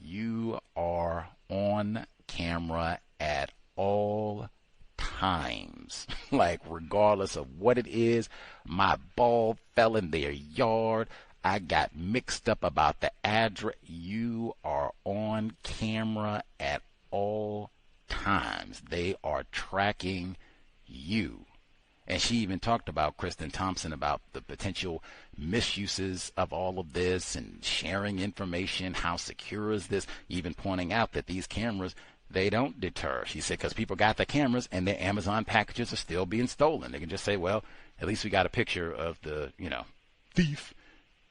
you are on camera at all times. Like, regardless of what it is, my ball fell in their yard, I got mixed up about the address. You are on camera at all times. They are tracking you. And she even talked about Kristen Thompson about the potential misuses of all of this and sharing information. How secure is this? Even pointing out that these cameras, they don't deter. She said because people got the cameras and their Amazon packages are still being stolen. They can just say, well, at least we got a picture of the, thief.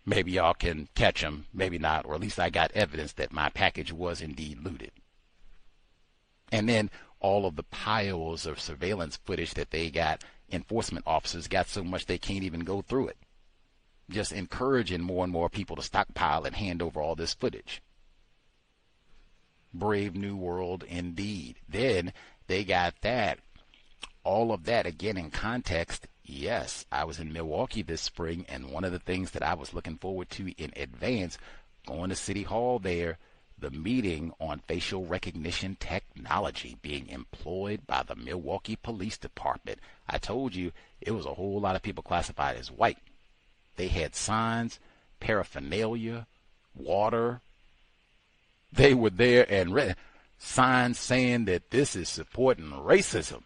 Maybe y'all can catch him, maybe not, or at least I got evidence that my package was indeed looted. And then all of the piles of surveillance footage that they got, enforcement officers got so much they can't even go through it. Just encouraging more and more people to stockpile and hand over all this footage. Brave new world indeed. Then they got that. All of that, again, in context. Yes, I was in Milwaukee this spring, and one of the things that I was looking forward to in advance, going to City Hall there, the meeting on facial recognition technology being employed by the Milwaukee Police Department. I told you it was a whole lot of people classified as white. They had signs, paraphernalia, water. They were there and read signs saying that this is supporting racism.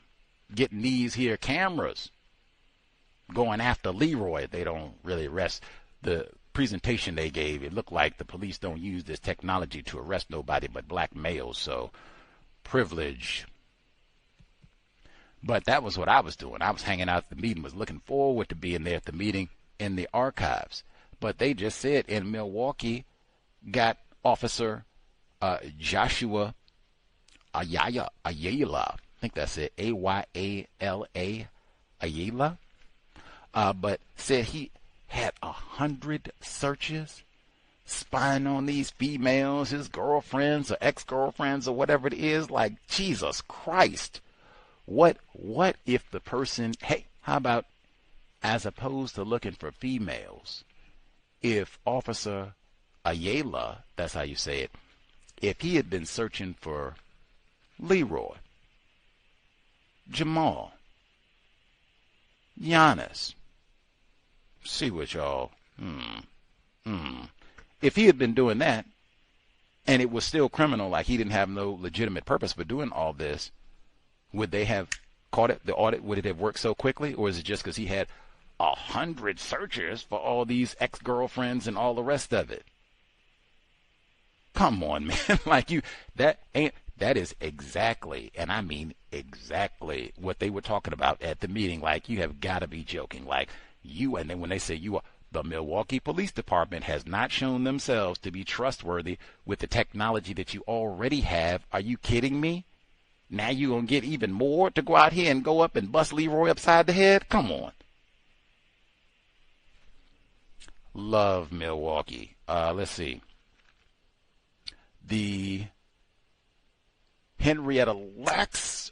Getting these here cameras. Going after Leroy. They don't really arrest. The presentation they gave, it looked like the police don't use this technology to arrest nobody but black males. So privilege. But that was what I was doing. I was hanging out at the meeting, was looking forward to being there at the meeting in the archives. But they just said in Milwaukee, got Officer Joshua Ayala. I think that's it. Ayala. Ayala. But said he had 100 searches spying on these females, his girlfriends or ex-girlfriends or whatever it is. Like, Jesus Christ. What if the person, hey, how about as opposed to looking for females, if Officer Ayala, that's how you say it, if he had been searching for Leroy, Jamal, Giannis, see what y'all, if he had been doing that, and it was still criminal, like he didn't have no legitimate purpose for doing all this, would they have caught it? The audit, would it have worked so quickly? Or is it just because he had 100 searches for all these ex-girlfriends and all the rest of it? Come on, man. Like that is exactly, and I mean exactly what they were talking about at the meeting. Like, you have got to be joking. Like, and then when they say you are, the Milwaukee Police Department has not shown themselves to be trustworthy with the technology that you already have. Are you kidding me? Now you're going to get even more to go out here and go up and bust Leroy upside the head? Come on. Love Milwaukee. Let's see. The Henrietta Lacks,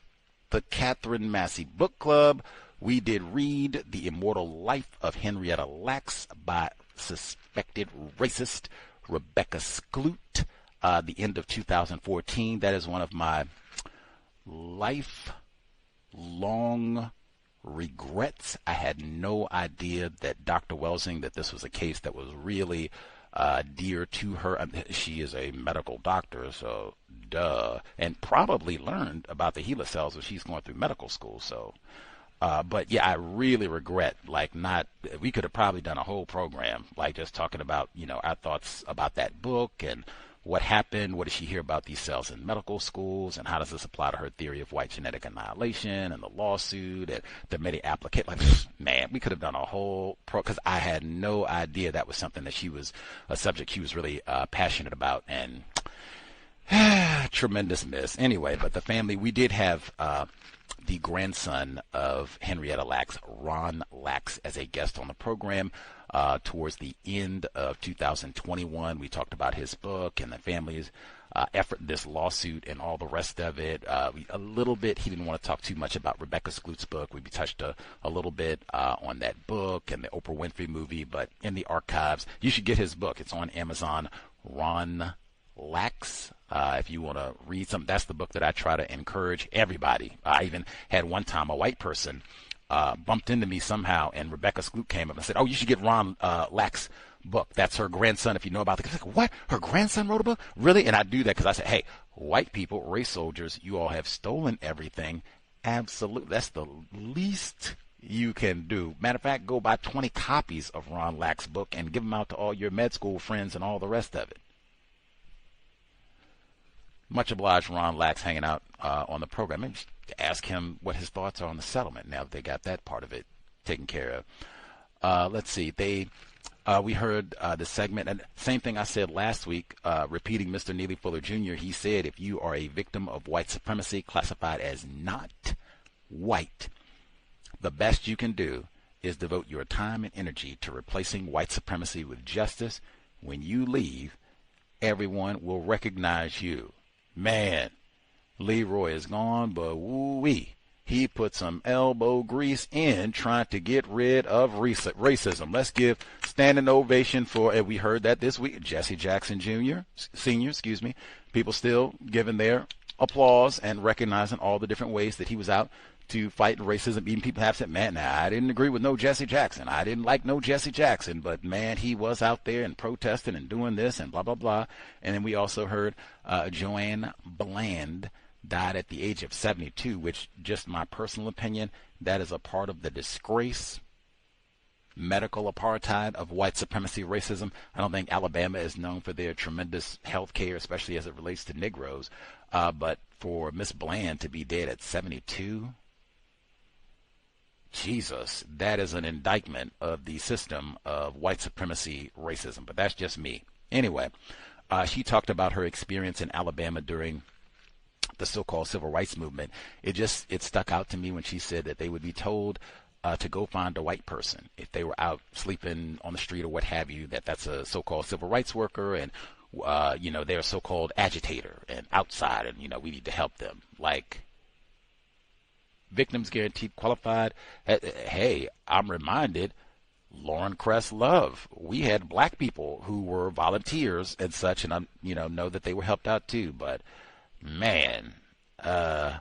the Catherine Massey Book Club. We did read The Immortal Life of Henrietta Lacks by suspected racist Rebecca Skloot, the end of 2014. That is one of my lifelong regrets. I had no idea that Dr. Welsing, that this was a case that was really dear to her. I mean, she is a medical doctor, so duh, and probably learned about the HeLa cells when she's going through medical school. So, but yeah, I really regret, we could have probably done a whole program, like just talking about, our thoughts about that book and what happened, what did she hear about these cells in medical schools, and how does this apply to her theory of white genetic annihilation and the lawsuit and the many applicant. Like, man, we could have done a whole because I had no idea that was something that she was, a subject she was really passionate about, and tremendous miss. Anyway, but the family, we did have the grandson of Henrietta Lacks, Ron Lacks, as a guest on the program. Towards the end of 2021, we talked about his book and the family's effort, this lawsuit and all the rest of it. A little bit, he didn't want to talk too much about Rebecca Skloot's book. We touched a little bit on that book and the Oprah Winfrey movie, but in the archives, you should get his book. It's on Amazon, Ron Lacks. If you want to read some, that's the book that I try to encourage everybody. I even had one time a white person bumped into me somehow, and Rebecca Skloot came up and said, "Oh, you should get Ron Lacks' book. That's her grandson. If you know about it." I was like, "What? Her grandson wrote a book? Really?" And I do that because I said, "Hey, white people, race soldiers, you all have stolen everything. Absolutely. That's the least you can do. Matter of fact, go buy 20 copies of Ron Lack's book and give them out to all your med school friends and all the rest of it. Much obliged, Ron Lack's hanging out on the program. Maybe ask him what his thoughts are on the settlement now that they got that part of it taken care of. Let's see. We heard the segment, and same thing I said last week, repeating Mr. Neely Fuller Jr. He said, if you are a victim of white supremacy classified as not white, the best you can do is devote your time and energy to replacing white supremacy with justice. When you leave, everyone will recognize you. Man, Leroy is gone, but woo-wee. He put some elbow grease in trying to get rid of racism. Let's give standing ovation for, and we heard that this week, Jesse Jackson Sr., people still giving their applause and recognizing all the different ways that he was out to fight racism. Even people have said, man, I didn't agree with no Jesse Jackson. I didn't like no Jesse Jackson, but man, he was out there and protesting and doing this and blah, blah, blah. And then we also heard Joanne Bland died at the age of 72, which, just my personal opinion, that is a part of the disgrace, medical apartheid of white supremacy racism. I don't think Alabama is known for their tremendous health care, especially as it relates to Negroes. But for Miss Bland to be dead at 72, Jesus, that is an indictment of the system of white supremacy racism. But that's just me. Anyway, she talked about her experience in Alabama during the so-called civil rights movement. It stuck out to me when she said that they would be told to go find a white person if they were out sleeping on the street or what have you, that's a so-called civil rights worker, and they're a so-called agitator and outside, and we need to help them. Like, victims guaranteed qualified. Hey, I'm reminded, Lauren Cress Love, we had black people who were volunteers and such, and I know that they were helped out too, but man, I'm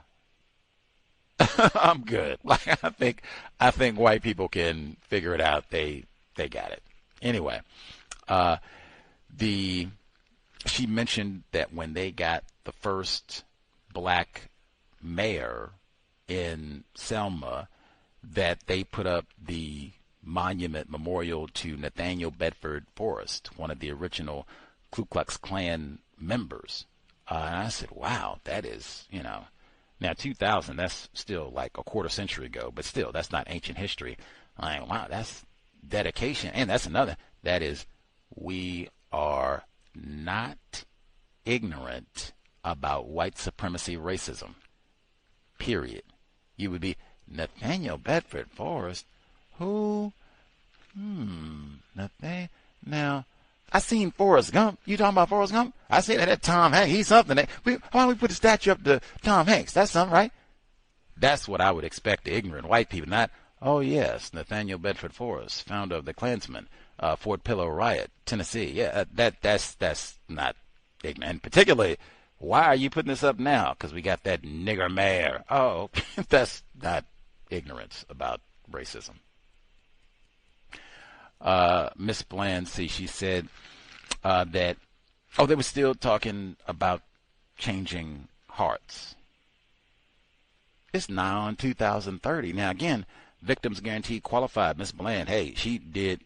good. Like, I think white people can figure it out. They got it. Anyway, she mentioned that when they got the first black mayor in Selma, that they put up the monument memorial to Nathaniel Bedford Forrest, one of the original Ku Klux Klan members. And I said, wow, that is, now 2000, that's still like a quarter century ago, but still, that's not ancient history. I'm like, wow, that's dedication. And that's another, that is, we are not ignorant about white supremacy racism, period. You would be, Nathaniel Bedford Forrest, who, now, I seen Forrest Gump. You talking about Forrest Gump? I seen that Tom Hanks. He's something. Why don't we put a statue up to Tom Hanks? That's something, right? That's what I would expect the ignorant white people. Not, oh yes, Nathaniel Bedford Forrest, founder of the Klansmen, Fort Pillow Riot, Tennessee. Yeah, that's not ignorant. And particularly, why are you putting this up now? Because we got that nigger mayor. Oh, that's not ignorance about racism. Miss Bland, she said that, they were still talking about changing hearts. It's now on 2030. Now, again, victims guaranteed qualified. Miss Bland, hey, she did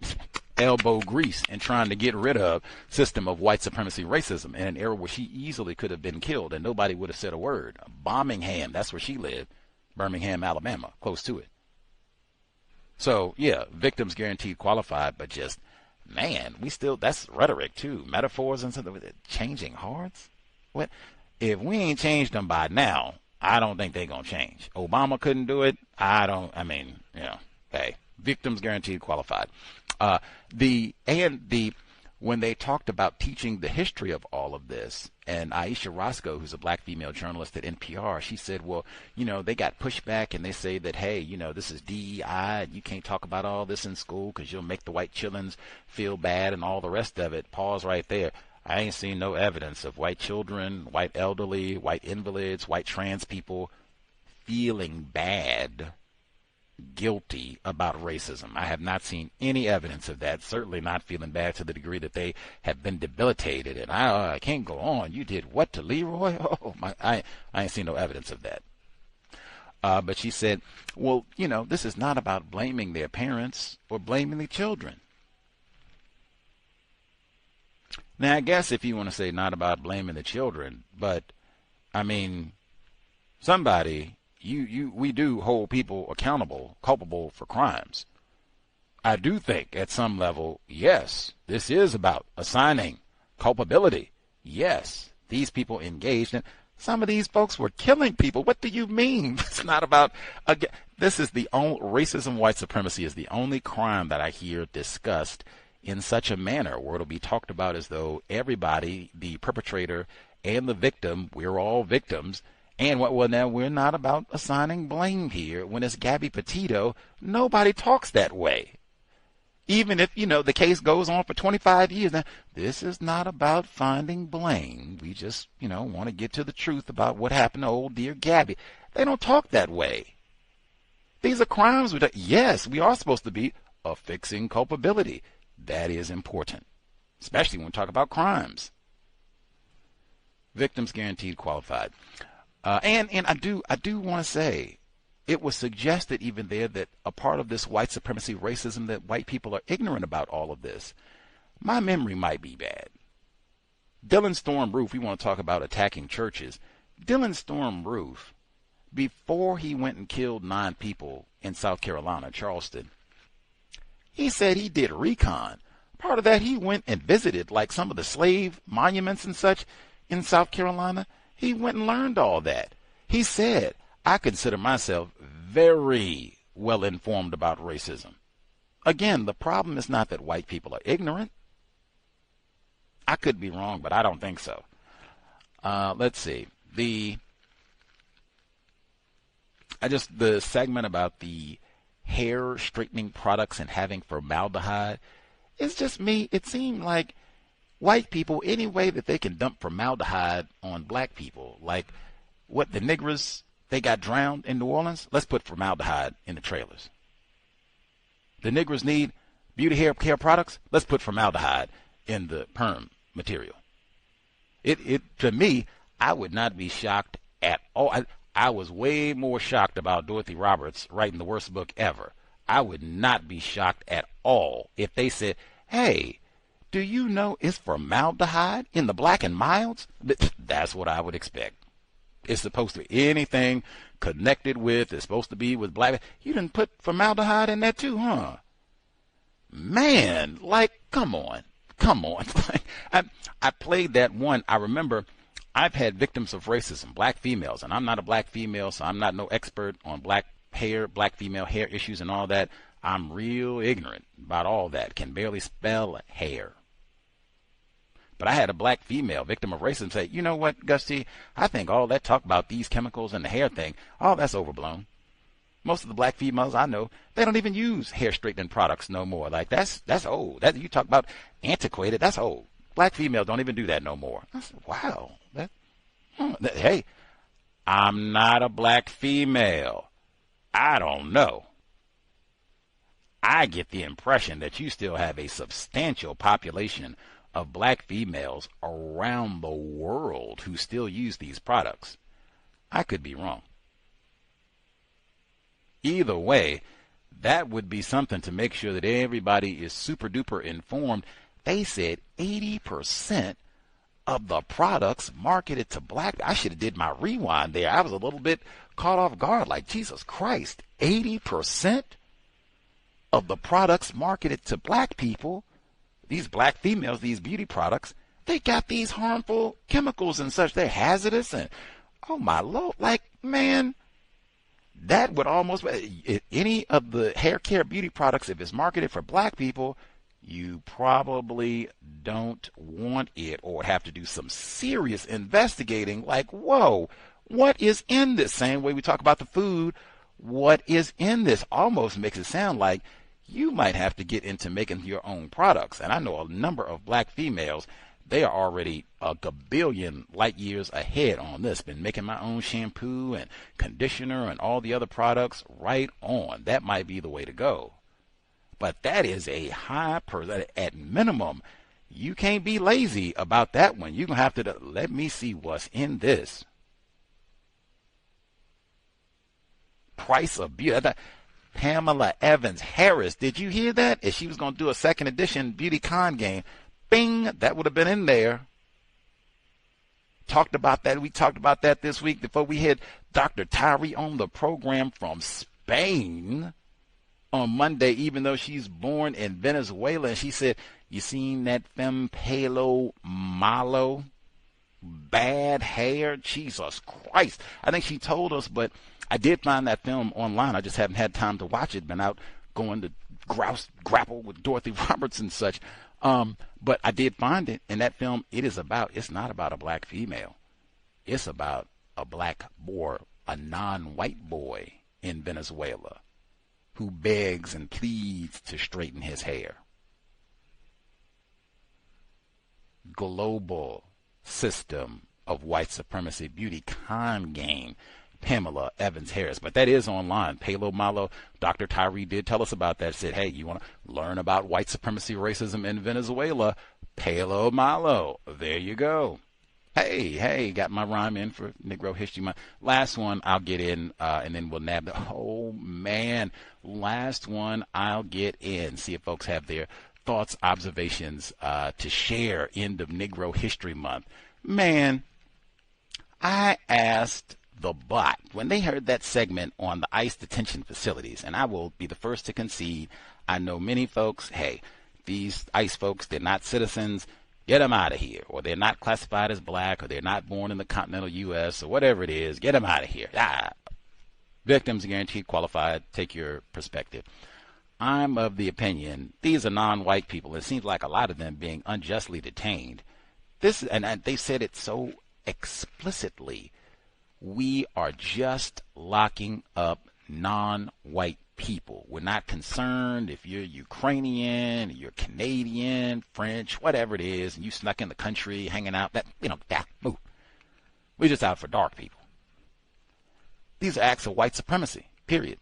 elbow grease in trying to get rid of system of white supremacy racism in an era where she easily could have been killed and nobody would have said a word. Birmingham, that's where she lived, Birmingham, Alabama, close to it. So, yeah, victims guaranteed qualified, but just, man, that's rhetoric too. Metaphors and something with it. Changing hearts? What? If we ain't changed them by now, I don't think they're going to change. Obama couldn't do it. Hey, victims guaranteed qualified. When they talked about teaching the history of all of this, and Aisha Roscoe, who's a black female journalist at NPR, she said, well, they got pushback and they say that, hey, this is DEI, and you can't talk about all this in school because you'll make the white children feel bad and all the rest of it. Pause right there. I ain't seen no evidence of white children, white elderly, white invalids, white trans people feeling bad, guilty about racism. I have not seen any evidence of that, certainly not feeling bad to the degree that they have been debilitated and I can't go on. You did what to Leroy? Oh my, I ain't seen no evidence of that. But she said, well, this is not about blaming their parents or blaming the children. Now, I guess if you want to say not about blaming the children, but, I mean, somebody, we do hold people accountable, culpable for crimes. I do think at some level, yes, this is about assigning culpability. Yes, these people engaged in. Some of these folks were killing people. What do you mean? It's not about, again, this is the only, racism, white supremacy is the only crime that I hear discussed in such a manner where it'll be talked about as though everybody, the perpetrator and the victim, we're all victims. And now we're not about assigning blame here. When it's Gabby Petito, nobody talks that way. Even if, the case goes on for 25 years. Now, this is not about finding blame. We just, want to get to the truth about what happened to old dear Gabby. They don't talk that way. These are crimes. Yes, we are supposed to be affixing culpability. That is important, especially when we talk about crimes. Victims guaranteed qualified. And I do want to say, it was suggested even there that a part of this white supremacy racism, that white people are ignorant about all of this. My memory might be bad. Dylan Storm Roof, we want to talk about attacking churches. Dylan Storm Roof, before he went and killed 9 people in South Carolina, Charleston, he said he did recon. Part of that, he went and visited like some of the slave monuments and such in South Carolina. He went and learned all that. He said, I consider myself very well informed about racism. Again, the problem is not that white people are ignorant. I could be wrong, but I don't think so. Let's see. The segment about the hair straightening products and having formaldehyde, it's just me. It seemed like white people, any way that they can dump formaldehyde on black people, like what the niggers, they got drowned in New Orleans, let's put formaldehyde in the trailers. The niggers need beauty hair care products, let's put formaldehyde in the perm material. To me, I would not be shocked at all. I was way more shocked about Dorothy Roberts writing the worst book ever. I would not be shocked at all if they said, hey, do you know it's formaldehyde in the Black and Milds? That's what I would expect. It's supposed to be anything connected with, it's supposed to be with black. You didn't put formaldehyde in that too, huh? Man, come on. I played that one. I remember I've had victims of racism, black females, and I'm not a black female, so I'm not no expert on black female hair issues and all that. I'm real ignorant about all that, can barely spell hair. But I had a black female victim of racism say, you know what, Gusty, I think all that talk about these chemicals and the hair thing, all that's overblown. Most of the black females I know, they don't even use hair straightening products no more. Like, that's old. That you talk about antiquated, that's old. Black females don't even do that no more. I said, wow. Hey, I'm not a black female. I don't know. I get the impression that you still have a substantial population of black females around the world who still use these products. I could be wrong. Either way, that would be something to make sure that everybody is super duper informed. They said 80% of the products marketed to black. I should have did my rewind there. I was a little bit caught off guard, like, Jesus Christ, 80% of the products marketed to black people, these black females, these beauty products, they got these harmful chemicals and such. They're hazardous, and oh my Lord, like, man, that would almost, any of the hair care beauty products, if it's marketed for black people, you probably don't want it, or have to do some serious investigating. Like, whoa, what is in this? Same way we talk about the food, what is in this almost makes it sound like you might have to get into making your own products. And I know a number of black females, they are already a gabillion light years ahead on this. Been making my own shampoo and conditioner and all the other products. Right on. That might be the way to go. But that is a high percentage. At minimum, you can't be lazy about that one. You're going to have to, let me see what's in this. price of beauty. Pamela Evans Harris, did you hear that? If she was going to do a second edition beauty con game, bing, that would have been in there. Talked about that. We talked about that this week before we had Dr. Tyree on the program from Spain on Monday, even though she's born in Venezuela. And she said, you seen that femme Palo Malo? Bad hair? Jesus Christ. I think she told us, but I did find that film online. I just haven't had time to watch it. Been out going to grapple with Dorothy Roberts and such. But I did find it. In that film, it's not about a black female. It's about a black boy, a non-white boy in Venezuela who begs and pleads to straighten his hair. Global system of white supremacy beauty con game, Pamela Evans Harris. But that is online. Palo Malo, Dr. Tyree did tell us about that. Said, hey, you want to learn about white supremacy racism in Venezuela? Palo Malo. There you go. Hey, got my rhyme in for Negro History Month. Last one I'll get in, and then we'll nab the, oh man, last one I'll get in. See if folks have their thoughts, observations to share end of Negro History Month. Man, I asked the bot when they heard that segment on the ICE detention facilities, and I will be the first to concede, I know many folks, hey, these ICE folks, they're not citizens, get them out of here, or they're not classified as black, or they're not born in the continental U.S., or whatever it is, get them out of here. Victims guaranteed qualified, take your perspective. I'm of the opinion these are non-white people. It seems like a lot of them being unjustly detained. And they said it so explicitly. We are just locking up non-white people. We're not concerned if you're Ukrainian, you're Canadian, French, whatever it is, and you snuck in the country, hanging out. We're just out for dark people. These are acts of white supremacy, period.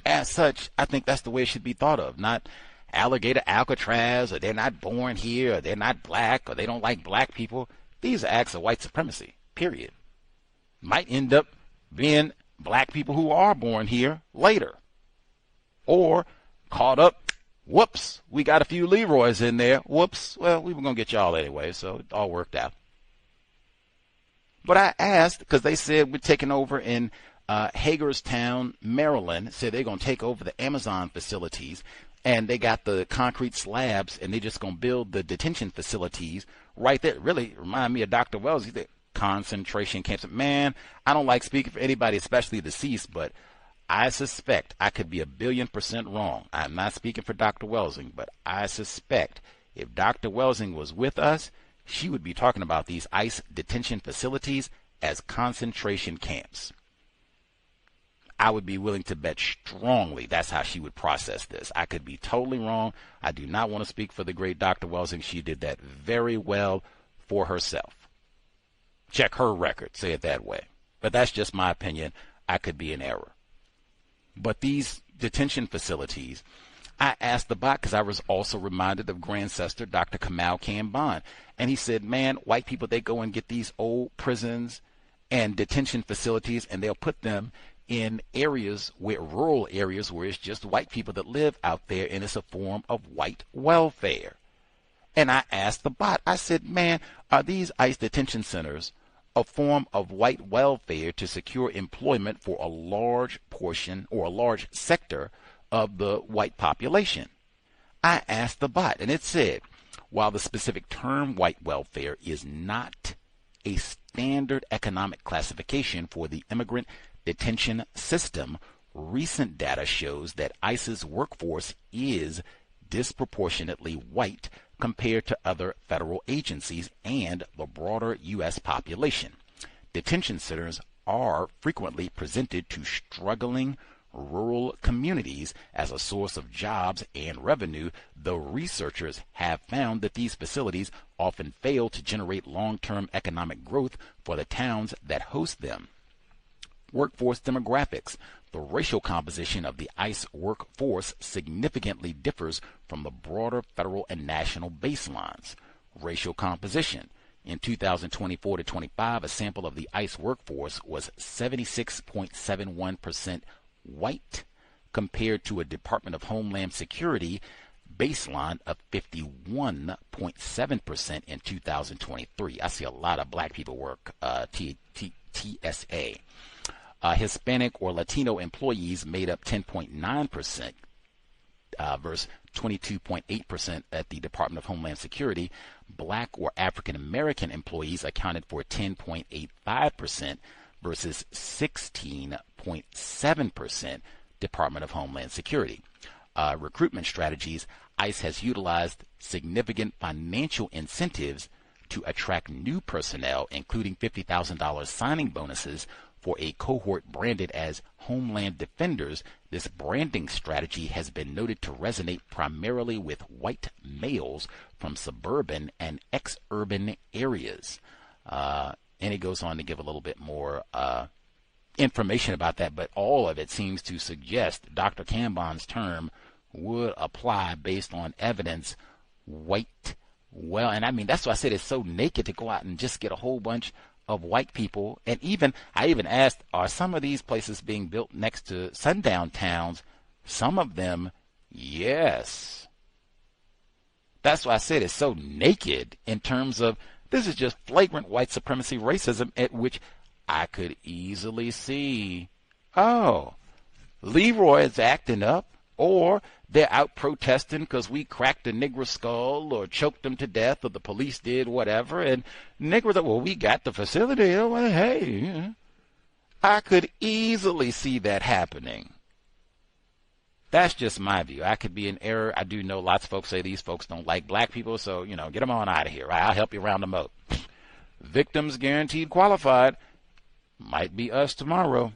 As such, I think that's the way it should be thought of, not alligator Alcatraz, or they're not born here, or they're not black, or they don't like black people. These are acts of white supremacy, period. Might end up being black people who are born here later, or caught up, whoops, we got a few Leroys in there, whoops, well, we were going to get y'all anyway, so it all worked out. But I asked, because they said we're taking over in Hagerstown, Maryland, said they're going to take over the Amazon facilities, and they got the concrete slabs, and they're just going to build the detention facilities right there. Really remind me of Dr. Wells. He said concentration camps. Man, I don't like speaking for anybody, especially deceased, but I suspect, I could be 1,000,000,000% wrong. I'm not speaking for Dr. Welsing, but I suspect if Dr. Welsing was with us, she would be talking about these ICE detention facilities as concentration camps. I would be willing to bet strongly that's how she would process this. I could be totally wrong. I do not want to speak for the great Dr. Welsing. She did that very well for herself. Check her record, say it that way. But that's just my opinion. I could be in error. But these detention facilities, I asked the bot because I was also reminded of Grandcestor Dr. Kamal Kamban. And he said, man, white people, they go and get these old prisons and detention facilities, and they'll put them in areas where rural areas where it's just white people that live out there, and it's a form of white welfare. And I asked the bot, I said, man, are these ICE detention centers a form of white welfare to secure employment for a large portion or a large sector of the white population? I asked the bot, and it said, while the specific term white welfare is not a standard economic classification for the immigrant detention system, recent data shows that ICE's workforce is disproportionately white compared to other federal agencies and the broader U.S. population. Detention centers are frequently presented to struggling rural communities as a source of jobs and revenue, though researchers have found that these facilities often fail to generate long-term economic growth for the towns that host them. Workforce demographics. The racial composition of the ICE workforce significantly differs from the broader federal and national baselines. Racial composition. In 2024 to 25, a sample of the ICE workforce was 76.71% white, compared to a Department of Homeland Security baseline of 51.7% in 2023. I see a lot of black people work TSA. Hispanic or Latino employees made up 10.9% versus 22.8% at the Department of Homeland Security. Black or African American employees accounted for 10.85% versus 16.7% Department of Homeland Security. Recruitment strategies: ICE has utilized significant financial incentives to attract new personnel, including $50,000 signing bonuses for a cohort branded as Homeland Defenders. This branding strategy has been noted to resonate primarily with white males from suburban and ex-urban areas. And it goes on to give a little bit more information about that, but all of it seems to suggest Dr. Cambon's term would apply based on evidence. White, well, and I mean, that's why I said it's so naked to go out and just get a whole bunch of white people. And I even asked, are some of these places being built next to sundown towns? Some of them, yes. That's why I said it's so naked in terms of this is just flagrant white supremacy racism, at which I could easily see, oh, Leroy is acting up, or they're out protesting because we cracked a Negro skull or choked them to death, or the police did whatever, and Negroes are, well, we got the facility. Oh, well, hey, I could easily see that happening. That's just my view. I could be in error. I do know lots of folks say these folks don't like black people, so, get them on out of here. I'll help you round them up. Victims guaranteed qualified. Might be us tomorrow.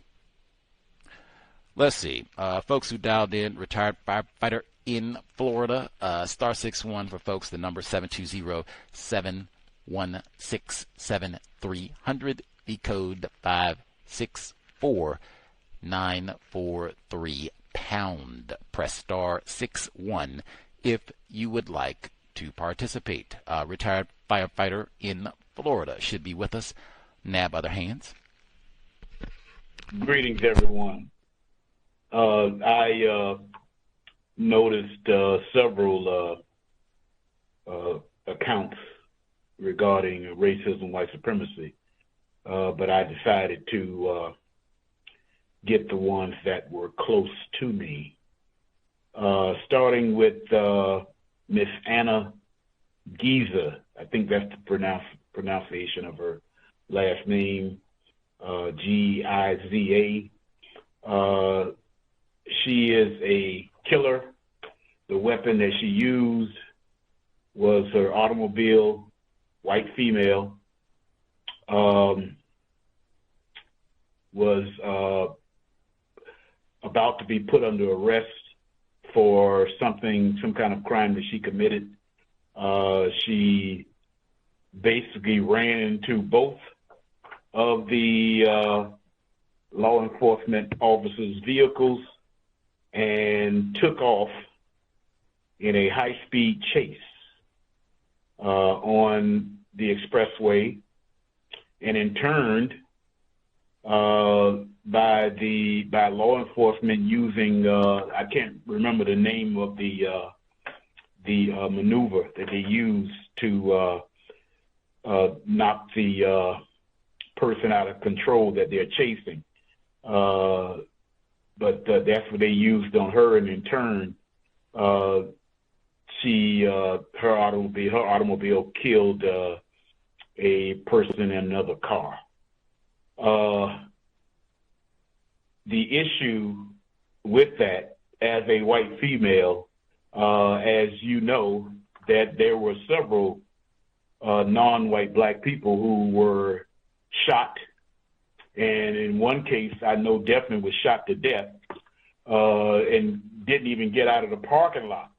Let's see. Folks who dialed in, retired firefighter in Florida, star 61 for folks, the number 720-716-7300, the code 564943 pound. Press star 61 if you would like to participate. Retired firefighter in Florida should be with us. Nab other hands. Greetings, everyone. I noticed several accounts regarding racism, white supremacy, but I decided to get the ones that were close to me, starting with Miss Anna Giza. I think that's the pronunciation of her last name, Giza. She is a killer. The weapon that she used was her automobile, white female, was about to be put under arrest for some kind of crime that she committed. She basically ran into both of the law enforcement officers' vehicles and took off in a high-speed chase on the expressway, and in turn, by law enforcement using I can't remember the name of the maneuver that they used to knock the person out of control that they're chasing. But that's what they used on her, and in turn, her automobile killed a person in another car. The issue with that, as a white female, as you know, that there were several non-white black people who were shot, and in one case, I know definitely was shot to death, and didn't even get out of the parking lot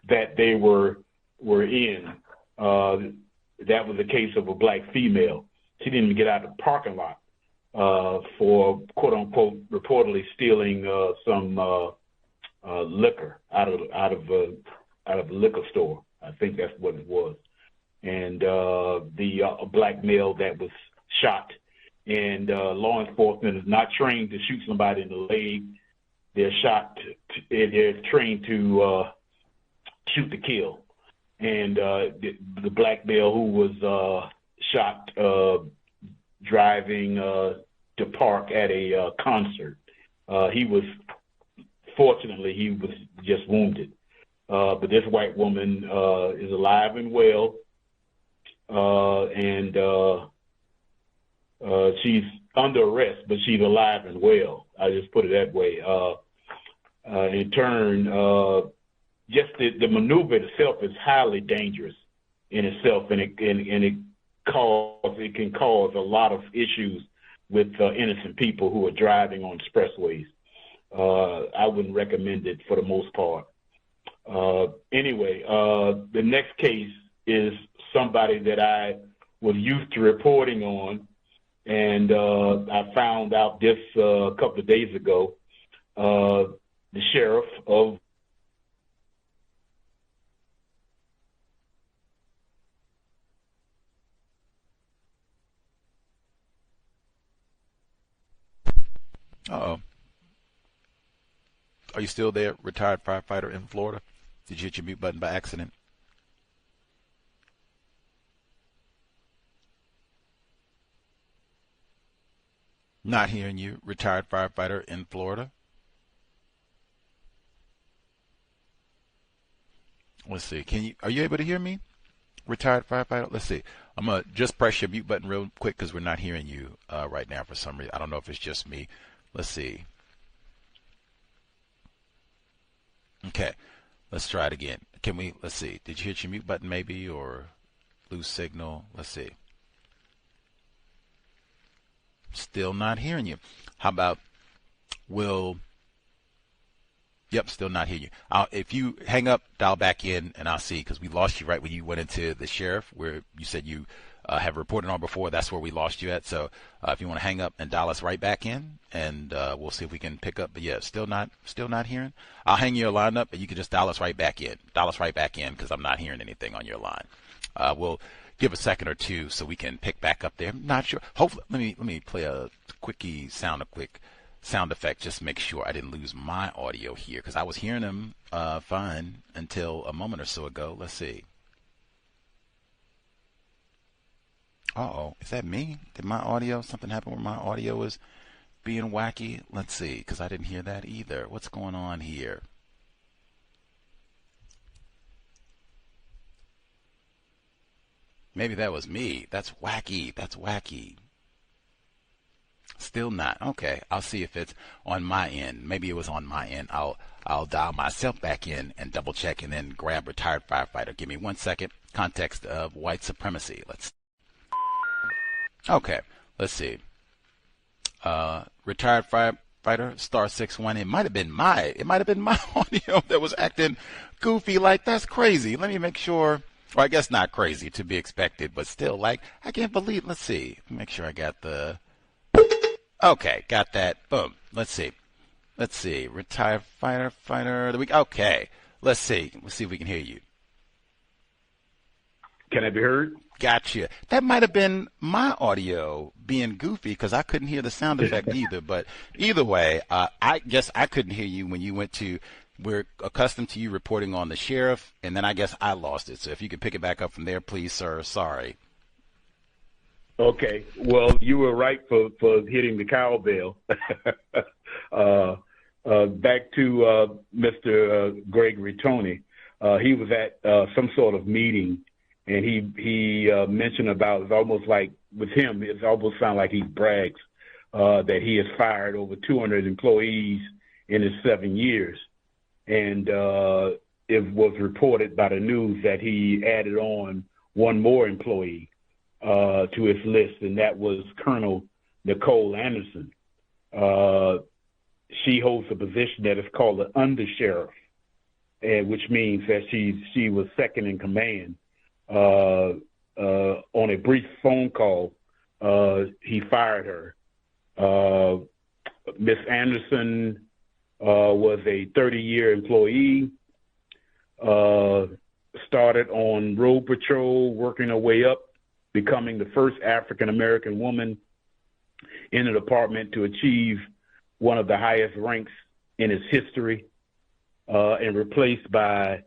that they were in. That was the case of a black female. She didn't even get out of the parking lot for quote unquote reportedly stealing some liquor out of a liquor store. I think that's what it was. and the black male that was shot. And law enforcement is not trained to shoot somebody in the leg. They're trained to shoot to kill. And the black male who was shot driving to park at a concert, fortunately, he was just wounded. But this white woman is alive and well, and she's under arrest, but she's alive and well. I just put it that way. In turn, just the maneuver itself is highly dangerous in itself, and it can cause a lot of issues with innocent people who are driving on expressways. I wouldn't recommend it for the most part. Anyway, the next case is somebody that I was used to reporting on, and I found out this a couple of days ago. The sheriff of Uh-oh. Are you still there, retired firefighter in Florida? Did you hit your mute button by accident? Not hearing you, retired firefighter in Florida. Let's see. Are you able to hear me? Retired firefighter? Let's see. I'm going to just press your mute button real quick because we're not hearing you right now for some reason. I don't know if it's just me. Let's see. Okay. Let's try it again. Let's see. Did you hit your mute button maybe or lose signal? Let's see. Still not hearing you. How about Yep, still not hearing you. If you hang up, dial back in, and I'll see, because we lost you right when you went into the sheriff, where you said you have reported on before. That's where we lost you at. So if you want to hang up and dial us right back in, and we'll see if we can pick up. But yeah, still not hearing. I'll hang your line up, and you can just dial us right back in. Dial us right back in, because I'm not hearing anything on your line. We'll give a second or two so we can pick back up there. I'm not sure. Hopefully, let me play a quick sound effect, just to make sure I didn't lose my audio here, because I was hearing them fine until a moment or so ago. Let's see. Uh-oh, is that me? Did my audio, something happen where my audio is being wacky? Let's see, because I didn't hear that either. What's going on here? Maybe that was me. That's wacky. That's wacky. Still not. Okay, I'll see if it's on my end. Maybe it was on my end. I'll dial myself back in and double check, and then grab retired firefighter. Give me 1 second. Context of white supremacy. Okay, let's see. Retired firefighter *61. It might have been my audio that was acting goofy. Like, that's crazy. Let me make sure. Or I guess not crazy, to be expected, but still, like, I can't believe. Let's see. Make sure I got the. Okay, got that. Boom. Let's see. Retired firefighter of the week. Okay. Let's see. Let's see if we can hear you. Can I be heard? Gotcha. That might have been my audio being goofy, because I couldn't hear the sound effect either. But either way, I guess I couldn't hear you when you went to. We're accustomed to you reporting on the sheriff, and then I guess I lost it. So if you could pick it back up from there, please, sir. Sorry. Okay. Well, you were right for hitting the cowbell. Back to Mr. Gregory Tony. He was at some sort of meeting, and he mentioned about, it's almost like with him, it almost sounds like he brags that he has fired over 200 employees in his 7 years. And it was reported by the news that he added on one more employee to his list, and that was Colonel Nicole Anderson. She holds a position that is called the undersheriff, which means that she was second in command. On a brief phone call, he fired her. Miss Anderson was a 30-year employee, started on road patrol, working her way up, becoming the first African-American woman in the department to achieve one of the highest ranks in its history, and replaced by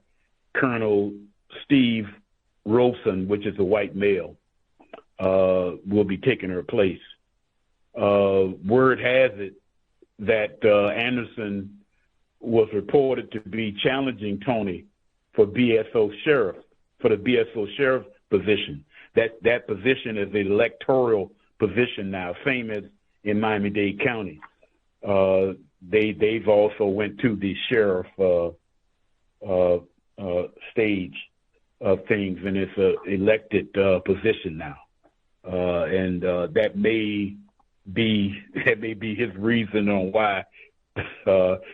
Colonel Steve Robeson, which is a white male, will be taking her place. Word has it that Anderson was reported to be challenging Tony for BSO sheriff, for the BSO sheriff position. That position is the electoral position now, same as in Miami-Dade County. They've also went to the sheriff stage of things, and it's an elected position now. And that may be his reason on why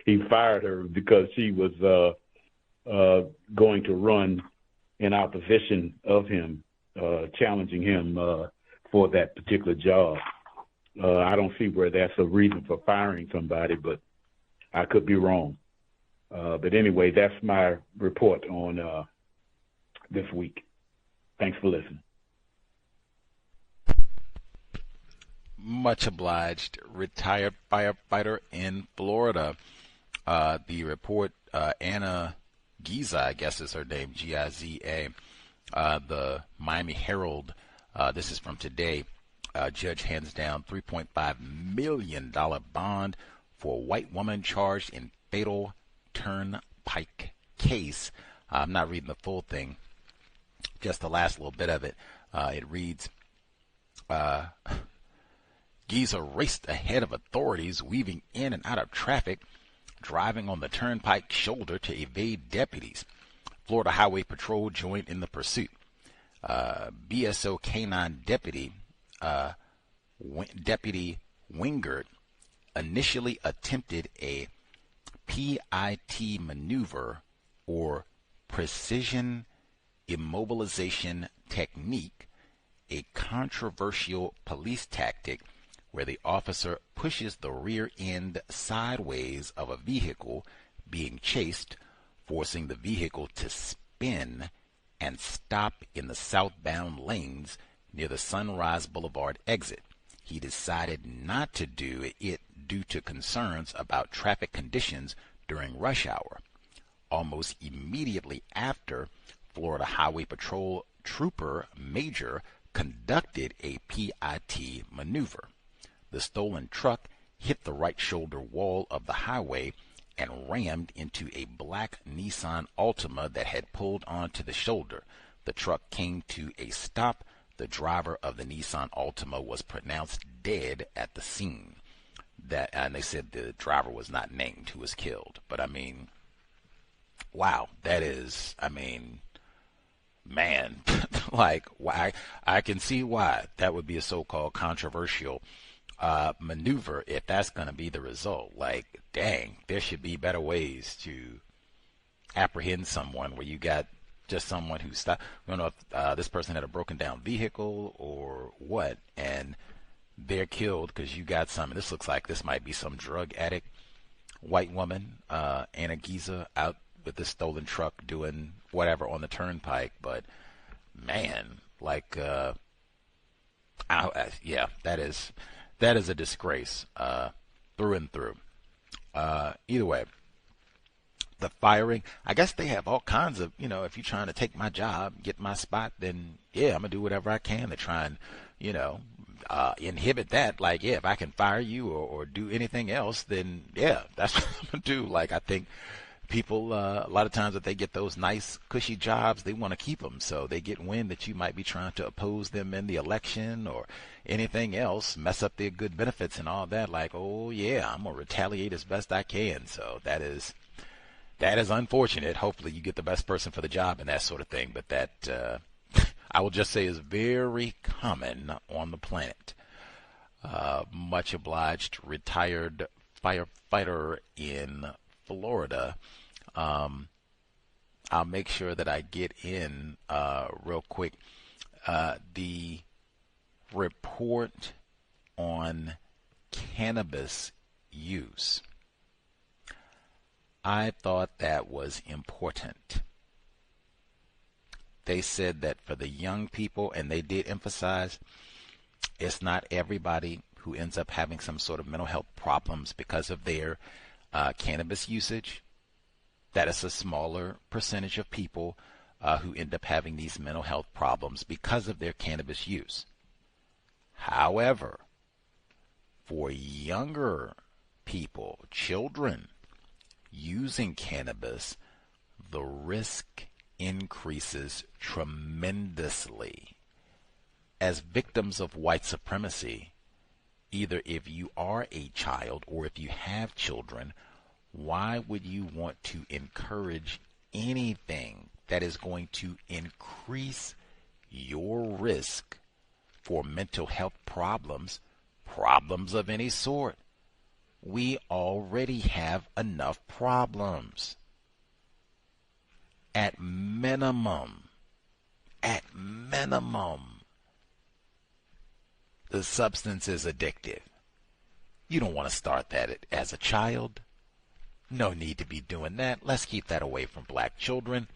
he fired her, because she was going to run in opposition of him, challenging him for that particular job. I don't see where that's a reason for firing somebody, but I could be wrong. But anyway, that's my report on this week. Thanks for listening. Much obliged. Retired firefighter in Florida. The report, Anna Giza, I guess is her name, Giza, the Miami Herald. This is from today. Judge hands down $3.5 million bond for a white woman charged in fatal turnpike case. I'm not reading the full thing, just the last little bit of it. It reads, Giza raced ahead of authorities, weaving in and out of traffic, driving on the turnpike shoulder to evade deputies. Florida Highway Patrol joined in the pursuit. BSO K-9 Deputy Wingert initially attempted a PIT maneuver, or precision immobilization technique, a controversial police tactic where the officer pushes the rear end sideways of a vehicle being chased, forcing the vehicle to spin and stop in the southbound lanes near the Sunrise Boulevard exit. He decided not to do it due to concerns about traffic conditions during rush hour. Almost immediately after, Florida Highway Patrol Trooper Major conducted a PIT maneuver. The stolen truck hit the right shoulder wall of the highway and rammed into a black Nissan Altima that had pulled onto the shoulder. The truck came to a stop. The driver of the Nissan Altima was pronounced dead at the scene. And they said the driver was not named who was killed. But I mean, wow, that is, I mean, man, like, why? I can see why that would be a so-called controversial maneuver if that's going to be the result. Like, dang, there should be better ways to apprehend someone where you got just someone who stopped. I don't know if this person had a broken down vehicle or what, and they're killed because you got some. This looks like this might be some drug addict white woman, Anna Giza, out with this stolen truck doing whatever on the turnpike. But man, like, yeah, that is a disgrace through and through. Either way, the firing, I guess they have all kinds of, if you're trying to take my job, get my spot, then yeah, I'm gonna do whatever I can to try and, inhibit that. Like, yeah, if I can fire you or do anything else, then yeah, that's what I'm gonna do. Like, I think people, a lot of times if they get those nice cushy jobs, they want to keep them. So they get wind that you might be trying to oppose them in the election or anything else, mess up their good benefits and all that. Like, oh yeah, I'm gonna retaliate as best I can. So that is unfortunate. Hopefully you get the best person for the job and that sort of thing. But that, I will just say, is very common on the planet. Much obliged. Retired firefighter in Florida. I'll make sure that I get in real quick the report on cannabis use. I thought that was important. they said that for the young people, and they did emphasize, it's not everybody who ends up having some sort of mental health problems because of their cannabis usage. That is a smaller percentage of people who end up having these mental health problems because of their cannabis use. However, for younger people, children using cannabis, the risk increases tremendously. As victims of white supremacy, either if you are a child or if you have children, why would you want to encourage anything that is going to increase your risk for mental health problems of any sort? We already have enough problems. At minimum, the substance is addictive. You don't want to start that as a child. No need to be doing that. Let's keep that away from black children,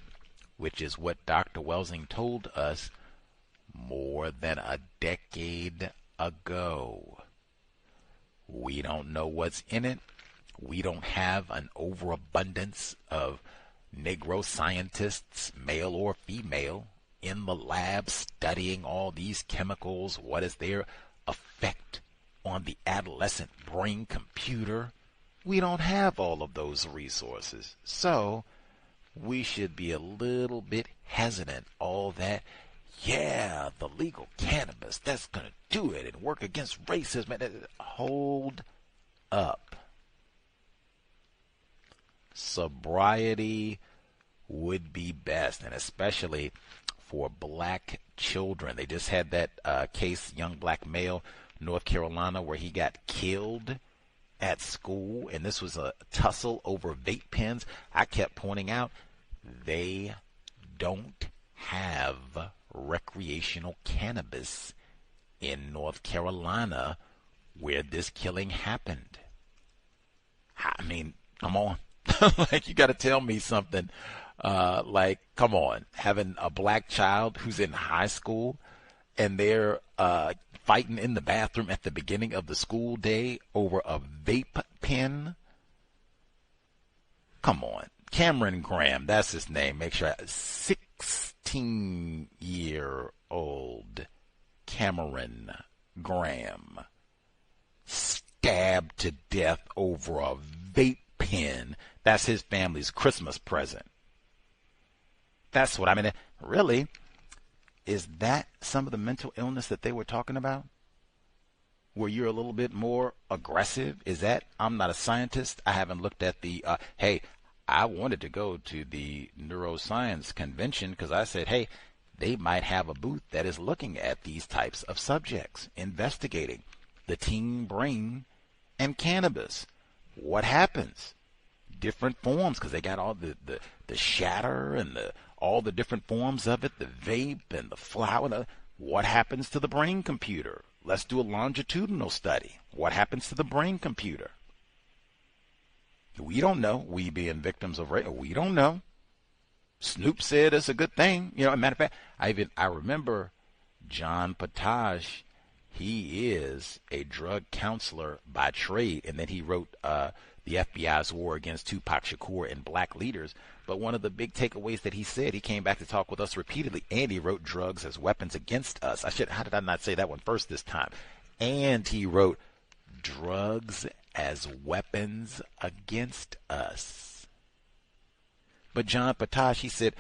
which is what Dr. Welsing told us more than a decade ago. We don't know what's in it. We don't have an overabundance of Negro scientists, male or female, in the lab studying all these chemicals. What is their effect on the adolescent brain computer? We don't have all of those resources. So we should be a little bit hesitant. All that, yeah, the legal cannabis, that's going to do it and work against racism. Hold up. Sobriety would be best, and especially for black children. They just had that case, young black male, North Carolina, where he got killed at school, and this was a tussle over vape pens. I kept pointing out they don't have recreational cannabis in North Carolina where this killing happened. I mean, come on. Like, you got to tell me something. Like, come on, having a black child who's in high school and they're fighting in the bathroom at the beginning of the school day over a vape pen. Come on. Cameron Graham, that's his name. Make sure. 16-year-old Cameron Graham stabbed to death over a vape pen. That's his family's Christmas present. That's what I mean. Really? Is that some of the mental illness that they were talking about? Where you're a little bit more aggressive? Is that, I'm not a scientist, I haven't looked at the, hey, I wanted to go to the neuroscience convention because I said, hey, they might have a booth that is looking at these types of subjects, investigating the teen brain and cannabis. What happens? Different forms, because they got all the shatter and all the different forms of it, the vape and the flower. What happens to the brain computer? Let's do a longitudinal study. What happens to the brain computer? We don't know. We being victims of rape, we don't know. Snoop said it's a good thing. You know, as a matter of fact, I remember John Potage. He is a drug counselor by trade, and then he wrote the FBI's war against Tupac Shakur and black leaders. But one of the big takeaways that he said, he came back to talk with us repeatedly, and he wrote drugs as weapons against us. How did I not say that one first this time? And he wrote drugs as weapons against us. But John Potage, he said,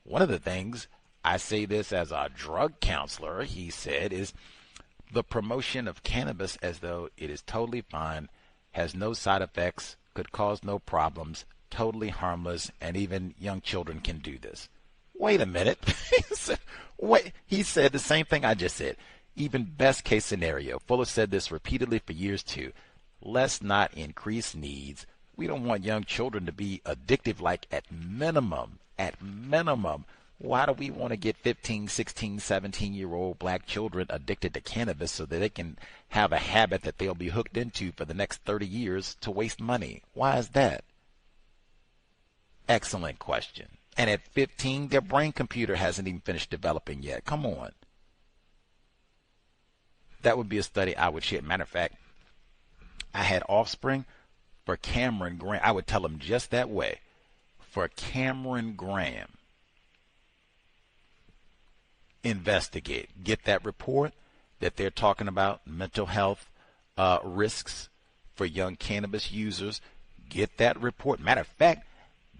one of the things, I say this as a drug counselor, he said, is the promotion of cannabis as though it is totally fine, has no side effects, could cause no problems, totally harmless, and even young children can do this. Wait a minute. He said the same thing I just said. Even best case scenario. Fuller said this repeatedly for years too. Let's not increase needs. We don't want young children to be addictive, like at minimum, why do we want to get 15, 16, 17-year-old black children addicted to cannabis so that they can have a habit that they'll be hooked into for the next 30 years to waste money? Why is that? Excellent question. And at 15, their brain computer hasn't even finished developing yet. Come on. That would be a study I would share. Matter of fact, I had offspring for Cameron Graham. I would tell him just that way. For Cameron Graham. Investigate. Get that report that they're talking about mental health risks for young cannabis users. Get that report. Matter of fact,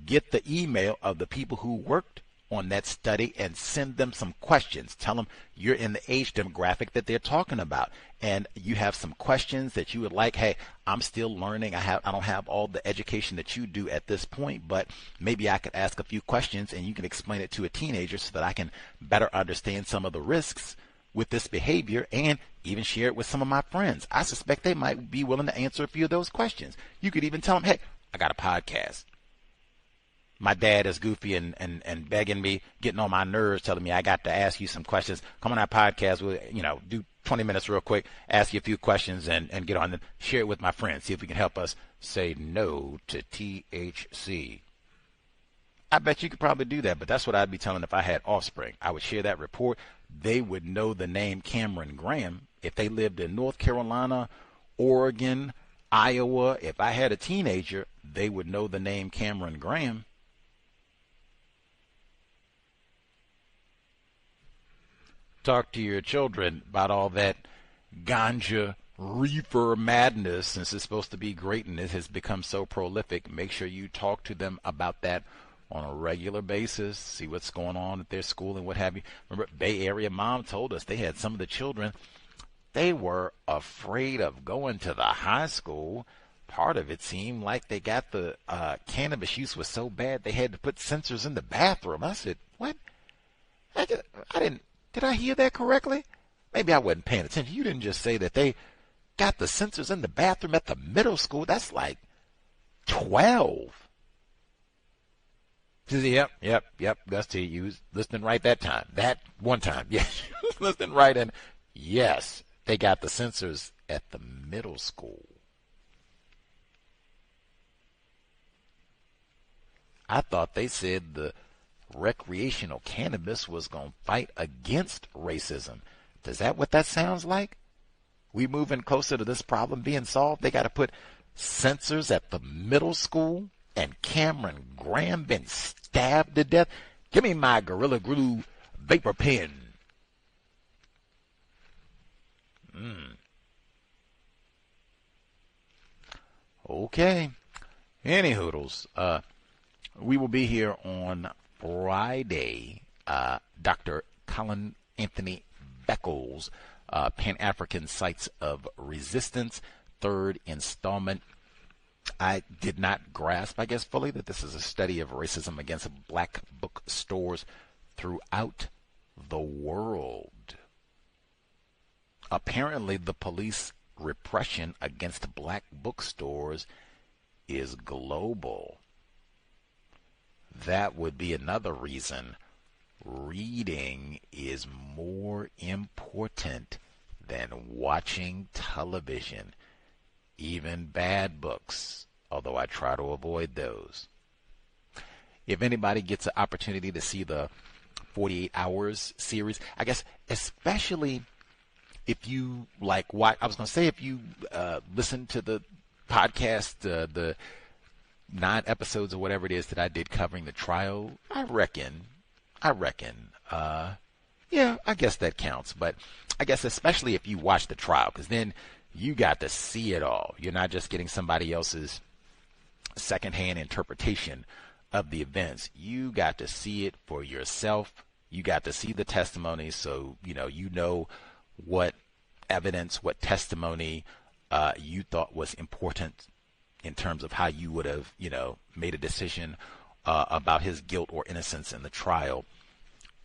get the email of the people who worked on that study and send them some questions. Tell them you're in the age demographic that they're talking about, and you have some questions that you would like. Hey, I'm still learning. I don't have all the education that you do at this point, but maybe I could ask a few questions and you can explain it to a teenager so that I can better understand some of the risks with this behavior and even share it with some of my friends. I suspect they might be willing to answer a few of those questions. You could even tell them, hey, I got a podcast. My dad is goofy and begging me, getting on my nerves, telling me I got to ask you some questions. Come on our podcast. We'll, do 20 minutes real quick, ask you a few questions and get on and share it with my friends. See if we can help us say no to THC. I bet you could probably do that, but that's what I'd be telling if I had offspring. I would share that report. They would know the name Cameron Graham if they lived in North Carolina, Oregon, Iowa. If I had a teenager, they would know the name Cameron Graham. Talk to your children about all that ganja reefer madness, since it's supposed to be great and it has become so prolific. Make sure you talk to them about that on a regular basis. See what's going on at their school and what have you. Remember, Bay Area mom told us they had some of the children, they were afraid of going to the high school. Part of it seemed like they got the cannabis use was so bad they had to put sensors in the bathroom. I said, what? I didn't. Did I hear that correctly? Maybe I wasn't paying attention. You didn't just say that they got the sensors in the bathroom at the middle school. That's like 12. Yep. Gus T, you was listening right that time. That one time. Yes, you was listening right. And yes, they got the sensors at the middle school. I thought they said the recreational cannabis was going to fight against racism. Is that what that sounds like? We moving closer to this problem being solved? They got to put sensors at the middle school, and Cameron Graham been stabbed to death? Give me my Gorilla Glue vapor pen. Okay. Any hoodles. We will be here on Friday. Dr. Colin Anthony Beckles, Pan-African Sites of Resistance, third installment. I did not grasp, I guess, fully that this is a study of racism against black bookstores throughout the world. Apparently, the police repression against black bookstores is global. That would be another reason reading is more important than watching television, even bad books, although I try to avoid those. If anybody gets an opportunity to see the 48 Hours series, I guess especially if you like what I was going to say, if you listen to the podcast, the 9 episodes or whatever it is that I did covering the trial, I reckon, yeah, I guess that counts. But I guess especially if you watch the trial, because then you got to see it all. You're not just getting somebody else's secondhand interpretation of the events. You got to see it for yourself. You got to see the testimony, so you know what evidence, what testimony you thought was important in terms of how you would have, made a decision about his guilt or innocence in the trial.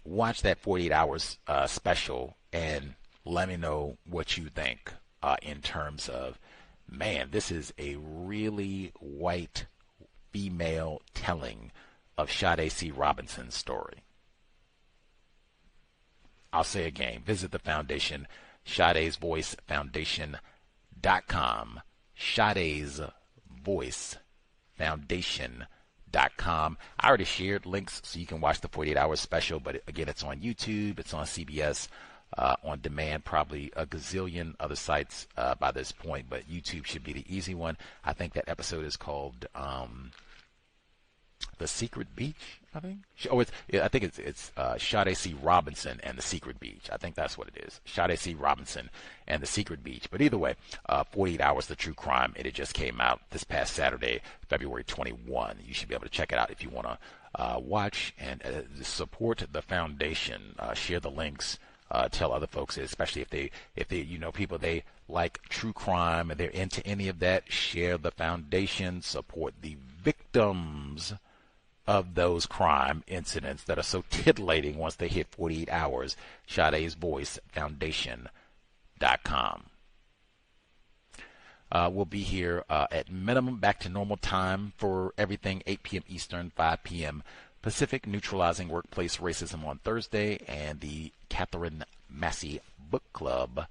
Watch that 48 Hours special and let me know what you think in terms of, man, this is a really white female telling of Sade C. Robinson's story. I'll say again, visit the foundation, Sade's Voice Foundation.com, Sade's Voice Foundation.com. I already shared links so you can watch the 48 Hours special, but again, it's on YouTube, it's on CBS, on demand, probably a gazillion other sites by this point, but YouTube should be the easy one. I think that episode is called The Secret Beach, I think. I think it's Sade C. Robinson and The Secret Beach. I think that's what it is. Sade C. Robinson and The Secret Beach. But either way, 48 Hours, the true crime, and it just came out this past Saturday, February 21. You should be able to check it out if you want to watch and support the foundation. Share the links. Tell other folks, especially if they people they like true crime and they're into any of that. Share the foundation. Support the victims of those crime incidents that are so titillating once they hit 48 hours. Sade's Voice Foundation.com. We'll be here at minimum back to normal time for everything, 8 p.m. Eastern, 5 p.m. Pacific, Neutralizing Workplace Racism on Thursday, and the Catherine Massey Book Club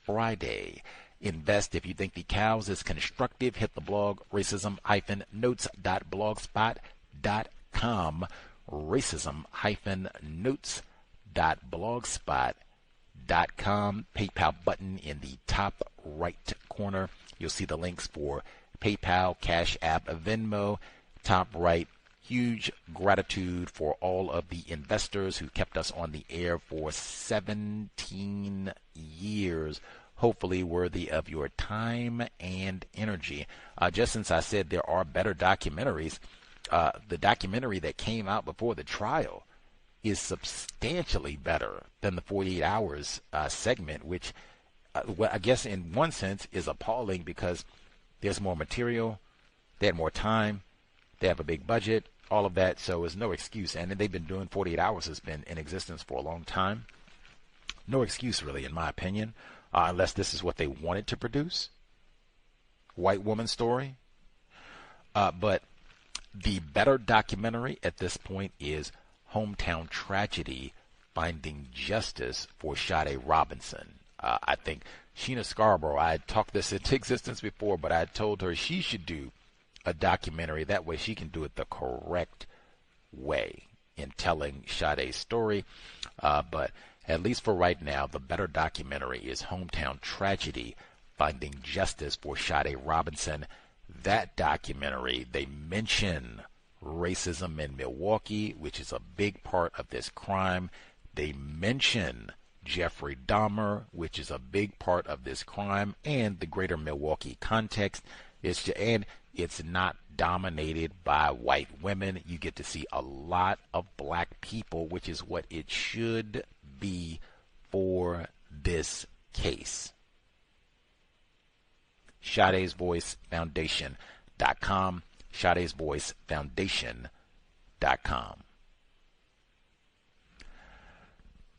Friday. Invest if you think the C.O.W.S is constructive. Hit the blog racism-notes.blogspot.com. racism-notes.blogspot.com. PayPal button in the top right corner. You'll see the links for PayPal, Cash App, Venmo. Top right. Huge gratitude for all of the investors who kept us on the air for 17 years. Hopefully worthy of your time and energy. Just since I said there are better documentaries, the documentary that came out before the trial is substantially better than the 48 Hours segment, which I guess in one sense is appalling because there's more material, they had more time, they have a big budget, all of that, so there's no excuse. And they've been doing 48 Hours has been in existence for a long time. No excuse, really, in my opinion, unless this is what they wanted to produce. White woman story. But the better documentary at this point is Hometown Tragedy, Finding Justice for Sade Robinson. I think Sheena Scarborough, I had talked this into existence before, but I had told her she should do a documentary. That way she can do it the correct way in telling Sade's story. But at least for right now, the better documentary is Hometown Tragedy, Finding Justice for Sade Robinson. That documentary, they mention racism in Milwaukee, which is a big part of this crime. They mention Jeffrey Dahmer, which is a big part of this crime, and the greater Milwaukee context. It's not dominated by white women. You get to see a lot of black people, which is what it should be for this case. Sade's Voice Foundation.com. Sade's Voice Foundation.com.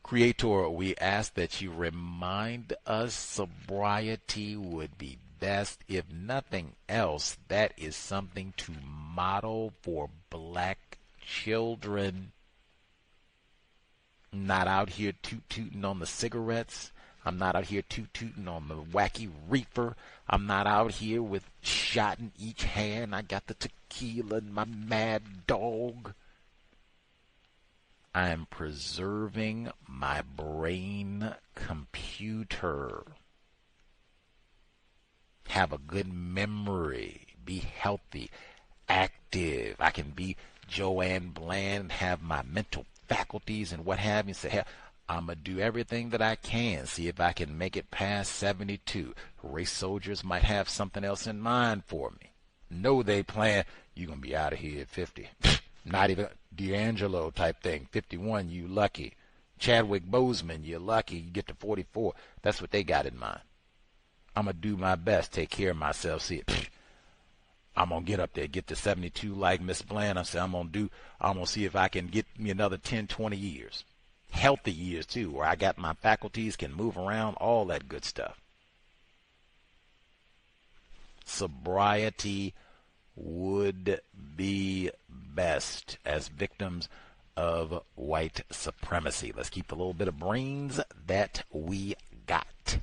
Creator, we ask that you remind us sobriety would be best. If nothing else, that is something to model for black children. I'm not out here toot-tooting on the cigarettes. I'm not out here toot-tooting on the wacky reefer. I'm not out here with shot in each hand. I got the tequila and my mad dog. I am preserving my brain computer. Have a good memory. Be healthy, active. I can be Joanne Bland, have my mental faculties and what have you. Say, hey, I'm going to do everything that I can. See if I can make it past 72. Race soldiers might have something else in mind for me. No, they plan, you're going to be out of here at 50. Not even D'Angelo type thing. 51, you lucky. Chadwick Boseman, you're lucky. You get to 44. That's what they got in mind. I'm going to do my best, take care of myself. See, I'm going to get up there, get to 72 like Miss Bland. I said, I'm going to see if I can get me another 10, 20 years. Healthy years, too, where I got my faculties, can move around, all that good stuff. Sobriety would be best as victims of white supremacy. Let's keep the little bit of brains that we got.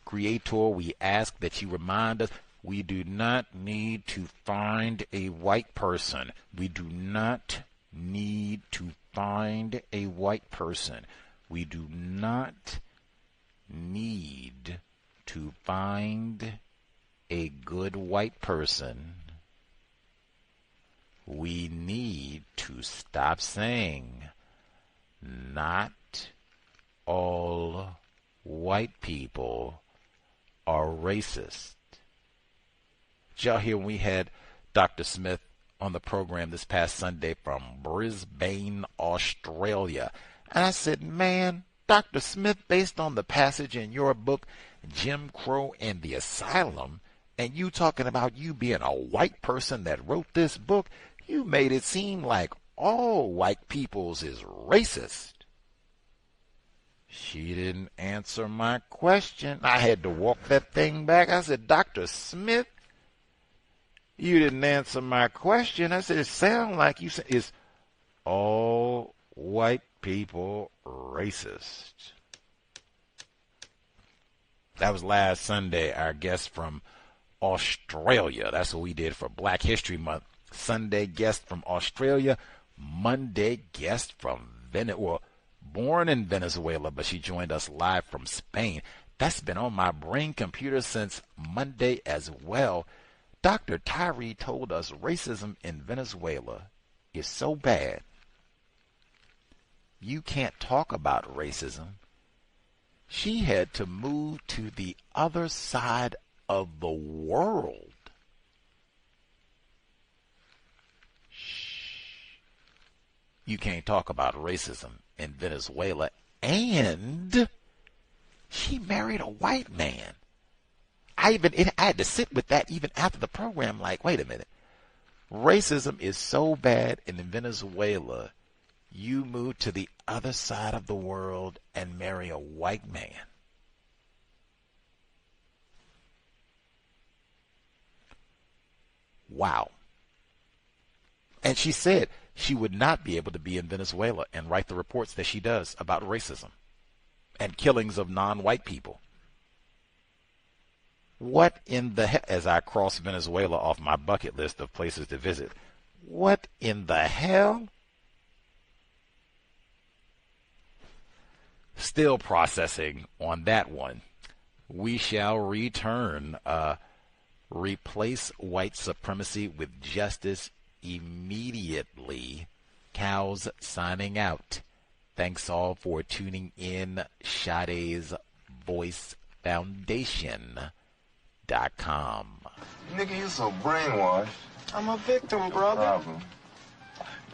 Creator, we ask that you remind us. We do not need to find a white person. We do not need to find a white person. We do not need to find a good white person. We need to stop saying not all white people are racist. Did y'all hear when we had Dr. Smith on the program this past Sunday from Brisbane, Australia? And I said, man, Dr. Smith, based on the passage in your book, Jim Crow and the Asylum, and you talking about you being a white person that wrote this book, you made it seem like all white peoples is racist. She didn't answer my question. I had to walk that thing back. I said, Dr. Smith, you didn't answer my question. I said, it sounds like you said, is all white people racist? That was last Sunday, our guest from Australia. That's what we did for Black History Month. Sunday, guest from Australia. Monday, guest from Venezuela. Born in Venezuela, but she joined us live from Spain. That's been on my brain computer since Monday as well. Dr. Tyree told us racism in Venezuela is so bad, you can't talk about racism. She had to move to the other side of the world. You can't talk about racism in Venezuela, and she married a white man. I had to sit with that even after the program, like, wait a minute. Racism is so bad in Venezuela, you move to the other side of the world and marry a white man. Wow. And she said she would not be able to be in Venezuela and write the reports that she does about racism and killings of non-white people. What in the hell, as I cross Venezuela off my bucket list of places to visit, what in the hell? Still processing on that one. We shall return. Replace white supremacy with justice immediately. Cows signing out. Thanks all for tuning in. Sade's Voice Foundation.com. Nigga, you so brainwashed. I'm a victim, brother.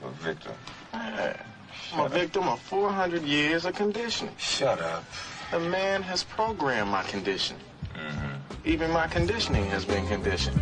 You're a victim. I'm a victim of 400 years of conditioning. Shut up. The man has programmed my condition. Even my conditioning has been conditioned.